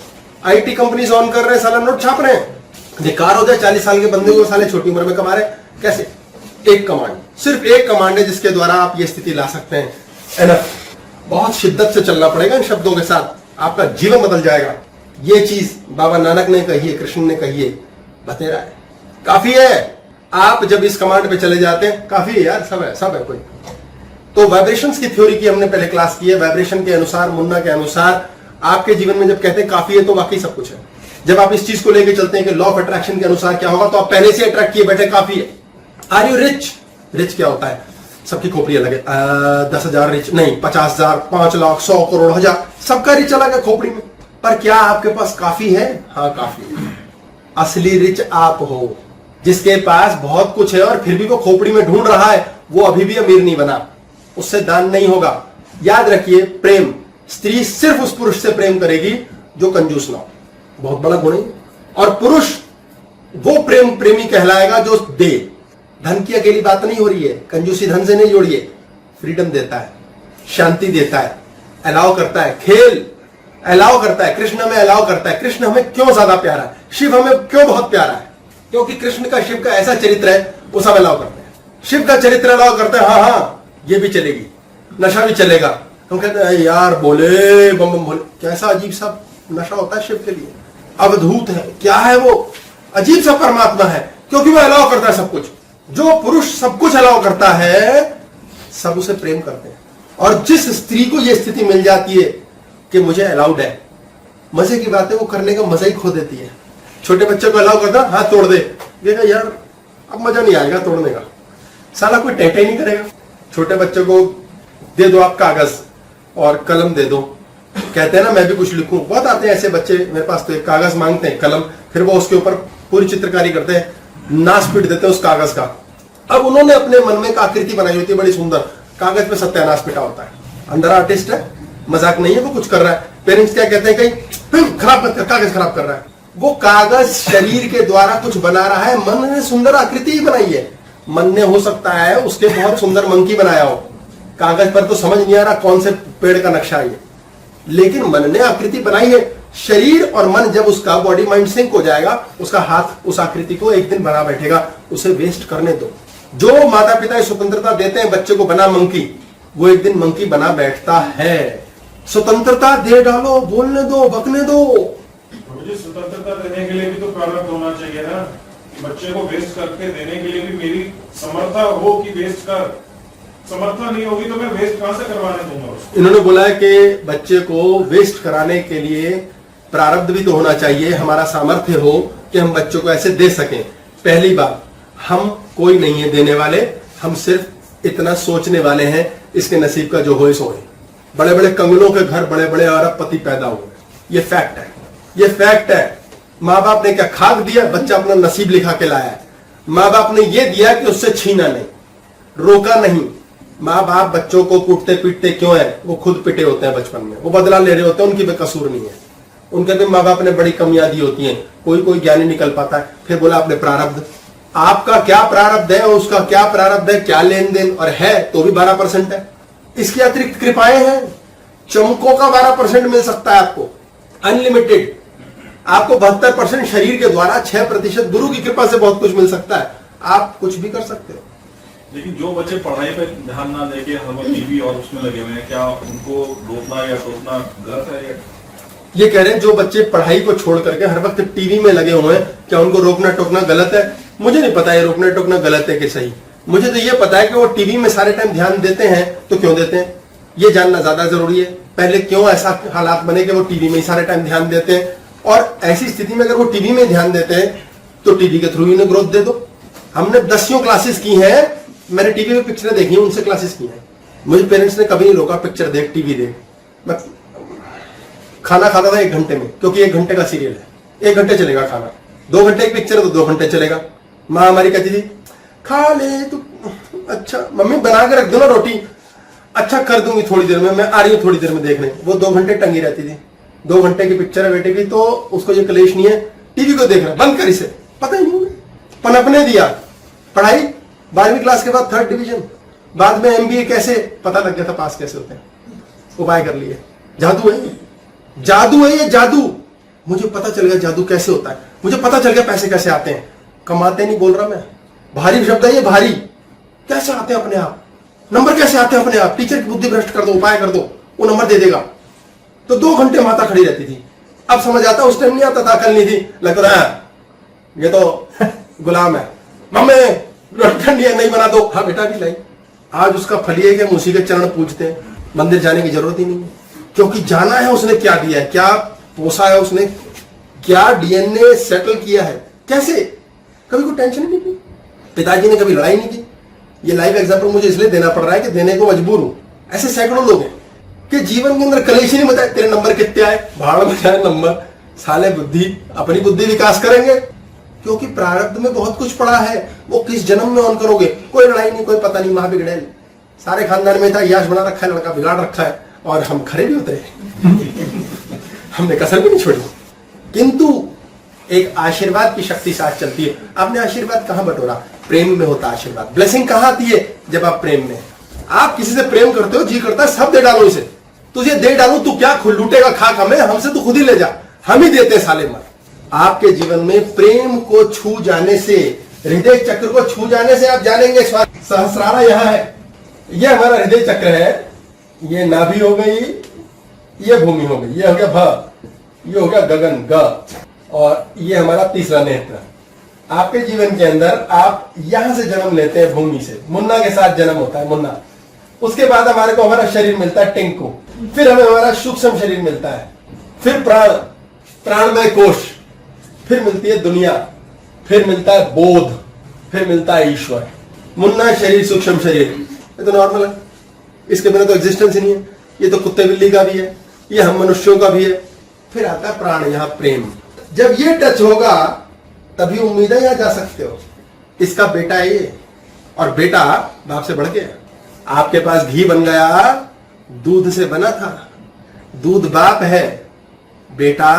आईटी कंपनीज ऑन कर रहे हैं, साला नोट छाप रहे हैं। बेकार हो जाए 40 साल के बंदे को, साले छोटी उम्र में कमा रहे हैं। कैसे? एक कमांड, सिर्फ एक कमांड है जिसके द्वारा आप ये स्थिति ला सकते हैं। एनफ, बहुत शिद्दत से चलना पड़ेगा इन शब्दों के साथ, आपका जीवन बदल जाएगा। ये चीज बाबा नानक ने कही है, कृष्ण ने कही है, बतेरा है, काफी है। आप जब इस कमांड पे चले जाते हैं, काफी है यार, सब है कोई। तो वाइब्रेशंस की थ्योरी की हमने पहले क्लास की है। वाइब्रेशन के अनुसार, मुन्ना के अनुसार, आपके जीवन में जब कहते हैं काफी है तो वाकई सब कुछ है। जब आप इस चीज को लेके चलते हैं कि लॉ ऑफ अट्रैक्शन के अनुसार क्या होगा, तो आप पहले से अट्रैक्ट किए बैठे काफी है। Are you rich? रिच क्या होता है? सबकी खोपड़ी अलग है। 10,000 रिच नहीं, 50,000, 5 लाख, 100 करोड़, 1000, सबका रिच अलग है खोपड़ी में। पर क्या आपके पास काफी है? हाँ काफी है। असली रिच आप हो, जिसके पास बहुत कुछ है और फिर भी वो खोपड़ी में ढूंढ रहा है, वो अभी भी अमीर नहीं बना, उससे दान नहीं होगा। याद रखिए, प्रेम, स्त्री सिर्फ उस पुरुष से प्रेम करेगी जो कंजूस ना हो, बहुत बड़ा गुण है। और पुरुष वो प्रेमी कहलाएगा जो दे। धन की अकेली बात नहीं हो रही है, कंजूसी धन से नहीं जोड़िए। फ्रीडम देता है, शांति देता है, अलाउ करता है, खेल अलाउ करता है। कृष्ण हमें अलाउ करता है। कृष्ण हमें क्यों ज्यादा प्यारा है? शिव हमें क्यों बहुत प्यारा है? क्योंकि कृष्ण का, शिव का ऐसा चरित्र है, वो सब अलाउ करते हैं। शिव का चरित्र अलाउ करते हैं, हाँ ये भी चलेगी। नशा भी चलेगा। हम कहते हैं यार बोले बम बम बोले, कैसा अजीब सा नशा होता है शिव के लिए, अवधूत है, क्या है वो, अजीब सा परमात्मा है, क्योंकि वो अलाउ करता है सब कुछ। जो पुरुष सब कुछ अलाउ करता है सब उसे प्रेम करते हैं, और जिस स्त्री को यह स्थिति मिल जाती है कि मुझे अलाउड है, मजे की बात है, वो करने का मजा ही खो देती है। छोटे बच्चे को अलाउ करता, हाथ तोड़ दे, देखा यार अब मजा नहीं आएगा तोड़ने का, साला कोई टेंटे नहीं करेगा। छोटे बच्चे को दे दो आप कागज और कलम दे दो, कहते हैं ना मैं भी कुछ लिखूं, बहुत आते हैं ऐसे बच्चे मेरे पास, तो एक कागज मांगते हैं कलम, फिर वो उसके ऊपर पूरी चित्रकारी करते हैं, नाश पीट देते हैं उस कागज का। अब उन्होंने अपने मन में एक आकृति बनाई होती है बड़ी सुंदर, कागज पे सत्यानाश पिटा होता है, अंदर आर्टिस्ट है, मजाक नहीं है, वो कुछ कर रहा है। पेरेंट्स क्या कहते हैं, कहीं खराब मत कर, कागज खराब कर रहा है। वो कागज शरीर के द्वारा कुछ बना रहा है, मन ने सुंदर आकृति ही बनाई है। मन ने हो सकता है उसके बहुत सुंदर मंकी बनाया हो, कागज पर तो समझ नहीं आ रहा कौन से पेड़ का नक्शा है, लेकिन मन ने आकृति बनाई है। शरीर और मन जब उसका बॉडी माइंड सिंक हो जाएगा, उसका हाथ उस आकृति को एक दिन बना बैठेगा, उसे वेस्ट करने दो। जो माता पिता स्वतंत्रता देते हैं बच्चे को बना मंकी, वो एक दिन मंकी बना बैठता है। स्वतंत्रता दे डालो, बोलने दो, बकने दो। मुझे स्वतंत्रता देने के लिए भी तो प्रारब्ध होना चाहिए ना, कि बच्चे को वेस्ट करके देने के लिए भी मेरी समर्था हो कि वेस्ट कर, समर्था नहीं होगी तो मैं वेस्ट कहां से करवाने दूंगा उसको। इन्होंने बोला है कि बच्चे को वेस्ट कराने के लिए प्रारब्ध भी तो होना चाहिए, हमारा सामर्थ्य हो कि हम बच्चों को ऐसे दे सकें। पहली बात, हम कोई नहीं है देने वाले, हम सिर्फ इतना सोचने वाले हैं इसके नसीब का जो होए सोए। बड़े बड़े कंगनों के घर बड़े बड़े अरबपति पैदा हुए, ये फैक्ट है, ये फैक्ट है। माँ बाप ने क्या खाक दिया, बच्चा अपना नसीब लिखा के लाया है। माँ बाप ने यह दिया कि उससे छीना नहीं, रोका नहीं। माँ बाप बच्चों को कूटते पीटते क्यों है, वो खुद पिटे होते हैं बचपन में, वो बदला ले रहे होते हैं, उनकी बेकसूर नहीं है, उनके भी माँ बाप ने बड़ी कमियां दी होती हैं, कोई कोई ज्ञानी निकल पाता है। फिर बोला आपने प्रारब्ध, आपका क्या प्रारब्ध है, उसका क्या प्रारब्ध है, क्या लेन देन, और है तो भी 12% है। इसकी अतिरिक्त कृपाएं हैं, चमकों का 12% मिल सकता है आपको, अनलिमिटेड। आपको 72% शरीर के द्वारा, 6% गुरु की कृपा से बहुत कुछ मिल सकता है, आप कुछ भी कर सकते हो। लेकिन जो बच्चे पढ़ाई पे ध्यान ना देके हर वक्त टीवी और उसमें लगे हुए हैं, क्या उनको रोकना या टोकना गलत है? ये कह रहे हैं जो बच्चे पढ़ाई को छोड़ करके हर वक्त टीवी में लगे हुए हैं, क्या उनको रोकना टोकना गलत है? मुझे नहीं पता ये रोकना टोकना गलत है कि सही। मुझे तो ये पता है कि वो टीवी में सारे टाइम ध्यान देते हैं, तो क्यों देते हैं ये जानना ज्यादा जरूरी है। पहले क्यों ऐसा हालात बने कि वो टीवी में ही सारे टाइम ध्यान देते हैं, और ऐसी स्थिति में अगर वो टीवी में ध्यान देते हैं तो टीवी के थ्रू इन्हें ग्रोथ दे दो। हमने 10 क्लासेस की हैं, मैंने टीवी में पिक्चरें देखी हैं, उनसे क्लासेस की हैं। मुझे पेरेंट्स ने कभी नहीं रोका पिक्चर देख, टीवी देख। मैं खाना खाता था 1 घंटे में, क्योंकि 1 घंटे का सीरियल है, 1 घंटे चलेगा खाना। 2 घंटे की पिक्चर है तो 2 घंटे चलेगा। माँ हमारी कहती थी खा ले तू, अच्छा मम्मी बना के रख दो ना रोटी, अच्छा कर दूंगी थोड़ी देर में, मैं आ रही हूँ थोड़ी देर में देखने। वो 2 घंटे टंगी रहती थी। 2 घंटे की पिक्चर है बेटे की, तो उसको ये कलेश नहीं है टीवी को देखना, बंद कर इसे। पता ही नहीं पनपने दिया। पढ़ाई 12वीं क्लास के बाद 3rd डिवीजन, बाद में MBA कैसे पता लग गया था पास कैसे होते हैं, उपाय कर लिए। जादू है, जादू है ये, जादू। मुझे पता चल गया जादू कैसे होता है, मुझे पता चल गया पैसे कैसे आते हैं। कमाते नहीं बोल रहा मैं, भारी शब्द है ये, भारी। कैसे आते हैं अपने आप, नंबर कैसे आते हैं अपने आप। टीचर की बुद्धि भ्रष्ट कर दो, उपाय कर दो, वो नंबर दे देगा। तो 2 घंटे माता खड़ी रहती थी। अब समझ आता, उस टाइम नहीं आता था, अकल नहीं थी, लगता था ये तो गुलाम है। मम्मी रोटी नहीं बना दो, हाँ बेटा भी लाई। आज उसका फल है कि हम उसी के चरण पूजते हैं, मंदिर जाने की जरूरत ही नहीं है, क्योंकि जाना है उसने क्या दिया है, क्या पोसा है उसने, क्या DNA सेटल किया है, कैसे। कभी कोई टेंशन ही नहीं की, पिताजी ने कभी लड़ाई नहीं की। ये लाइव एग्जाम्पल मुझे इसलिए देना पड़ रहा है कि देने को मजबूर हूं। ऐसे सैकड़ों लोग हैं कि जीवन के अंदर कलेश ही नहीं बताए, तेरे नंबर कितने आए, भाड़ में जाए नंबर, साले बुद्धि अपनी बुद्धि विकास करेंगे, क्योंकि प्रारब्ध में बहुत कुछ पड़ा है, वो किस जन्म में ऑन करोगे। कोई लड़ाई नहीं, कोई पता नहीं, मां बिगड़े, सारे खानदान में था याश बना रखा है, लड़का बिगाड़ रखा है, और हम खड़े भी होते हैं हमने कसर भी नहीं छोड़ी। किंतु एक आशीर्वाद की शक्ति साथ चलती है। आपने आशीर्वाद कहां बटोरा, प्रेम में होता आशीर्वाद। ब्लेसिंग कहां आती है, जब आप प्रेम में। आप किसी से प्रेम करते हो, जी करता है सब दे डालो इसे, तुझे दे डालू, तू क्या खुद लूटेगा खाक हमें, हमसे तू खुद ही ले जा, हम ही देते साले मर। आपके जीवन में प्रेम को छू जाने से, हृदय चक्र को छू जाने से आप जानेंगे सहस्रारा यहां है, यह हमारा हृदय चक्र है, ये नाभि हो गई, ये भूमि हो गई, ये हो गया भ, ये हो गया गगन ग, और ये हमारा तीसरा नेत्र। आपके जीवन के अंदर आप यहां से जन्म लेते हैं, भूमि से, मुन्ना के साथ जन्म होता है, मुन्ना। उसके बाद हमारे को हमारा शरीर मिलता है टिंकू, फिर हमें हमारा सूक्ष्म शरीर मिलता है, फिर प्राण, प्राणमय कोश, फिर मिलती है दुनिया, फिर मिलता है बोध, फिर मिलता है ईश्वर। मुन्ना शरीर, सूक्ष्म शरीर, ये तो नॉर्मल है, इसके बिना तो एग्जिस्टेंस ही नहीं है। ये तो कुत्ते बिल्ली का भी है, ये हम मनुष्यों का भी है। फिर आता है प्राण, यहां प्रेम। जब ये टच होगा तभी उम्मीदें यहां जा सकते हो। इसका बेटा है ये, और बेटा बाप से बढ़ गया। आपके पास घी बन गया, दूध से बना था, दूध बाप है, बेटा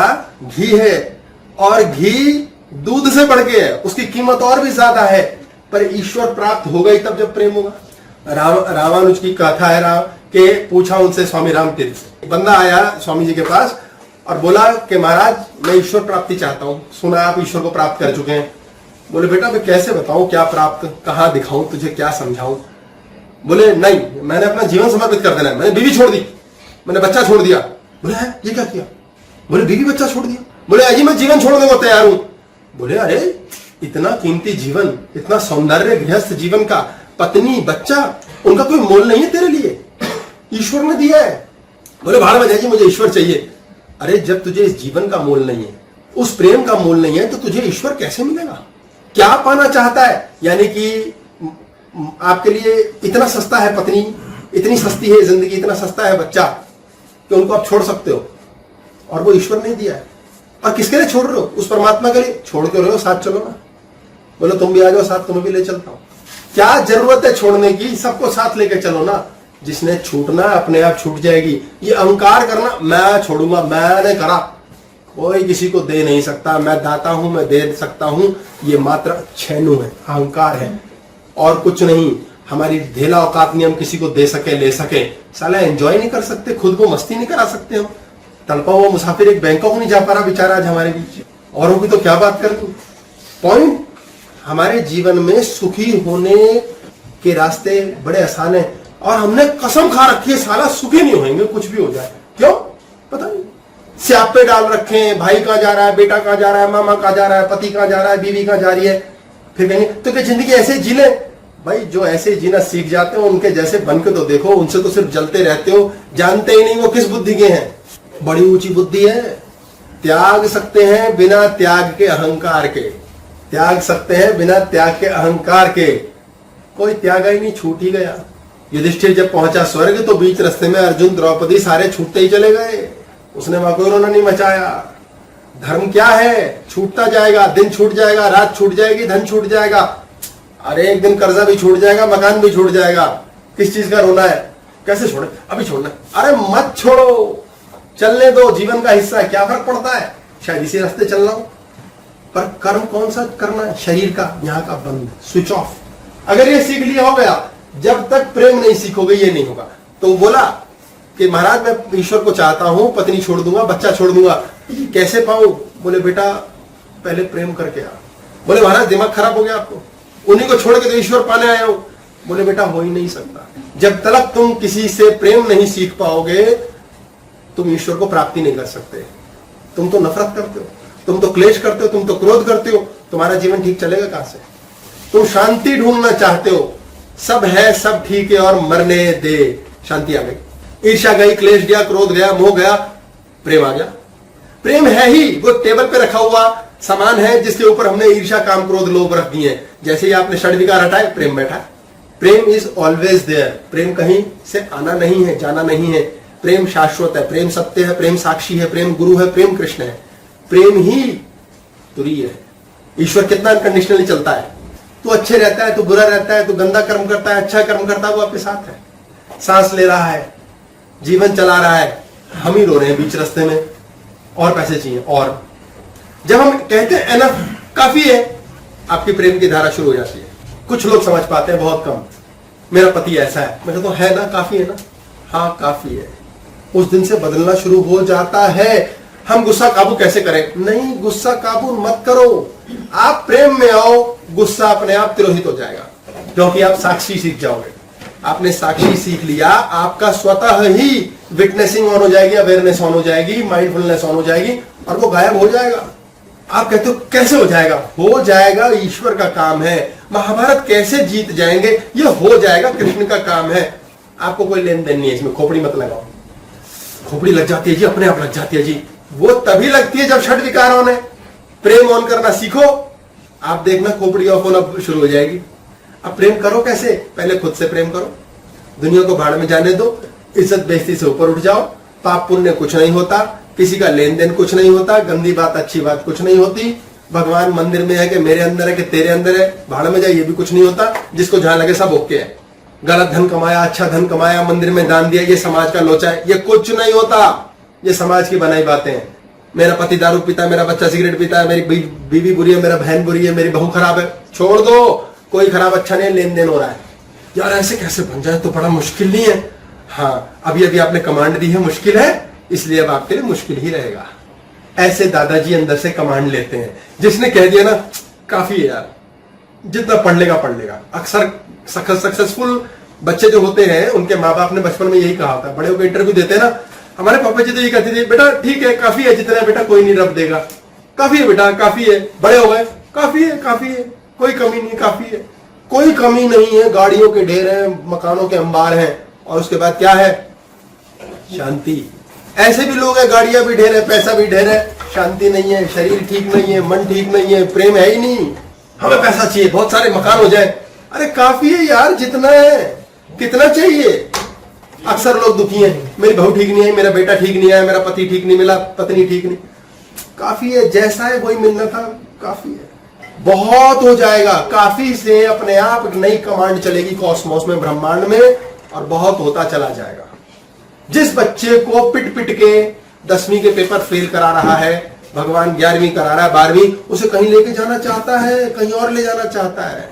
घी है, और घी दूध से बढ़ के है, उसकी कीमत और भी ज्यादा है। पर ईश्वर प्राप्त होगा ही तब जब प्रेम होगा। रामानुज की कथा है, राम के पूछा उनसे स्वामी राम तीर्थ, बंदा आया स्वामी जी के पास और बोला कि महाराज मैं ईश्वर प्राप्ति चाहता हूं, सुना आप ईश्वर को प्राप्त कर चुके हैं। बोले बेटा मैं कैसे बताऊं, क्या प्राप्त, कहां दिखाऊं तुझे, क्या समझाऊं। बोले नहीं, मैंने अपना जीवन समर्पित कर देना है, मैंने बीवी छोड़ दी, मैंने बच्चा छोड़ दिया। बोले है ये क्या किया? बोले बीवी बच्चा छोड़ दिया। बोले अजी मैं जीवन छोड़ने को तैयार हूं। बोले अरे इतना कीमती जीवन, इतना सौंदर्य गृहस्थ जीवन का, पत्नी बच्चा, उनका कोई मोल नहीं है तेरे लिए, ईश्वर ने दिया है। बोले भाड़ में जाइए, मुझे ईश्वर चाहिए। अरे जब तुझे इस जीवन का मोल नहीं है, उस प्रेम का मोल नहीं है, तो तुझे ईश्वर कैसे मिलेगा? क्या पाना चाहता है? यानी कि आपके लिए इतना सस्ता है पत्नी, इतनी सस्ती है जिंदगी, इतना सस्ता है बच्चा कि उनको आप छोड़ सकते हो, और वो ईश्वर ने दिया है। और किसके लिए छोड़ रहे हो? उस परमात्मा के लिए छोड़ के रहे हो, साथ चलो ना। बोलो तुम भी आ जाओ साथ, तुम्हें भी ले चलता हूं। क्या जरूरत है छोड़ने की? सबको साथ लेके चलो ना। जिसने छूटना अपने आप छूट जाएगी। ये अहंकार करना, मैं छोड़ूंगा, मैंने करा, कोई किसी को दे नहीं सकता, मैं दाता हूं, मैं दे सकता हूं, ये मात्र छेनु है, अहंकार है और कुछ नहीं। हमारी ढेला औकात नहीं हम किसी को दे सके, ले सके। साला एंजॉय नहीं कर सकते, खुद को मस्ती नहीं करा सकते हम। तड़पा हुआ मुसाफिर एक बैंकॉक नहीं जा पा रहा बेचारा आज हमारे बीच, औरों की तो क्या बात कर दूं। पॉइंट, हमारे जीवन में सुखी होने के रास्ते बड़े आसान है, और हमने कसम खा रखी है साला सुखी नहीं होंगे कुछ भी हो जाए। क्यों? पता नहीं, स्यापे डाल रखे हैं, भाई कहां जा रहा है, बेटा कहां जा रहा है, मामा कहां जा रहा है, पति कहां जा रहा है, बीवी कहां जा रही है। फिर कहेंगे तो क्या जिंदगी ऐसे जी ले? भाई जो ऐसे जीना सीख जाते हो उनके जैसे बन के तो देखो, उनसे तो सिर्फ जलते रहते हो, जानते ही नहीं वो किस बुद्धि के हैं। बड़ी ऊंची बुद्धि है, त्याग सकते हैं बिना त्याग के अहंकार के, त्याग सकते हैं बिना त्याग के अहंकार के। कोई त्यागा ही नहीं, छूट ही गया। युधिष्ठिर जब पहुंचा स्वर्ग तो बीच रास्ते में अर्जुन द्रौपदी सारे छूटते ही चले गए, उसने वहां कोई रोना नहीं मचाया। धर्म क्या है? छूटता जाएगा, दिन छूट जाएगा, रात छूट जाएगी, धन छूट जाएगा, अरे एक दिन कर्जा भी छूट जाएगा, मकान भी छूट जाएगा। किस चीज का रोना है? कैसे छोड़े? अभी छोड़ना। अरे मत छोड़ो, चलने दो, जीवन का हिस्सा है, क्या फर्क पड़ता है, शायद इसी रास्ते चल रहा हूं। पर कर्म कौन सा करना है? शरीर का यहाँ का बंद, स्विच ऑफ। अगर ये सीख लिया हो गया, जब तक प्रेम नहीं सीखोगे ये नहीं होगा। तो बोला कि महाराज मैं ईश्वर को चाहता हूं, पत्नी छोड़ दूंगा, बच्चा छोड़ दूंगा, कैसे पाऊं? बोले बेटा पहले प्रेम करके आ। बोले महाराज दिमाग खराब हो गया आपको, उन्हीं को छोड़ के तो ईश्वर पाने आया हूं। बोले बेटा हो ही नहीं सकता। जब तक तुम किसी से प्रेम नहीं सीख पाओगे तुम ईश्वर को प्राप्ति नहीं कर सकते। तुम तो नफरत करते हो, तुम तो क्लेश करते हो, तुम तो क्रोध करते हो, तुम्हारा जीवन ठीक चलेगा कहां से? तुम शांति ढूंढना चाहते हो, सब है, सब ठीक है और मरने दे, शांति आ गई। ईर्ष्या गई, क्लेश गया, क्रोध गया, मोह गया, प्रेम आ गया। प्रेम है ही वो टेबल पे रखा हुआ सामान है जिसके ऊपर हमने ईर्ष्या, काम, क्रोध, लोभ रख दिए हैं। जैसे ही आपने षड विकार हटाए, प्रेम बैठा। प्रेम इज ऑलवेज देयर। प्रेम कहीं से आना नहीं है, जाना नहीं है। प्रेम शाश्वत है, प्रेम सत्य है, प्रेम साक्षी है, प्रेम गुरु है, प्रेम कृष्ण है, प्रेम ही तुरीय है। ईश्वर कितना अनकंडीशनली चलता है। तू अच्छे रहता है, तू बुरा रहता है, तू गंदा कर्म करता है, अच्छा कर्म करता है, वो आपके साथ है। सांस ले रहा है, जीवन चला रहा है, हम ही रो रहे हैं बीच रास्ते में, और पैसे चाहिए। और जब हम कहते हैं एनफ, काफी है, आपकी प्रेम की धारा शुरू हो जाती है। कुछ लोग समझ पाते हैं, बहुत कम। मेरा पति ऐसा है, मैं कहता हूं है ना, काफी है ना, हाँ काफी है। उस दिन से बदलना शुरू हो जाता है। हम गुस्सा काबू कैसे करें? नहीं, गुस्सा काबू मत करो, आप प्रेम में आओ, गुस्सा अपने आप तिरोहित हो जाएगा, क्योंकि आप साक्षी सीख जाओगे। आपने साक्षी सीख लिया, आपका स्वतः ही विटनेसिंग ऑन हो जाएगी, अवेयरनेस ऑन हो जाएगी, माइंडफुलनेस ऑन हो जाएगी और वो गायब हो जाएगा। आप कहते हो कैसे हो जाएगा? हो जाएगा, ईश्वर का काम है। महाभारत कैसे जीत जाएंगे? ये हो जाएगा, कृष्ण का काम है। आपको कोई लेन देन नहीं है इसमें। खोपड़ी मत लगाओ। खोपड़ी लग जाती है जी, अपने आप लग जाती है जी। वो तभी लगती है जब षट विकार ऑन है। प्रेम ऑन करना सीखो, आप देखना खोपड़ी ऑफ होना शुरू हो जाएगी। अब प्रेम करो कैसे? पहले खुद से प्रेम करो, दुनिया को भाड़ में जाने दो, इज्जत बेइज्जती से ऊपर उठ जाओ। पाप पुण्य कुछ नहीं होता, किसी का लेन देन कुछ नहीं होता, गंदी बात अच्छी बात कुछ नहीं होती। भगवान मंदिर में है कि मेरे अंदर है कि तेरे अंदर है, भाड़ में जाए ये भी कुछ नहीं होता। जिसको जहां लगे सब ओके है। गलत धन कमाया, अच्छा धन कमाया, मंदिर में दान दिया, ये समाज का लोचा है, ये कुछ नहीं होता। ये समाज की बनाई बातें हैं। मेरा पति दारू पीता है, मेरा बच्चा सिगरेट पीता है, मेरी बीवी बुरी है, मेरा बहन बुरी है, मेरी बहू खराब है, छोड़ दो। कोई खराब अच्छा नहीं, लेन देन हो रहा है। यार ऐसे कैसे बन जाए? तो बड़ा मुश्किल नहीं है। हाँ, अभी अभी आपने कमांड दी है, मुश्किल है, इसलिए अब आपके लिए मुश्किल ही रहेगा। ऐसे दादाजी अंदर से कमांड लेते हैं। जिसने कह दिया ना काफी है यार, जितना पढ़ लेगा पढ़ लेगा। अक्सर सक्सेसफुल बच्चे जो होते हैं उनके माँ बाप ने बचपन में यही कहा होता है। बड़े होकर इंटरव्यू देते हैं ना, हमारे पापा जी तो ये कहते थे, बेटा ठीक है, काफी है, जितना है बेटा कोई नहीं रब देगा। काफी है बेटा, काफी है। बड़े हो गए, काफी है, काफी है, कोई कमी नहीं, काफी है, कोई कमी नहीं है। गाड़ियों के ढेर हैं, मकानों के अंबार हैं, और उसके बाद क्या है? शांति। ऐसे भी लोग हैं, गाड़ियां भी ढेर है, पैसा भी ढेर है, शांति नहीं है, शरीर ठीक नहीं है, मन ठीक नहीं है, प्रेम है ही नहीं। हमें पैसा चाहिए, बहुत सारे मकान हो जाए। अरे काफी है यार, जितना है, कितना चाहिए? अक्सर लोग दुखी हैं, मेरी बहू ठीक नहीं है, मेरा बेटा ठीक नहीं है, मेरा पति ठीक नहीं मिला, पत्नी ठीक नहीं। काफी है, जैसा है वही मिलना था, काफी है, बहुत हो जाएगा। काफी से अपने आप नई कमांड चलेगी कॉस्मोस में, ब्रह्मांड में, और बहुत होता चला जाएगा। जिस बच्चे को पिट पिट के 10वीं के पेपर फेल करा रहा है, भगवान 11वीं करा रहा है, 12वीं, उसे कहीं लेके जाना चाहता है, कहीं और ले जाना चाहता है।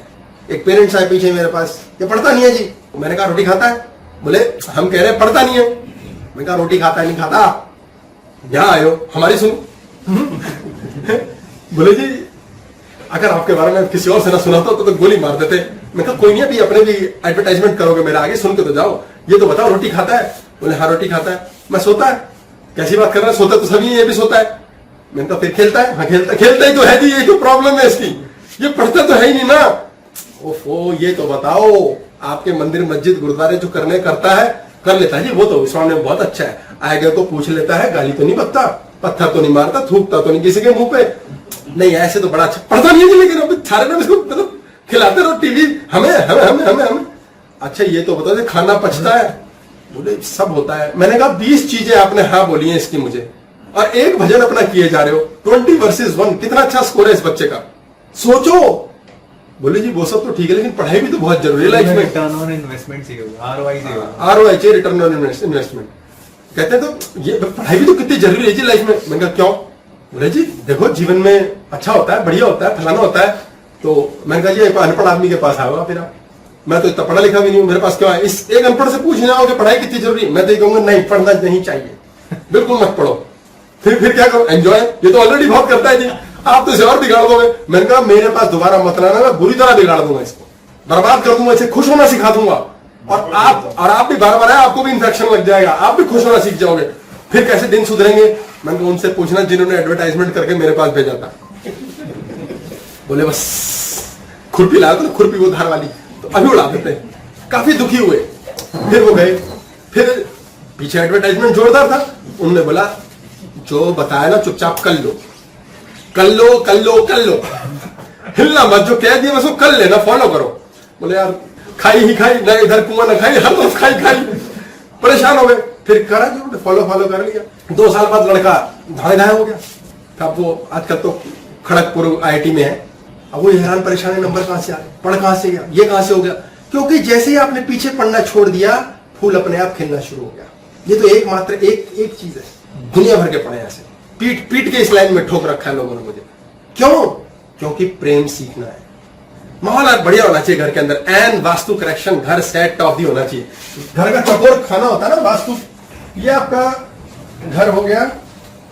एक पेरेंट्स आए पीछे मेरे पास, ये पढ़ता नहीं है जी। मैंने कहा रोटी खाता है? बोले हम कह रहे हैं पढ़ता नहीं है। मैंने कहा रोटी खाता है? नहीं खाता। यहां आयो, हमारी सुनो। बोले जी अगर आपके बारे में किसी और से ना सुना तो गोली मार देते। मैं कहा कोई नहीं, अभी अपने भी एडवर्टाइजमेंट करोगे मेरा, आगे सुन के तो जाओ। ये तो बताओ रोटी खाता है? बोले हाँ रोटी खाता है। मैं सोता है? कैसी बात कर रहा है, सोता तो सभी, ये भी सोता है। मैंने कहा फिर खेलता है? हाँ खेलता ही तो है जी, ये तो प्रॉब्लम है इसकी, ये पढ़ता तो है ही नहीं ना। ओफो, ये तो बताओ, आपके मंदिर मस्जिद गुरुद्वारे जो करने करता है, कर लेता है जी, वो तो इस्लाम में बहुत अच्छा है। आएगा तो पूछ लेता है, गाली तो नहीं बकता, पत्थर तो नहीं मारता, थूकता तो नहीं किसी के मुंह पे। नहीं ऐसे तो बड़ा अच्छा पढ़ता नहीं है जी, लेकिन अब सारे लोग इसको मतलब खिलाते रहो, टीवी हमें हमें हमें हमें हमें। अच्छा ये तो बताओ खाना पचता है? बोले सब होता है। मैंने कहा 20 चीजें आपने हाँ बोली हैं इसकी मुझे, और एक भजन अपना किए जा रहे हो। 20 वर्सेस 1, कितना अच्छा स्कोर है इस बच्चे का, सोचो। बोले जी वो सब तो ठीक है, लेकिन पढ़ाई भी तो बहुत जरूरी है लाइफ में। रिटर्न ऑन इन्वेस्टमेंट चाहिए, आरओआई चाहिए, आरओआई चाहिए, रिटर्न ऑन इन्वेस्टमेंट। कहते हैं तो ये पढ़ाई भी तो कितनी जरूरी है जी लाइफ में। मैंने कहा क्यों? बोले जी देखो जीवन में अच्छा होता है, बढ़िया होता है, फलाना होता है। तो मैंने कहा जी एक अनपढ़ आदमी के पास आएगा फिर आप, मैं तो इतना पढ़ा लिखा भी नहीं हूँ, मेरे पास क्यों है? इस एक अनपढ़ से पूछना हो कि पढ़ाई कितनी जरूरी, मैं तो कहूंगा नहीं पढ़ना नहीं चाहिए, बिल्कुल मत पढ़ो। फिर क्या करो? एंजॉय, ये तो ऑलरेडी बहुत करता है जी, आप तो इसे और बिगाड़ दोगे। मैंने कहा मेरे पास दोबारा मत लाना, मैं बुरी तरह बिगाड़ दूंगा इसको, बर्बाद कर दूंगा, इसे खुश होना सिखा दूंगा। और आप भी बार बार आए, आपको भी इंफेक्शन लग जाएगा, आप भी खुश होना सीख जाओगे। फिर कैसे दिन सुधरेंगे? मैंने कहा उनसे पूछना जिन्होंने एडवर्टाइजमेंट करके मेरे पास भेजा था। बोले बस खुरपी लाया तो खुरपी वो धार वाली, तो अभी उड़ा देते हैं। काफी दुखी हुए, फिर वो गए। फिर पीछे एडवर्टाइजमेंट जोरदार था, उन्होंने बोला जो बताया ना चुपचाप कर लो, कर लो कर लो कर लो, हिलना मत, जो कह दिया बस वो कर लेना, फॉलो करो। बोले यार खाई ही खाई, ना इधर कुआं ना खाई, हर रोज खाई खाई, परेशान हो गए। फिर करा जो फॉलो कर लिया। 2 साल बाद लड़का धाए धाए हो गया। अब वो आजकल तो खड़गपुर IIT में है। अब वो हैरान परेशान है, नंबर कहां से आ गए, पढ़ कहां से गया, ये कहां से हो गया? क्योंकि जैसे ही आपने पीछे पढ़ना छोड़ दिया, फूल अपने आप खिलना शुरू हो गया। ये तो एकमात्र एक चीज है, दुनिया भर के पढ़े ऐसे पीट के इस लाइन में ठोक रखा है लोगों ने मुझे। क्यों? क्योंकि प्रेम सीखना है, माहौल बढ़िया होना चाहिए घर के अंदर, एंड वास्तु करेक्शन, घर सेट टॉप भी होना चाहिए। घर का चौकोर खाना होता है ना वास्तु। ये आपका घर हो गया,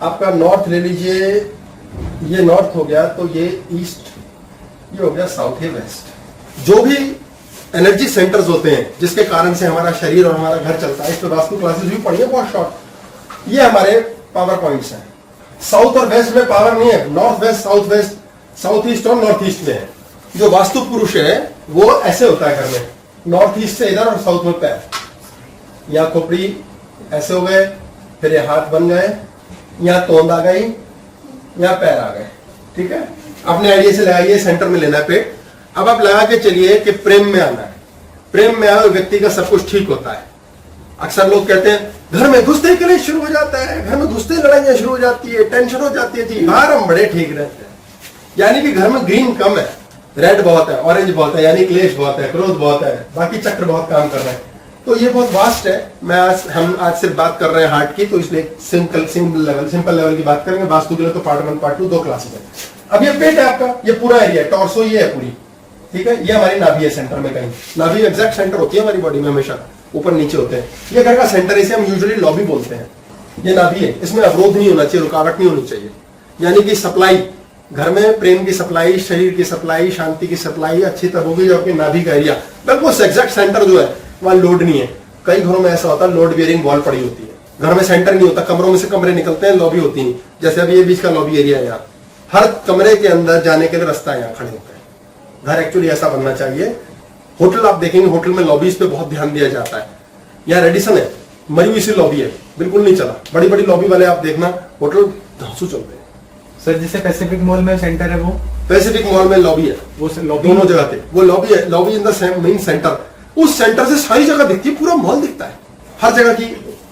आपका नॉर्थ ले लीजिए, ये नॉर्थ हो गया, तो ये ईस्ट, ये हो गया साउथ, ये वेस्ट। जो भी एनर्जी सेंटर्स होते हैं जिसके कारण से हमारा शरीर और हमारा घर चलता है। इस पर वास्तु क्लासेस भी पढ़ी है बहुत शॉर्ट। ये हमारे पावर पॉइंट्स हैं। साउथ और वेस्ट में पावर नहीं है, north west, south west, south east और नॉर्थ ईस्ट में है। जो वास्तु पुरुष है वो ऐसे होता है घर में, नॉर्थ ईस्ट से इधर और साउथ में पैर, यहाँ खोपड़ी ऐसे हो गए, फिर ये हाथ बन गए, यहाँ तोंद आ गई, यहाँ पैर आ गए। ठीक है, अपने आइडिया से लगाइए, सेंटर में लेना है पेट। अब आप लगा के चलिए कि प्रेम में आना है। प्रेम में आए व्यक्ति का सब कुछ ठीक होता है। अक्सर लोग कहते हैं घर में घुसते ही कलेश शुरू हो जाता है, घर में घुसते ही लड़ाइयां शुरू हो जाती है, टेंशन हो जाती है। जी बाहर हम बड़े ठीक रहते हैं, यानी कि घर में ग्रीन कम है, रेड बहुत है, ऑरेंज बहुत है, यानी क्लेश बहुत है, क्रोध बहुत है, बाकी चक्र बहुत काम कर रहे हैं। तो ये बहुत वास्ट है। हम आज सिर्फ बात कर रहे हैं हार्ट की, तो इसलिए सिंपल लेवल की बात करेंगे। वास्तु के लिए तो पार्ट 1 पार्ट 2 दो क्लासेस है। अब ये पेट है आपका, ये पूरा एरिया है, टॉर्सो ये है पूरी। ठीक है, ये हमारी नाभि है सेंटर में कहीं। नाभि एग्जैक्ट सेंटर होती है हमारी बॉडी में, हमेशा ऊपर नीचे होते हैं। ये घर का सेंटर है, इसे हम यूजुअली लॉबी बोलते हैं। ये नाभि है, इसमें अवरोध नहीं होना चाहिए, रुकावट नहीं होनी चाहिए। यानी कि सप्लाई, घर में प्रेम की सप्लाई, शरीर की सप्लाई, शांति की सप्लाई अच्छी तरह होगी। जो आपकी नाभि का एरिया बिल्कुल एग्जैक्ट सेंटर जो है वहां लोड नहीं है। कई घरों में ऐसा होता है लोड बियरिंग वॉल पड़ी होती है, घर में सेंटर नहीं होता, कमरों में से कमरे निकलते हैं, लॉबी होती है। जैसे अभी ये बीच का लॉबी एरिया है, यहाँ हर कमरे के अंदर जाने के लिए रास्ता यहाँ खड़े होते हैं। घर एक्चुअली ऐसा बनना चाहिए। होटल आप देखेंगे, होटल में लॉबीज पे बहुत ध्यान दिया जाता है। यहाँ रेडिसन है, मरी हुई सी लॉबी है, बिल्कुल नहीं चला। बड़ी बड़ी लॉबी वाले आप देखना होटल धांसू चलते हैं। सर जैसे पैसिफिक मॉल में सेंटर है, वो पैसिफिक मॉल में लॉबी है, वो लॉबी दोनों जगह पे वो लॉबी है। Lobby in the main centre, उस सेंटर से सारी जगह दिखती है, पूरा मॉल दिखता है, हर जगह की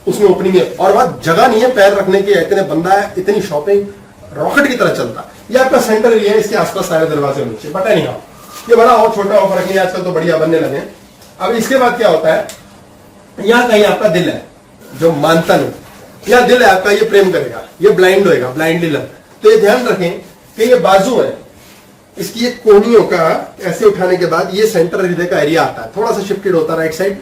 उसमें ओपनिंग है। और वहां जगह नहीं है पैर रखने की, इतने बंदा है, इतनी शॉपिंग, रॉकेट की तरह चलता है। ये आपका सेंटर एरिया है, इसके आसपास सारे दरवाजे होने चाहिए। बट एनीहाउ, ये बड़ा और छोटा और फर्क नहीं, आजकल तो बढ़िया बनने लगे। अब इसके बाद क्या होता है, यहाँ कहीं आपका दिल है जो मानता नहीं, यहाँ दिल है आपका, ये प्रेम करेगा, ये ब्लाइंड होएगा, ब्लाइंडली लव। तो ये ध्यान रखें कि ये बाजू है, इसकी ये कोनियों का ऐसे उठाने के बाद ये सेंटर हृदय का एरिया आता है, थोड़ा सा शिफ्टेड होता है राइट साइड।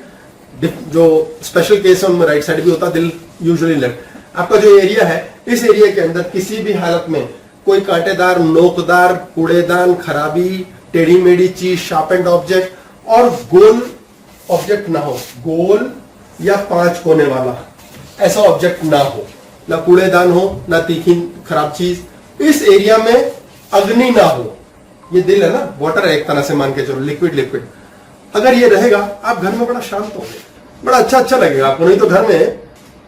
जो स्पेशल केस है उनमें राइट साइड भी होता है, दिल यूजुअली लेफ्ट। आपका जो एरिया है, इस एरिया के अंदर किसी भी हालत में कोई कांटेदार, नोकदार, कूड़ेदान, खराबी, टेढ़ी मेढ़ी चीज, शार्प एंड ऑब्जेक्ट और गोल ऑब्जेक्ट ना हो, गोल या 5 कोने वाला ऐसा ऑब्जेक्ट ना हो, ना कूड़ेदान हो, ना तीखी खराब चीज। इस एरिया में अग्नि ना हो। ये दिल है ना, वाटर है एक तरह से, मान के चलो लिक्विड। अगर ये रहेगा आप घर में बड़ा शांत होंगे, बड़ा अच्छा लगेगा आपको। नहीं तो घर में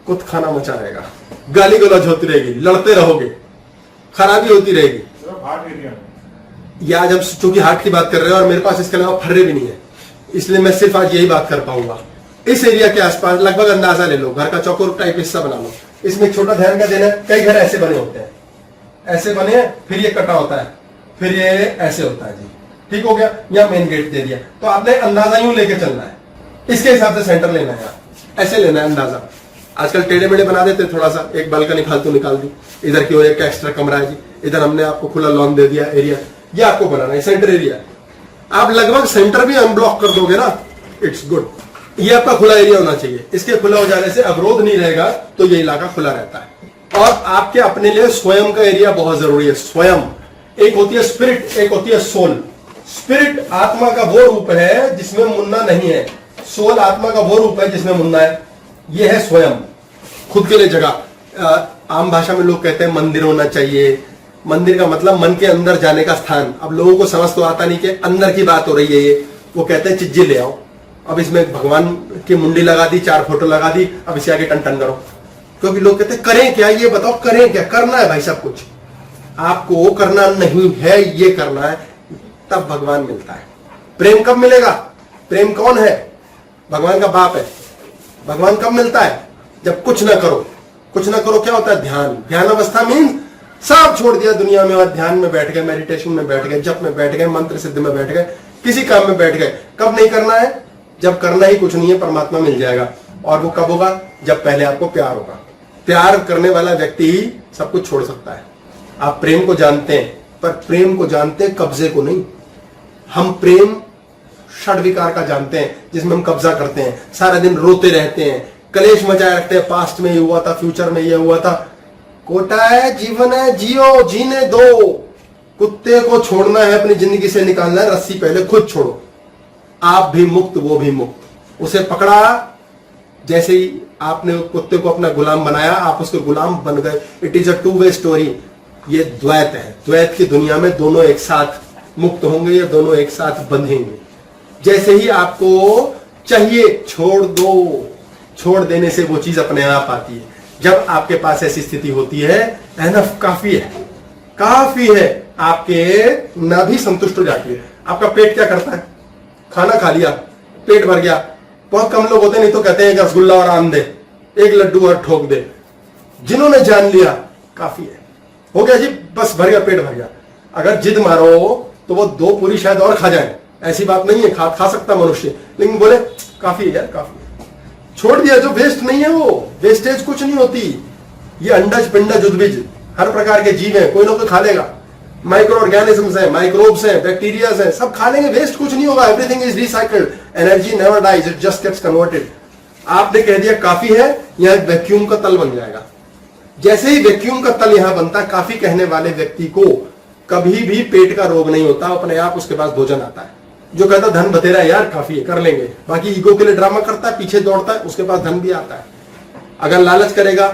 कुछ खाना मचा रहेगा, गाली गलौज होती रहेगी, लड़ते रहोगे, खराबी होती रहेगी। हार्ट एरिया में या आज हम चूंकि हार्ट की बात कर रहे हैं और मेरे पास इसके अलावा फर्रे भी नहीं है, इसलिए मैं सिर्फ आज यही बात कर पाऊंगा। इस एरिया के आसपास लगभग अंदाजा ले लो, घर का चौकोर टाइप हिस्सा बना लो। इसमें छोटा ध्यान का देना है, कई घर ऐसे बने होते हैं, ऐसे बने, फिर ये कटा होता है, फिर ये ऐसे होता है जी। ठीक हो गया, या मेन गेट दे दिया। तो आपने अंदाजा यूं लेके चलना है, इसके हिसाब से सेंटर लेना है, ऐसे लेना है अंदाजा। आजकल टेढ़े मेढ़े बना देते, थोड़ा सा एक बालकनी फालतू निकाल दी, इधर की ओर एक एक्स्ट्रा कमरा है जी, इधर हमने आपको खुला लॉन दे दिया एरिया। ये आपको बनाना है सेंटर एरिया। आप लगभग सेंटर भी अनब्लॉक कर दोगे ना, इट्स गुड। ये आपका खुला एरिया होना चाहिए। इसके खुला हो जाने से अवरोध नहीं रहेगा, तो ये इलाका खुला रहता है। और आपके अपने लिए स्वयं का एरिया बहुत जरूरी है। स्वयं, एक होती है स्पिरिट, एक होती है सोल। स्पिरिट आत्मा का वो रूप है जिसमें मुन्ना नहीं है, सोल आत्मा का वो रूप है जिसमें मुन्ना है। ये है स्वयं, खुद के लिए जगह। आम भाषा में लोग कहते हैं मंदिर होना चाहिए। मंदिर का मतलब मन के अंदर जाने का स्थान। अब लोगों को समझ तो आता नहीं कि अंदर की बात हो रही है ये। वो कहते हैं चिज्जी ले आओ, अब इसमें भगवान की मुंडी लगा दी, 4 फोटो लगा दी, अब इसे आगे टन टन करो। क्योंकि लोग कहते हैं करें क्या, ये बताओ करें क्या। करना है भाई सब कुछ, आपको करना नहीं है, ये करना है, तब भगवान मिलता है। प्रेम कब मिलेगा? प्रेम कौन है? भगवान का बाप है। भगवान कब मिलता है? जब कुछ ना करो। कुछ ना करो क्या होता है? ध्यान। ध्यान अवस्था मीन सब छोड़ दिया दुनिया में और ध्यान में बैठ गए, मेडिटेशन में बैठ गए, जप में बैठ गए, मंत्र सिद्ध में बैठ गए, किसी काम में बैठ गए। कब नहीं करना है? जब करना ही कुछ नहीं है, परमात्मा मिल जाएगा। और वो कब होगा? जब पहले आपको प्यार होगा। प्यार करने वाला व्यक्ति ही सब कुछ छोड़ सकता है। आप प्रेम को जानते हैं, पर प्रेम को जानते हैं, कब्जे को नहीं। हम प्रेम षड विकार का जानते हैं, जिसमें हम कब्जा करते हैं, सारा दिन रोते रहते हैं, कलेश मचाए रखते हैं, पास्ट में ये हुआ था, फ्यूचर में ये हुआ था। कोटा है, जीवन है, जियो, जीने दो। कुत्ते को छोड़ना है, अपनी जिंदगी से निकालना है, रस्सी पहले खुद छोड़ो। आप भी मुक्त वो भी मुक्त। उसे पकड़ा, जैसे ही आपने कुत्ते को अपना गुलाम बनाया, आप उसके गुलाम बन गए। It is a two way story. ये द्वैत है। द्वैत की दुनिया में दोनों एक साथ मुक्त होंगे या दोनों एक साथ बंधेंगे। जैसे ही आपको चाहिए छोड़ दो, छोड़ देने से वो चीज अपने आप आती है। जब आपके पास ऐसी स्थिति होती है, एनफ काफी है, काफी है, आपके नाभि संतुष्ट हो जाती है। आपका पेट क्या करता है? खाना खा लिया, पेट भर गया। बहुत कम लोग होते हैं, नहीं तो कहते हैं रसगुल्ला और आम दे, एक लड्डू और ठोक दे। जिन्होंने जान लिया काफी है, हो गया जी, बस भर गया, पेट भर गया। अगर जिद मारो तो वो 2 पूरी शायद और खा जाए, ऐसी बात नहीं है, खा सकता मनुष्य, लेकिन बोले काफी है यार, काफी है, छोड़ दिया। जो वेस्ट नहीं है वो वेस्टेज कुछ नहीं होती। ये अंडज पिंडज उद्भिज हर प्रकार के जीव हैं, कोई ना कोई खा लेगा। माइक्रो ऑर्गेनिजम्स हैं, माइक्रोब्स हैं, बैक्टीरियाज हैं, सब खा लेंगे, वेस्ट कुछ नहीं होगा। Everything is recycled, energy never dies, it just gets converted. आपने कह दिया काफी है, यहां वैक्यूम का तल बन जाएगा। जैसे ही वैक्यूम का तल यहां बनता है, काफी कहने वाले व्यक्ति को कभी भी पेट का रोग नहीं होता, अपने आप उसके पास भोजन आता है। जो कहता धन बतेरा यार काफी है, कर लेंगे, बाकी ईगो के लिए ड्रामा करता है, पीछे दौड़ता है, उसके पास धन भी आता है। अगर लालच करेगा,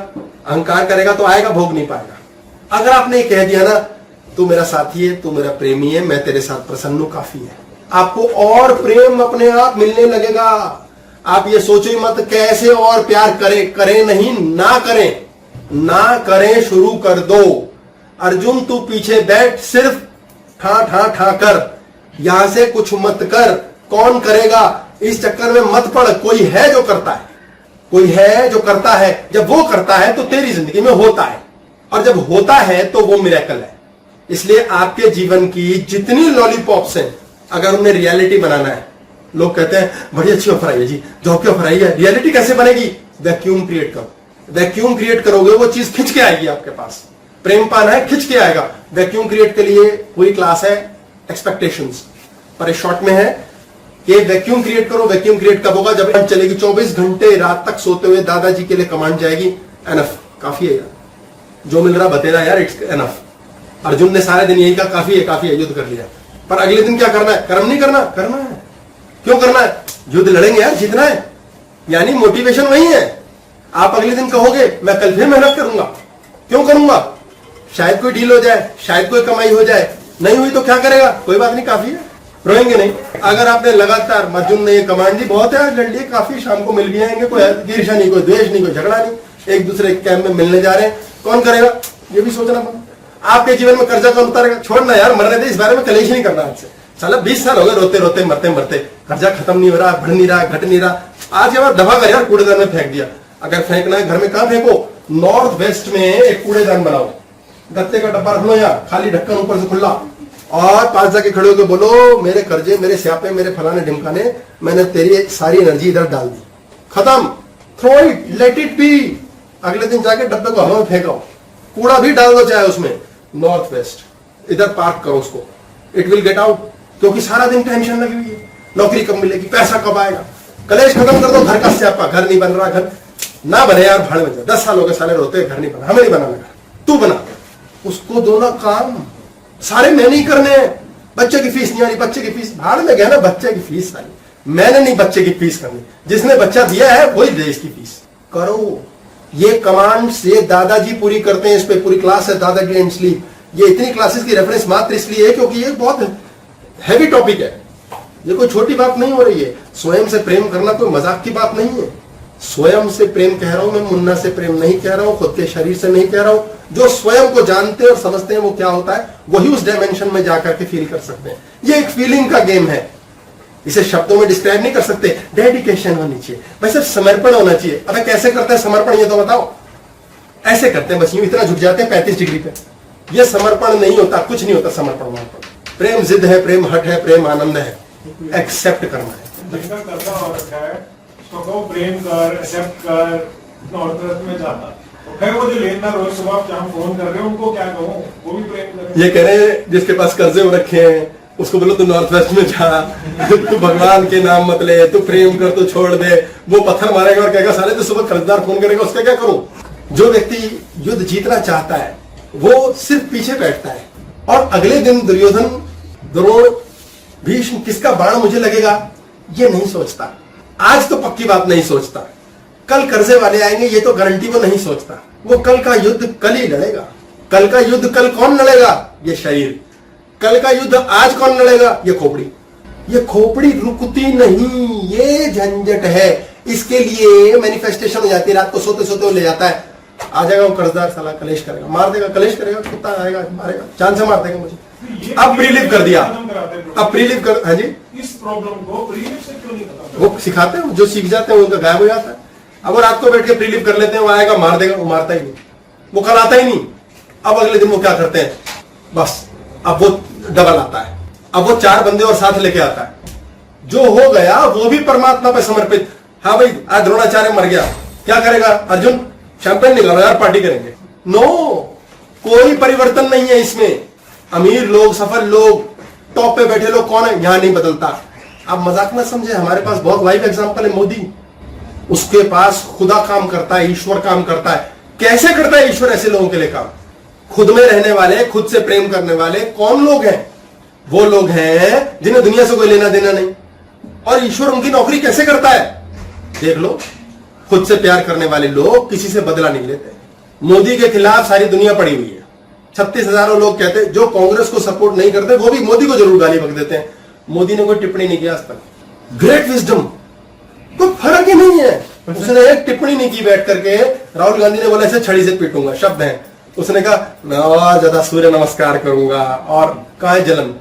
अहंकार करेगा तो आएगा, भोग नहीं पाएगा। अगर आपने कह दिया ना, तू मेरा साथी है, तू मेरा प्रेमी है, मैं तेरे साथ प्रसन्न हूं, काफी है, आपको और प्रेम अपने आप मिलने लगेगा। आप ये सोचो ही मत कैसे और प्यार करें, करें नहीं, ना करें, ना करें, शुरू कर दो। अर्जुन तू पीछे बैठ, सिर्फ ठा ठा ठा कर, यहां से कुछ मत कर। कौन करेगा इस चक्कर में मत पड़। कोई है जो करता है, कोई है जो करता है। जब वो करता है तो तेरी जिंदगी में होता है, और जब होता है तो वो मिरेकल है। इसलिए आपके जीवन की जितनी लॉलीपॉप्स हैं, अगर उन्हें रियलिटी बनाना है, लोग कहते हैं बड़ी अच्छी ऑफर आई है जी, जॉब की ऑफर आई है, रियलिटी कैसे बनेगी? वैक्यूम क्रिएट करो। वैक्यूम क्रिएट करोगे, वो चीज खिंच के आएगी आपके पास। प्रेम पाना है, खिंच के आएगा। वैक्यूम क्रिएट के लिए पूरी क्लास है, एक्सपेक्टेशंस, पर शॉर्ट में है कि वैक्यूम क्रिएट करो। वैक्यूम क्रिएट कब होगा? जब चलेगी 24 घंटे रात तक सोते हुए दादाजी के लिए कमांड जाएगी, एनफ, काफी है यार, जो मिल रहा बतेरा यार, इट्स एनफ। अर्जुन ने सारे दिन यही कहा काफी है, युद्ध कर लिया। पर अगले दिन क्या करना है? कर्म नहीं करना, करना है। क्यों करना है? युद्ध लड़ेंगे यार, जीतना है, यानी मोटिवेशन वही है। आप अगले दिन कहोगे मैं कल फिर मेहनत करूंगा। क्यों करूंगा? शायद कोई डील हो जाए, शायद कोई कमाई हो जाए, नहीं हुई तो क्या करेगा? कोई बात नहीं, काफी है, रोएंगे नहीं। अगर आपने लगातार, अर्जुन ने कमांड दी, बहुत है लड़ लिए, काफी, शाम को मिल भी आएंगे, कोई ईर्ष्या नहीं, कोई द्वेष नहीं, कोई झगड़ा नहीं, एक दूसरे के कैंप में मिलने जा रहे हैं, कौन करेगा? ये भी सोचना पड़ेगा। आपके जीवन में कर्जा कौन उतारेगा? छोड़ना यार, मरने दे, इस बारे में कलेश नहीं करना आपसे। साला 20 साल हो गए रोते रोते, मरते मरते, कर्जा खत्म नहीं हो रहा, बढ़ नहीं रहा, घट नहीं रहा। आज के बाद दबा कर यार कूड़ेदान में फेंक दिया। अगर फेंकना है घर में, कहां फेंको? नॉर्थ वेस्ट में एक कूड़ेदान बनाओ, गत्ते का डब्बा रख लो यार, खाली ढक्कन ऊपर से खुला, और पास जाके खड़े होकर बोलो मेरे कर्जे, मेरे स्यापे, मेरे फलाने ढिमकाने, मैंने तेरी सारी एनर्जी इधर डाल दी, खत्म, throw it, let it be. अगले दिन जाके डब्बे को हवा में फेंको, कूड़ा भी डाल दो चाहे उसमें, नॉर्थ वेस्ट इधर पार्क करो उसको, इट विल गेट आउट। क्योंकि सारा दिन टेंशन लगी हुई है, नौकरी कब मिलेगी, पैसा कब आएगा, कलेश खत्म कर दो। घर का स्यापा, घर नहीं बन रहा, घर ना बने यार, भाड़ में जा, 10 साल हो गए साले रोते, घर नहीं बना, हमें नहीं बनाना घर, तू बना, उसको दो ना काम, सारे मैं नहीं करने। बच्चे की फीस नहीं आ रही, बच्चे की फीस, भाड़ में गया ना, बच्चे की फीस आ रही, मैंने नहीं बच्चे की फीस करनी, जिसने बच्चा दिया है वही दे इसकी फीस, करो। ये कमांड से दादाजी पूरी करते हैं। इस पे पूरी क्लास है, दादाजी एंड स्लीप। ये इतनी क्लासेस की रेफरेंस मात्र इसलिए है क्योंकि ये बहुत हैवी टॉपिक है, ये कोई छोटी बात नहीं हो रही है। स्वयं से प्रेम करना कोई मजाक की बात नहीं है। स्वयं से प्रेम कह रहा हूं मैं, मुन्ना से प्रेम नहीं कह रहा हूं, खुद के शरीर से नहीं कह रहा हूं। जो स्वयं को जानते हैं और समझते हैं वो क्या होता है, वही उस डायमेंशन में जाकर के फील कर सकते हैं। ये एक फीलिंग का गेम है, इसे शब्दों में डिस्क्राइब नहीं कर सकते। डेडिकेशन होनी चाहिए भाई, सिर्फ समर्पण होना चाहिए। अबे कैसे करते हैं समर्पण, ये तो बताओ। ऐसे करते हैं बस, यूं इतना झुक जाते हैं 35 डिग्री पे। ये समर्पण नहीं होता, कुछ नहीं होता समर्पण। प्रेम जिद है, प्रेम हट है, प्रेम आनंद है, एक्सेप्ट करना है। जिनका कर्जा हो रखा है उसको कहो प्रेम कर, एक्सेप्ट कर, नॉर्थ वेस्ट में जाता। तो फिर वो जो लेना रोज सुबह आप जहाँ फोन कर रहे हो उनको क्या कहूँ, वो भी प्रेम करे। ये कह रहे हैं जिसके पास कर्जे हो रखे हैं उसको बोलो तू नॉर्थ वेस्ट में जा, तू भगवान के नाम मत ले, तू प्रेम कर, तू छोड़ दे। वो पत्थर मारेगा और कहेगा साले तू सुबह कर्जदार फोन करेगा, उसका क्या करूं? जो व्यक्ति युद्ध जीतना चाहता है वो सिर्फ पीछे बैठता है, और अगले दिन दुर्योधन, द्रोण, भीष्म, किसका बाण मुझे लगेगा, ये नहीं सोचता। आज तो पक्की बात नहीं सोचता, कल कर्जे वाले आएंगे ये तो गारंटी वो नहीं सोचता। वो कल का युद्ध कल ही लड़ेगा। कल का युद्ध कल कौन लड़ेगा? ये शरीर। कल का युद्ध आज कौन लड़ेगा? ये खोपड़ी। ये खोपड़ी रुकती नहीं, ये झंझट है। इसके लिए मैनिफेस्टेशन हो जाती है, रात को सोते सोते वो ले जाता है, आ जाएगा वो कर्जदार, साला कलेश करेगा, मार देगा, कलेश करेगा, कुत्ता आएगा मारेगा, चांद से मार देगा मुझे। अब प्रीलिव कर दिया, अब प्रीलिव कर, हाँ जी, इस प्रॉब्लम को प्रीलिव से क्यों नहीं खत्म? वो सिखाते हैं, जो सीख जाते हैं उनका गायब हो जाता है। अब वो रात को बैठ के प्रीलिव कर लेते हैं, वो आएगा मार देगा, वो मारता ही नहीं, वो कल आता ही नहीं। अब अगले दिन वो क्या करते हैं, बस अब वो डबल आता है, अब वो 4 बंदे और साथ लेके आता है। जो हो गया वो भी परमात्मा पे समर्पित। हाँ भाई, आज द्रोणाचार्य मर गया, क्या करेगा अर्जुन? शैंपेन निकालो यार, पार्टी करेंगे। नो, कोई परिवर्तन नहीं है इसमें। अमीर लोग, सफल लोग, टॉप पे बैठे लोग कौन है, यहां नहीं बदलता। आप मजाक मत समझे, हमारे पास बहुत लाइव एग्जांपल है मोदी। उसके पास खुदा काम करता है, ईश्वर काम करता है। कैसे करता है ईश्वर ऐसे लोगों के लिए काम? खुद में रहने वाले, खुद से प्रेम करने वाले कौन लोग हैं? वो लोग हैं जिन्हें दुनिया से कोई लेना देना नहीं, और ईश्वर उनकी नौकरी कैसे करता है देख लो। खुद से प्यार करने वाले लोग किसी से बदला नहीं लेते। मोदी के खिलाफ सारी दुनिया पड़ी हुई है। 36,000 लोग कहते हैं, जो कांग्रेस को सपोर्ट नहीं करते वो भी मोदी को जरूर गाली बक देते हैं। मोदी ने कोई टिप्पणी नहीं किया आज तक। ग्रेट विजडम, कोई फर्क ही नहीं है। उसने एक टिप्पणी नहीं की बैठ करके। राहुल गांधी ने बोला ऐसे छड़ी से पीटूंगा, शब्द है। उसने कहा मैं और ज्यादा सूर्य नमस्कार करूंगा, और कहा है जलन।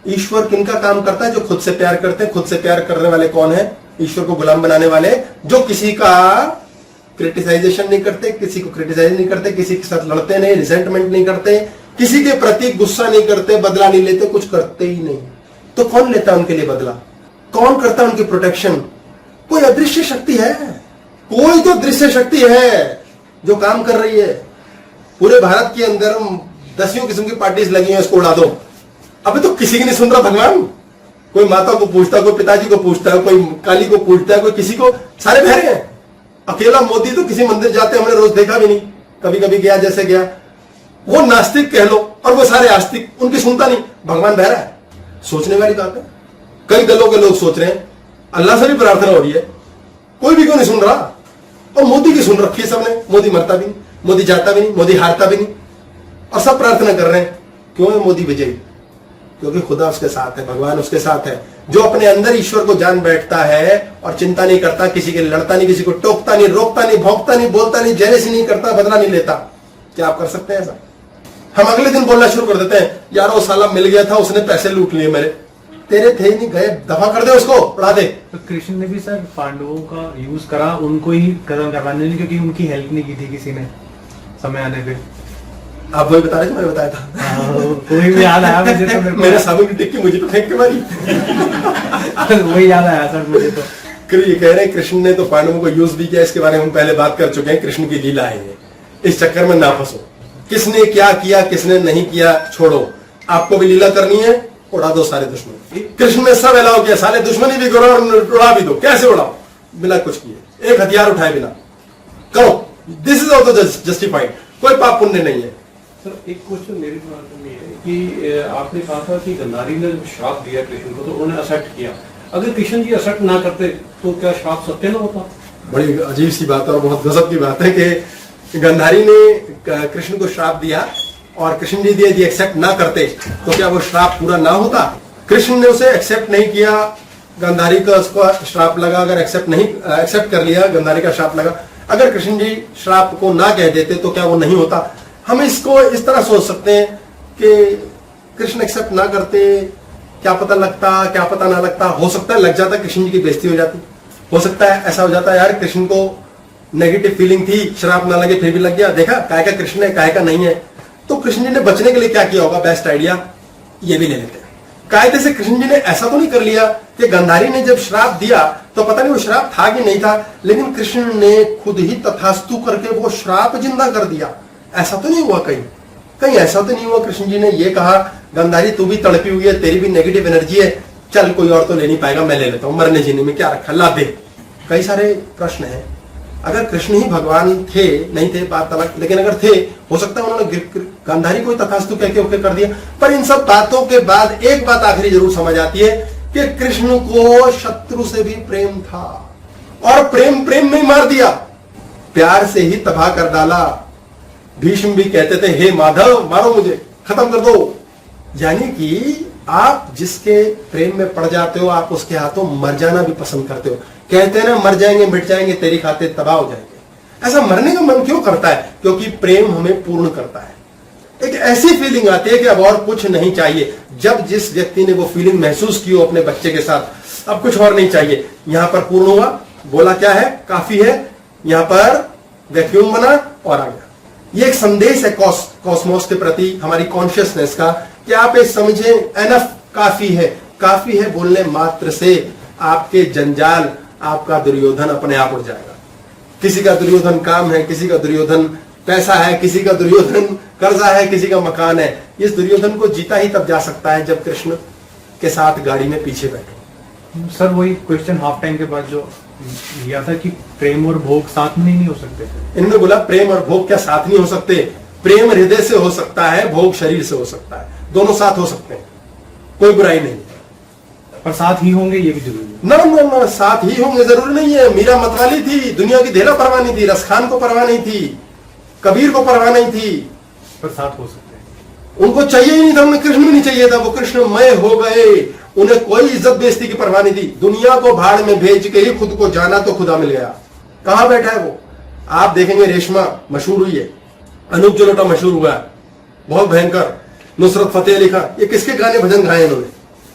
ईश्वर किनका काम करता है? जो खुद से प्यार करते हैं। खुद से प्यार करने वाले कौन है? ईश्वर को गुलाम बनाने वाले, जो किसी का क्रिटिसाइजेशन नहीं करते, किसी को क्रिटिसाइज नहीं करते, किसी के साथ लड़ते नहीं, रिसेंटमेंट नहीं करते, किसी के प्रति गुस्सा नहीं करते, बदला नहीं लेते, कुछ करते ही नहीं। तो कौन लेता है उनके लिए बदला? कौन करता है उनकी प्रोटेक्शन? कोई अदृश्य शक्ति है, कोई तो दृश्य शक्ति है जो काम कर रही है। पूरे भारत के अंदर 10 किस्म की पार्टीज लगी हैं, इसको उड़ा दो। अबे तो किसी की नहीं सुन रहा भगवान। कोई माता को पूछता है, कोई पिताजी को पूछता है, कोई काली को पूछता है, कोई किसी को, सारे बहरे हैं। अकेला मोदी तो किसी मंदिर जाते हमने रोज देखा भी नहीं, कभी कभी गया जैसे गया। वो नास्तिक कह लो और वो सारे आस्तिक, उनकी सुनता नहीं। भगवान बहरा है, सोचने वाली बात है। कई दलों के लोग सोच रहे हैं, अल्लाह से भी प्रार्थना हो रही है, कोई भी क्यों नहीं सुन रहा। और मोदी की सुन रखी है सबने। मोदी मरता भी नहीं, मोदी जाता भी नहीं, मोदी हारता भी नहीं, और सब प्रार्थना कर रहे हैं क्यों है मोदी विजयी? क्योंकि खुदा उसके साथ है, भगवान उसके साथ है। जो अपने अंदर ईश्वर को जान बैठता है और चिंता नहीं करता, किसी के लिए लड़ता नहीं, किसी को टोकता नहीं, रोकता नहीं, भौंकता नहीं, बोलता नहीं, जेलसी नहीं करता, बदला नहीं लेता। क्या आप कर सकते हैं ऐसा? हम अगले दिन बोलना शुरू कर देते हैं, यार वो साला मिल गया था, उसने पैसे लूट लिए मेरे। तेरे थे ही नहीं, गए, दफा कर दे उसको, उड़ा दे। तो कृष्ण ने भी सर पांडवों का यूज करा, उनको ही खत्म करवाने में, क्योंकि उनकी हेल्प नहीं की थी किसी ने समय आने पे। आप वही बता रहे थे, मैंने बताया था। वही भी याद आया मुझे तो। मेरे साबुन की टिक्की मुझे तो फेंक के मारी। वही याद आया सर मुझे तो। ये कह रहे हैं कृष्ण ने तो पांडवों को यूज भी किया, इसके बारे में हम पहले बात कर चुके हैं। कृष्ण की लीला है ये, इस चक्कर में ना फंसो। किसने क्या किया, किसने नहीं किया, छोड़ो। आपको भी लीला करनी है, उड़ा दो सारे दुश्मन। कृष्ण ने सब अलाउ किया, सारे दुश्मनी भी करो और उड़ा भी दो। कैसे उड़ाओ? बिना कुछ किए, एक हथियार उठाए बिना करो। दिस इज ऑल्सो जस्टिफाइड, कोई पाप पुण्य नहीं है। सर एक क्वेश्चन मेरे दिमाग में है कि आपने कहा था कि गंधारी ने श्राप दिया कृष्ण को तो उन्होंने एक्सेप्ट किया। अगर कृष्ण जी एक्सेप्ट ना करते तो क्या श्राप सत्य ना होता? बड़ी अजीब सी बात है और बहुत गजब की बात है कि गंधारी ने कृष्ण को श्राप दिया और कृष्ण जी यदि एक्सेप्ट ना करते तो क्या वो श्राप पूरा ना होता? कृष्ण ने उसे एक्सेप्ट नहीं किया, गंधारी का उसका श्राप लगा। अगर एक्सेप्ट कर लिया, गंधारी का श्राप लगा। अगर कृष्ण जी श्राप को ना कह देते तो क्या वो नहीं होता? हम इसको इस तरह सोच सकते हैं कि कृष्ण एक्सेप्ट ना करते, क्या पता लगता, क्या पता ना लगता। हो सकता है लग जाता, कृष्ण जी की बेइज्जती हो जाती। हो सकता है ऐसा हो जाता, यार कृष्ण को नेगेटिव फीलिंग थी, श्राप ना लगे फिर भी लग गया, देखा काय का कृष्ण है, काय का नहीं है। तो कृष्ण जी ने बचने के लिए क्या किया होगा? बेस्ट आइडिया ये भी ले लेते हैं। कायदे से कृष्ण जी ने ऐसा तो नहीं कर लिया कि गंधारी ने जब श्राप दिया तो पता नहीं वो श्राप था कि नहीं था, लेकिन कृष्ण ने खुद ही तथास्तु करके वो श्राप जिंदा कर दिया। ऐसा तो नहीं हुआ, कहीं ऐसा तो नहीं हुआ कृष्ण जी ने ये कहा गंधारी तू भी तड़पी हुई है, तेरी भी नेगेटिव एनर्जी है, चल कोई और तो ले नहीं पाएगा, मैं ले लेता हूं, मरने जीने में क्या रखा, ला दे। कई सारे प्रश्न हैं। अगर कृष्ण ही भगवान थे, नहीं थे बात अलग, लेकिन अगर थे, हो सकता है उन्होंने गंधारी को तथास्तु कह के ओके कर दिया। पर इन सब बातों के बाद एक बात आखिरी जरूर समझ आती है कि कृष्ण को शत्रु से भी प्रेम था और प्रेम प्रेम में मार दिया, प्यार से ही तबाह कर डाला। भीष्म भी कहते थे हे माधव मारो मुझे, खत्म कर दो। यानी कि आप जिसके प्रेम में पड़ जाते हो आप उसके हाथों मर जाना भी पसंद करते हो। कहते हैं ना मर जाएंगे मिट जाएंगे तेरी खातिर तबाह हो जाएंगे। ऐसा मरने का मन क्यों करता है? क्योंकि प्रेम हमें पूर्ण करता है। एक ऐसी फीलिंग आती है कि अब और कुछ नहीं चाहिए। जब जिस व्यक्ति ने वो फीलिंग महसूस की हो अपने बच्चे के साथ, अब कुछ और नहीं चाहिए, यहां पर पूर्ण हुआ, बोला क्या है काफी है, यहां पर वैक्यूम बना और आ गया। ये एक संदेश है कॉस्मोस के प्रति हमारी कॉन्शियसनेस का कि आप ये समझें एनफ काफी है बोलने मात्र से आपके जंजाल, आपका दुर्योधन अपने आप उड़ जाएगा। किसी का दुर्योधन काम है, किसी का दुर्योधन पैसा है, किसी का दुर्योधन कर्जा है, किसी का मकान है। इस दुर्योधन को जीता ही तब जा सकता है जब कृष्ण के साथ गाड़ी में पीछे बैठे। सर वही क्वेश्चन हाफ टाइम के बाद जो लिया था कि प्रेम और भोग साथ में नहीं हो सकते। इन्होंने बोला प्रेम और भोग क्या साथ नहीं हो सकते? प्रेम हृदय से हो सकता है, भोग शरीर से हो सकता है, दोनों साथ हो सकते हैं, कोई बुराई नहीं। पर साथ ही होंगे ये भी जरूरी है। ना साथ ही होंगे जरूरी नहीं है। मीरा मतवाली थी, दुनिया की धेला परवाह नहीं थी, रसखान को परवाह नहीं थी, कबीर को परवाह नहीं थी, पर साथ हो सकते हैं। उनको चाहिए ही नहीं था, उन्हें कृष्ण भी नहीं चाहिए था, वो कृष्णमय हो गए। उन्हें कोई इज्जत बेइज्जती की परवाह नहीं थी। दुनिया को भाड़ में भेज के ही खुद को जाना तो खुदा मिल गया। कहां बैठा है वो? आप देखेंगे रेशमा मशहूर हुई है, अनूप जलोटा मशहूर हुआ है, बहुत भयंकर। नुसरत फतेह अली खान, ये किसके गाने भजन गाए इन्होंने?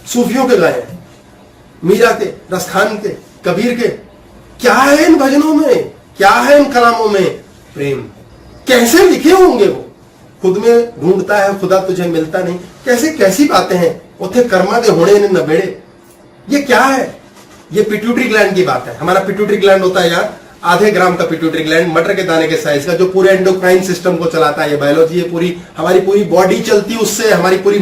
सूफियों के गाए हैं, मीरा के, रसखान के, कबीर के। क्या है इन भजनों में, क्या है इन कलामों में? प्रेम। कैसे लिखे होंगे वो? खुद में ढूंढता है खुदा तुझे मिलता नहीं, कैसे कैसी बातें हैं। उथे कर्मा दे होने ने नबेड़े, ये क्या है? ये पिट्यूटरी ग्लैंड की बात है। हमारा पिट्यूटरी ग्लैंड होता है यार आधे ग्राम का पिट्यूटरी ग्लैंड, मटर के दाने के साइज का, जो पूरे एंडोक्राइन सिस्टम को चलाता है। ये बायोलॉजी है पूरी, हमारी पूरी बॉडी चलती है उससे, हमारी पूरी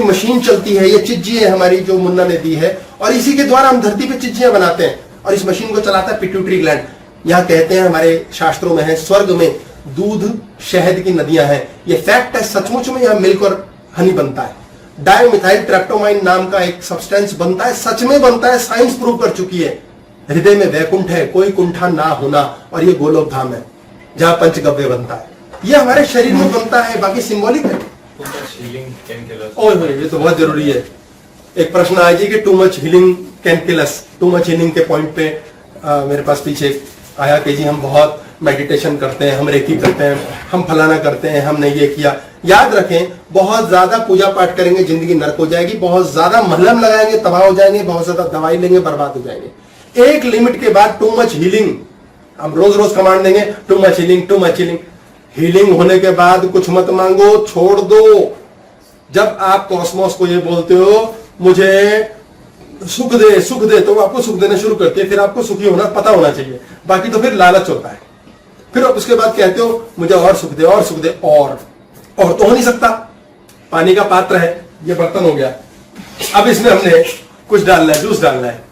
मशीन चलती है। ये चिज्जी है हमारी जो मुन्ना ने दी है, और इसी के द्वारा हम धरती पे चिज्जियां बनाते हैं, और इस मशीन को चलाता है पिट्यूटरी ग्लैंड। यहां कहते हैं हमारे शास्त्रों में है स्वर्ग में दूध शहद की नदियां हैं। ये फैक्ट है, सचमुच में यहां मिल्क और हनी बनता है। डायमिथाइल ट्रेप्टोमाइन नाम का एक सब्सटेंस बनता है, सच में बनता है, साइंस प्रूव कर चुकी है। हृदय में वैकुंठ है, कोई कुंठा ना होना, और ये गोलोक धाम है जहां पंचगव्य बनता है। ये हमारे शरीर में बनता है, बाकी सिंबॉलिक है। ये तो बहुत जरूरी है। एक प्रश्न आया जी कि too much healing can kill us. Too much healing के पॉइंट पे मेरे पास पीछे आया कि जी हम बहुत मेडिटेशन करते हैं, हम रेकी करते हैं, हम फलाना करते हैं, हमने ये किया। याद रखें, बहुत ज्यादा पूजा पाठ करेंगे जिंदगी नरक हो जाएगी, बहुत ज्यादा महलम लगाएंगे तबाह हो जाएंगे, बहुत ज्यादा दवाई लेंगे बर्बाद हो जाएंगे। एक लिमिट के बाद टू मच हीलिंग, हम रोज रोज कमांड देंगे too much healing, too much healing. Healing होने के बाद कुछ मत मांगो, छोड़ दो। जब आप कॉस्मोस को ये बोलते हो मुझे सुख दे, तो वो आपको सुख देना शुरू करती है। फिर आपको सुखी होना पता होना चाहिए, बाकी तो फिर लालच होता है। फिर आप उसके बाद कहते हो मुझे और सुख दे, और सुख दे, और तो हो नहीं सकता। पानी का पात्र है, ये बर्तन हो गया, अब इसमें हमने कुछ डालना है, जूस डालना है।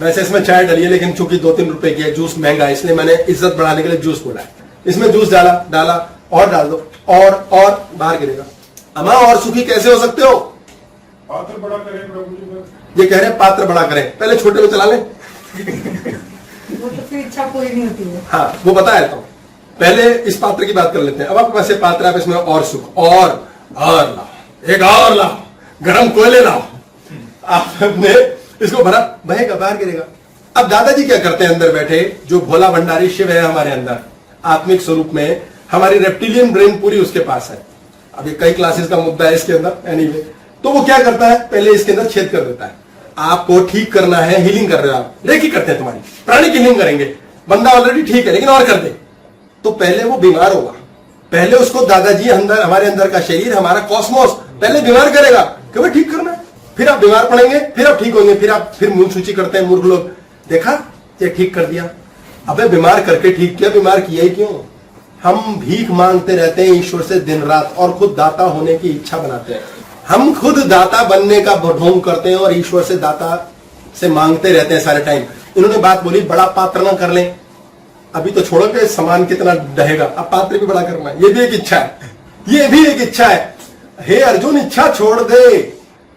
वैसे इसमें चाय डाली है, लेकिन चूंकि 2-3 रुपए की है, जूस महंगा है, इसलिए मैंने इज्जत बढ़ाने के लिए जूस बोला है। इसमें जूस डाला और डाल दो, और बाहर गिरेगा। अम्मा और सुखी कैसे हो सकते हो? पात्र बड़ा करें प्रभु जी। ये कह रहे हैं पात्र बड़ा करें, पहले छोटे में चला लें। वो तो फिर इच्छा पूरी नहीं होती है। हाँ वो बताया तो, पहले इस पात्र की बात कर लेते हैं। अब आपके पास ये पात्र है, इसमें और सुख, और लाओ, एक और लाओ, गरम कोयले लाओ। आपने इसको भरा, बहेगा, बाहर गिरेगा। अब दादाजी क्या करते हैं अंदर बैठे, जो भोला भंडारी शिव है हमारे अंदर आत्मिक स्वरूप में, हमारी रेप्टिलियन ब्रेन पूरी उसके पास है। अभी कई क्लासेस का मुद्दा है इसके अंदर, एनीवे। तो वो क्या करता है, पहले इसके अंदर छेद कर देता है। आपको ठीक करना है, हीलिंग कर रहे हो आप, रेकी करते हैं तुम्हारी, प्राणी की हीलिंग करेंगे। बंदा ऑलरेडी ठीक है लेकिन और कर दे, तो पहले वो बीमार होगा। पहले उसको दादाजी अंदर, हमारे अंदर का शरीर, हमारा कॉस्मोस पहले बीमार करेगा कि भाई ठीक करना है। फिर आप बीमार पड़ेंगे, फिर आप ठीक होंगे, फिर मुंह सूची करते हैं मूर्ख लोग। देखा ये ठीक कर दिया, अबे बीमार करके ठीक किया, बीमार किया ही क्यों? हम भीख मांगते रहते हैं ईश्वर से दिन रात, और खुद दाता होने की इच्छा बनाते हैं। हम खुद दाता बनने का ढोंग करते हैं और ईश्वर से दाता से मांगते रहते हैं सारे टाइम। इन्होंने बात बोली बड़ा पात्र ना कर लें, अभी तो छोड़ो कि सामान कितना दहेगा, अब पात्र भी बड़ा करना है, ये भी एक इच्छा है, ये भी एक इच्छा है। हे अर्जुन, इच्छा छोड़ दे,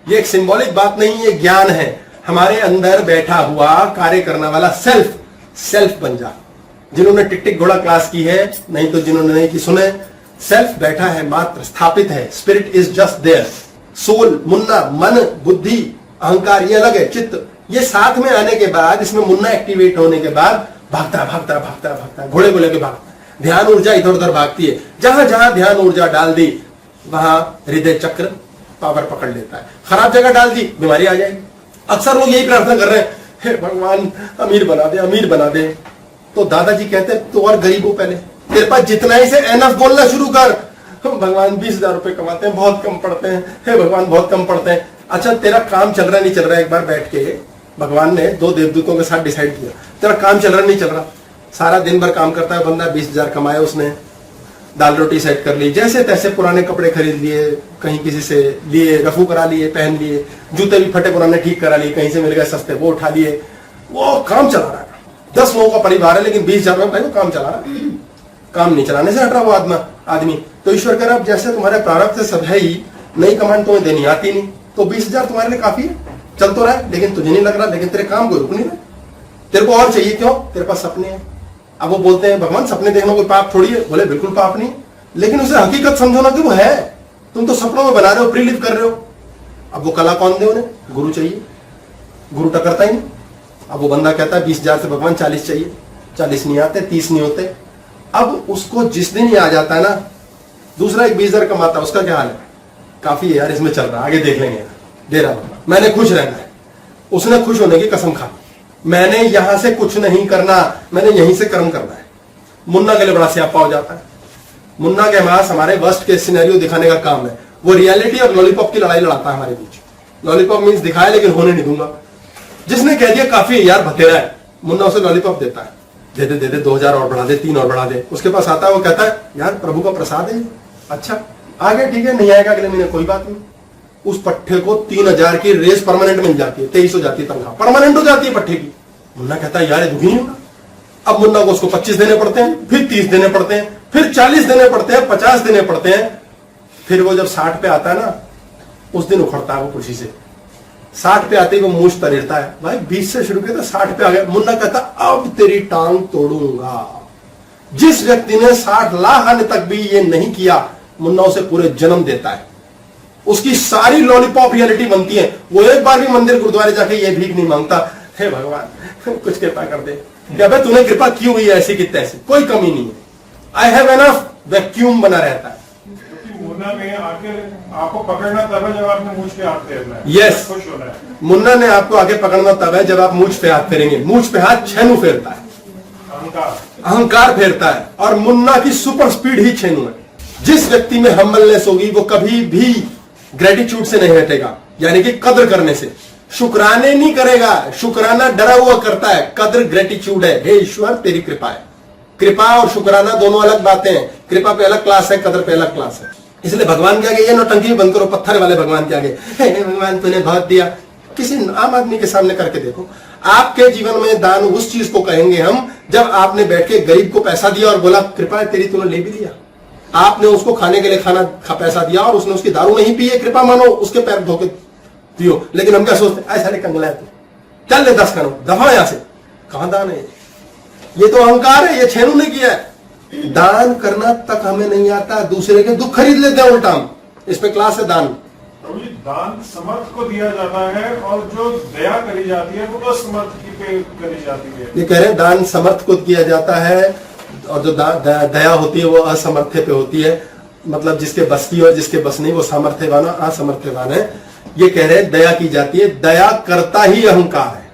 ये एक सिंबॉलिक बात नहीं, ये ज्ञान है। हमारे अंदर बैठा हुआ कार्य करने वाला सेल्फ बन जा। जिन्होंने टिक टिक घोड़ा क्लास की है, नहीं तो जिन्होंने नहीं की सुने, सेल्फ बैठा है, मात्र स्थापित है। Spirit is just there. Soul, मुन्ना, मन, बुद्धि, अहंकार ये अलग है, चित्त ये साथ में आने के बाद, इसमें मुन्ना एक्टिवेट होने के बाद भागता घोड़े को लेके भागता, ध्यान ऊर्जा इधर उधर भागती है। जहां जहां ध्यान ऊर्जा डाल दी वहां हृदय चक्र पावर पकड़ लेता है। खराब जगह डाल दी, बीमारी आ जाएगी। अक्सर लोग यही प्रार्थना कर रहे हैं, हे भगवान अमीर बना दे, अमीर बना दे। तो दादाजी कहते हैं तो और गरीब हो, पहले तेरे पास जितना ही से एनफ बोलना शुरू कर। भगवान 20,000 रुपए कमाते हैं, बहुत कम पढ़ते हैं। हे भगवान बहुत कम पढ़ते हैं। अच्छा तेरा काम चल रहा नहीं चल रहा, एक बार बैठ के भगवान ने 2 देवदूतों के साथ डिसाइड किया, तेरा काम चल रहा नहीं चल रहा। सारा दिन भर काम करता है बंदा, 20,000 कमाया उसने, दाल रोटी सेट कर ली, जैसे तैसे पुराने कपड़े खरीद लिए, कहीं किसी से लिए, रफू करा लिए, पहन लिए, जूते भी फटे पुराने ठीक करा लिए, कहीं से मिल गए सस्ते वो उठा लिए, वो काम चला रहा है। 10 लोगों का परिवार है लेकिन 20,000 में भाई वो काम चला रहा है। काम नहीं चलाने से हट रहा वो आदमी। तो ईश्वर कह रहा अब जैसे तुम्हारे प्रारब्ध से सब है ही, नई कमांड तुम्हें देनी आती नहीं, तो 20,000 तुम्हारे लिए काफी है, चल तो रहा है, लेकिन तुझे नहीं लग रहा, लेकिन तेरे काम को रुक नहीं रहा, तेरे को और चाहिए। क्यों? तेरे पास सपने हैं। अब वो बोलते हैं भगवान सपने देखना कोई पाप थोड़ी है। बोले बिल्कुल पाप नहीं, लेकिन उसे हकीकत समझो ना कि वो है। तुम तो सपनों में बना रहे हो, प्रीलिव कर रहे हो। अब वो कला कौन दे उन्हें? गुरु चाहिए। गुरु टकरता ही नहीं। अब वो बंदा कहता है 20,000 से भगवान 40 चाहिए, 40 नहीं आते, 30 नहीं होते। अब उसको जिस दिन ही आ जाता है ना, दूसरा एक 20,000 कमाता है, उसका क्या हाल है? काफी है यार, इसमें चल रहा, आगे देख लेंगे, दे रहा भगवान, मैंने खुश रहना है। उसने खुश होने की कसम खा, मैंने यहां से कुछ नहीं करना, मैंने यहीं से कर्म करना है। मुन्ना के लिए बड़ा स्यापा हो जाता है। मुन्ना के पास हमारे वर्स्ट केस सिनेरियो दिखाने का काम है। वो रियलिटी और लॉलीपॉप की लड़ाई लड़ाता है हमारे बीच। लॉलीपॉप मीन्स दिखाया लेकिन होने नहीं दूंगा। जिसने कह दिया काफी है यार, भतेरा है, मुन्ना उसे लॉलीपॉप देता है, दे दे 2,000 और बढ़ा दे, 3 और बढ़ा दे। उसके पास आता है, वो कहता है यार प्रभु का प्रसाद है, अच्छा आगे ठीक है, नहीं आएगा अगले महीने कोई बात नहीं। उस पट्टे को 3,000 की रेस परमानेंट मिल जाती है, 23 हो जाती है तनख्वाह, परमानेंट हो जाती है पट्टे की। मुन्ना कहता है यार दुखी नहीं होगा। अब मुन्ना को उसको 25 देने पड़ते हैं, फिर 30 देने पड़ते हैं, फिर 40 देने पड़ते हैं, 50 देने पड़ते हैं। फिर वो जब 60 पे आता है ना, उस दिन उखड़ता है वो खुशी से। 60 पे आते ही वो मूछ तरीरता है, भाई 20 से शुरू किया था 60 पे आ गया। मुन्ना कहता अब तेरी टांग तोड़ूंगा। जिस व्यक्ति ने 60 लाख आने तक भी ये नहीं किया, मुन्ना उसे पूरे जन्म देता है। उसकी सारी लॉलीपॉप रियलिटी बनती है। वो एक बार भी मंदिर गुरुद्वारे जाके ये भीख नहीं मांगता, हे भगवान कुछ कृपा कर दे। क्या भाई तूने कृपा की हुई है ऐसी की तैसी, कोई कमी नहीं है, आई हैव एनफ, वैक्यूम बना रहता है। मुन्ना में आके आपको पकड़ना तब है जब आपने मूंछ पे हाथ फेरना है। यस, खुश होना है। मुन्ना ने आपको आगे पकड़ना तब है जब आप मूंछ पे हाथ फेरेंगे। मूंछ पे हाथ छेनू फेरता है, अहंकार फेरता है, और मुन्ना की सुपर स्पीड ही छेनू है। जिस व्यक्ति में हम्बलनेस होगी वो कभी भी ग्रेटिट्यूड से नहीं हटेगा, यानी कि कद्र करने से। शुक्राने नहीं करेगा, शुक्राना डरा हुआ करता है, कद्र ग्रेटिट्यूड है। हे ईश्वर तेरी कृपा है। कृपा और शुक्राना दोनों अलग बातें हैं। कृपा पे अलग क्लास है, कद्र पे अलग क्लास है। इसलिए भगवान के आगे ये नौटंकी बंद करो, पत्थर वाले भगवान के आगे हे भगवान तूने बहुत दिया। किसी आम आदमी के सामने करके देखो, आपके जीवन में दान उस चीज को कहेंगे हम जब आपने बैठ के गरीब को पैसा दिया और बोला कृपा है तेरी, तूने ले भी लिया। आपने उसको खाने के लिए पैसा दिया और उसने उसकी दारू नहीं पी है, कृपा मानो, उसके पैर धोके पियो। लेकिन हम क्या सोचते, ऐसा नहीं कंगला है तू, चल ले 10 करो, दफा यहां से। कहां दान है? ये तो अहंकार है, ये छेनू ने किया है। दान करना तक हमें नहीं आता, दूसरे के दुख खरीद लेते हैं उल्टा। इस पे क्लास है दान। दान समर्थ को दिया जाता है और जो दया करी जाती है वो असमर्थ की पे करी जाती है। ये कह रहे हैं दान समर्थ को किया जाता है और जो दया होती है वो असमर्थ्य पे होती है। मतलब जिसके बस की और जिसके बस नहीं वो सामर्थ्यवान और असमर्थ्यवान है। ये कह रहे हैं दया की जाती है, दया करता ही अहंकार है।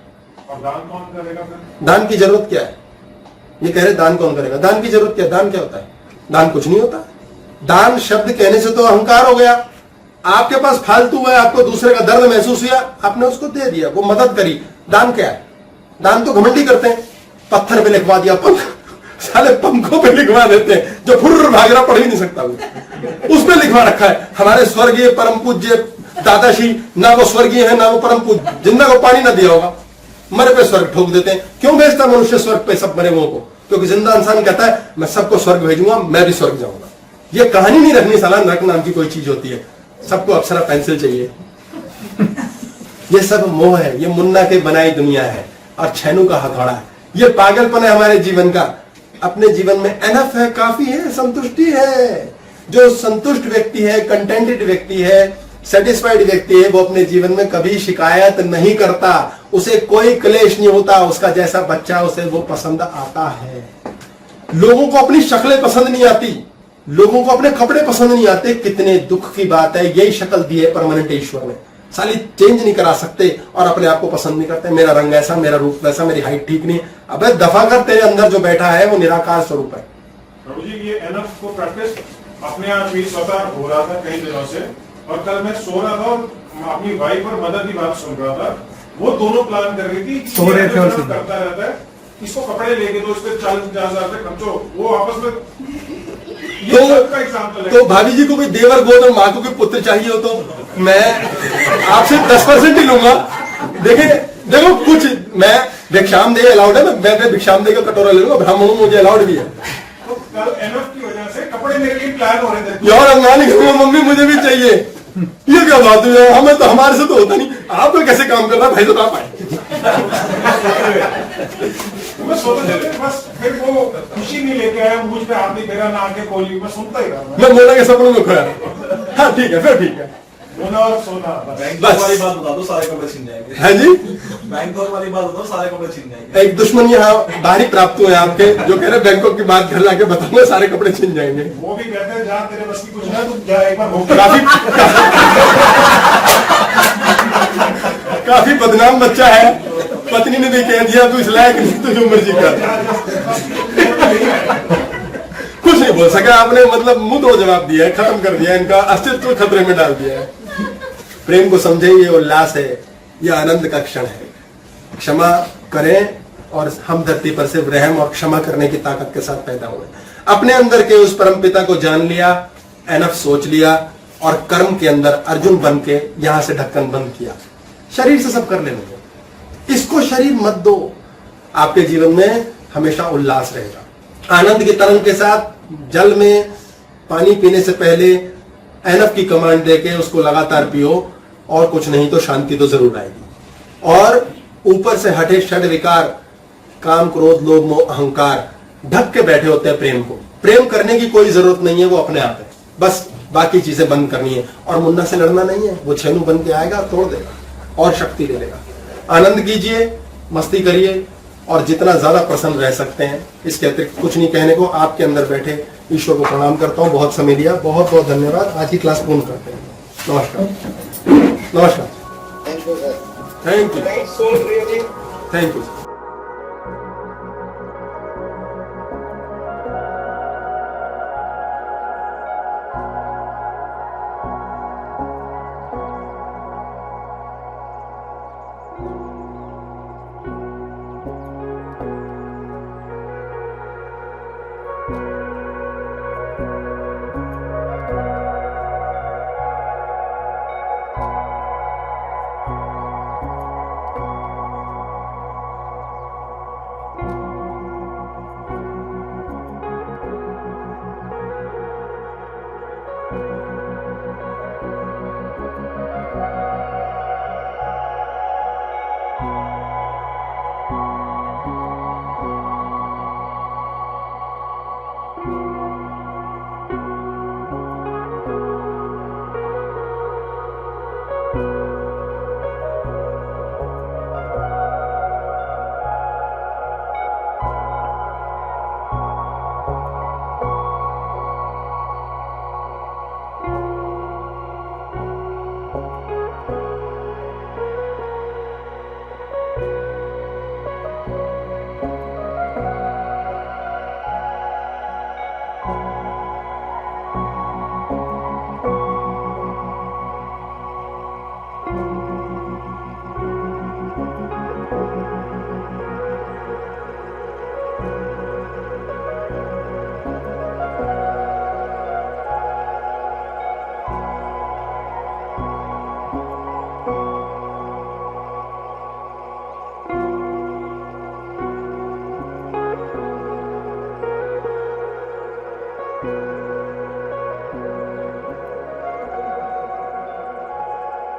और दान कौन करेगा फिर? दान की जरूरत क्या है? ये कह रहे दान कौन करेगा? दान की जरूरत क्या है? दान क्या होता है? दान कुछ नहीं होता। दान शब्द कहने से तो अहंकार हो गया। आपके पास फालतू है, आपको दूसरे का दर्द महसूस हुआ, आपने उसको दे दिया, वो मदद करी। दान क्या है? दान तो घमंडी करते हैं, पत्थर पे लिखवा दिया पंख, साले पंखों पे लिखवा देते हैं, जो फुर्र भाग रहा पढ़ ही नहीं सकता, उस पे लिखवा रखा है हमारे स्वर्गीय परम पूज्य दादाश्री। ना वो स्वर्गीय है ना वो परम पूज्य, जिंदा को पानी ना दिया होगा, मरे पे स्वर्ग ठोक देते हैं। क्यों भेजता मनुष्य स्वर्ग पे सब मरे हुओं को? क्योंकि जिंदा इंसान कहता है मैं सबको स्वर्ग भेजूंगा, मैं भी स्वर्ग जाऊंगा। ये कहानी नहीं रखनी, साला नरक नाम की कोई चीज होती है। सबको अप्सरा पेंसिल चाहिए। ये सब मोह है, ये मुन्ना के बनाई दुनिया है और छैनू का हथौड़ा है। ये पागलपन है हमारे जीवन का। अपने जीवन में एनफ है, काफी है, संतुष्टि है। जो संतुष्ट व्यक्ति है, कंटेंटेड व्यक्ति है, सेटिस्फाइड व्यक्ति है, वो अपने जीवन में कभी शिकायत नहीं करता, उसे कोई क्लेश नहीं होता। उसका जैसा बच्चा उसे वो पसंद आता है। लोगों को अपनी शक्लें पसंद नहीं आती, लोगों को अपने कपड़े पसंद नहीं आते। कितने दुख की बात है, यही शक्ल दी है परमानेंट ईश्वर ने। साली चेंज नहीं करा सकते और अपने आप को पसंद नहीं करते। मेरा रंग ऐसा, मेरा रूप वैसा, मेरी हाइट ठीक नहीं। अबे दफा कर, तेरे अंदर जो बैठा है वो निराकार स्वरूप है। प्रभु जी, ये एनफ को प्रैक्टिस अपने आप ही स्वतः हो रहा था कई दिनों से। और कल मैं सो रहा था और अपनी वाइफ और मदर की बात सुन रहा था। वो दोनों प्लान कर रही थी, सो रहे थे और सुन करता रहता है, इसको कपड़े लेके दो, इस पे 40-50 हजार खर्चो। वो आपस में तो भाभी जी को कोई देवर गोद और माँ को कोई पुत्र चाहिए हो तो मैं आपसे 10% ही लूंगा। देखो कुछ मैं भिक्षाम दे अलाउड है, मैं भिक्षाम दे का कटोरा ले लूंगा, ब्राह्मण मुझे अलाउड भी है। तो कल एनफ की वजह से कपड़े मेरे लिए प्लान हो रहे थे यार अंगानी कहूंगा, मम्मी मुझे भी चाहिए। ये क्या बात है, हमें तो हमारे से तो होता नहीं। आप तो कैसे काम कर रहा है भाई, तो आप आए। मैं सोचता था बस, फिर वो खुशी नहीं लेके आया, मुझ पे हाथ नहीं फेरा, ना आके खोली, मैं सुनता ही रहा। मैं मोना के सपनों में खोया। हाँ ठीक है, फिर ठीक है। मोना और सोना बैंकॉक वाली बात बता दो, सारे कपड़े छीन जाएंगे। है जी, बैंकॉक वाली बात बता दो, सारे कपड़े छीन जाएंगे। एक दुश्मन यहाँ बाहरी प्राप्त हुए आपके, जो कह रहे बैंकॉक की बात घर लाके बताऊंगा, सारे कपड़े छीन जाएंगे। वो भी कहते हैं जहाँ तेरे बस की कुछ ना, तू जा एक बार हो। काफी बदनाम बच्चा है, पत्नी ने भी कह दिया तू इस लायक नहीं, तू जो मर्जी कर। कुछ नहीं बोल सका आपने, मतलब मुंह तोड़ जवाब दिया है, खत्म कर दिया, इनका अस्तित्व खतरे में डाल दिया है। प्रेम को समझे, ये उल्लास है, ये आनंद का क्षण है। क्षमा करें और हम धरती पर सिर्फ रहम और क्षमा करने की ताकत के साथ पैदा हुए। अपने अंदर के उस परम पिता को जान लिया, एनफ सोच लिया और कर्म के अंदर अर्जुन बन के यहां से ढक्कन बंद किया। शरीर से सब कर लेने दो, इसको शरीर मत दो। आपके जीवन में हमेशा उल्लास रहेगा। आनंद की तरंग के साथ जल में पानी पीने से पहले एनफ की कमांड देके उसको लगातार पियो, और कुछ नहीं तो शांति तो जरूर आएगी। और ऊपर से हटे षड विकार, काम, क्रोध, लोभ, मोह, अहंकार ढक के बैठे होते हैं प्रेम को। प्रेम करने की कोई जरूरत नहीं है, वो अपने आप है। बस बाकी चीजें बंद करनी है। और मुन्ना से लड़ना नहीं है, वो छैनू बन के आएगा, तोड़ देगा और शक्ति ले लेगा। आनंद कीजिए, मस्ती करिए और जितना ज्यादा प्रसन्न रह सकते हैं। इसके अतिरिक्त कुछ नहीं कहने को। आपके अंदर बैठे ईश्वर को प्रणाम करता हूँ। बहुत समय लिया, बहुत बहुत धन्यवाद। आज की क्लास पूर्ण करते हैं। नमस्कार। नमस्कार। Thank you sir. Thank you, thank you.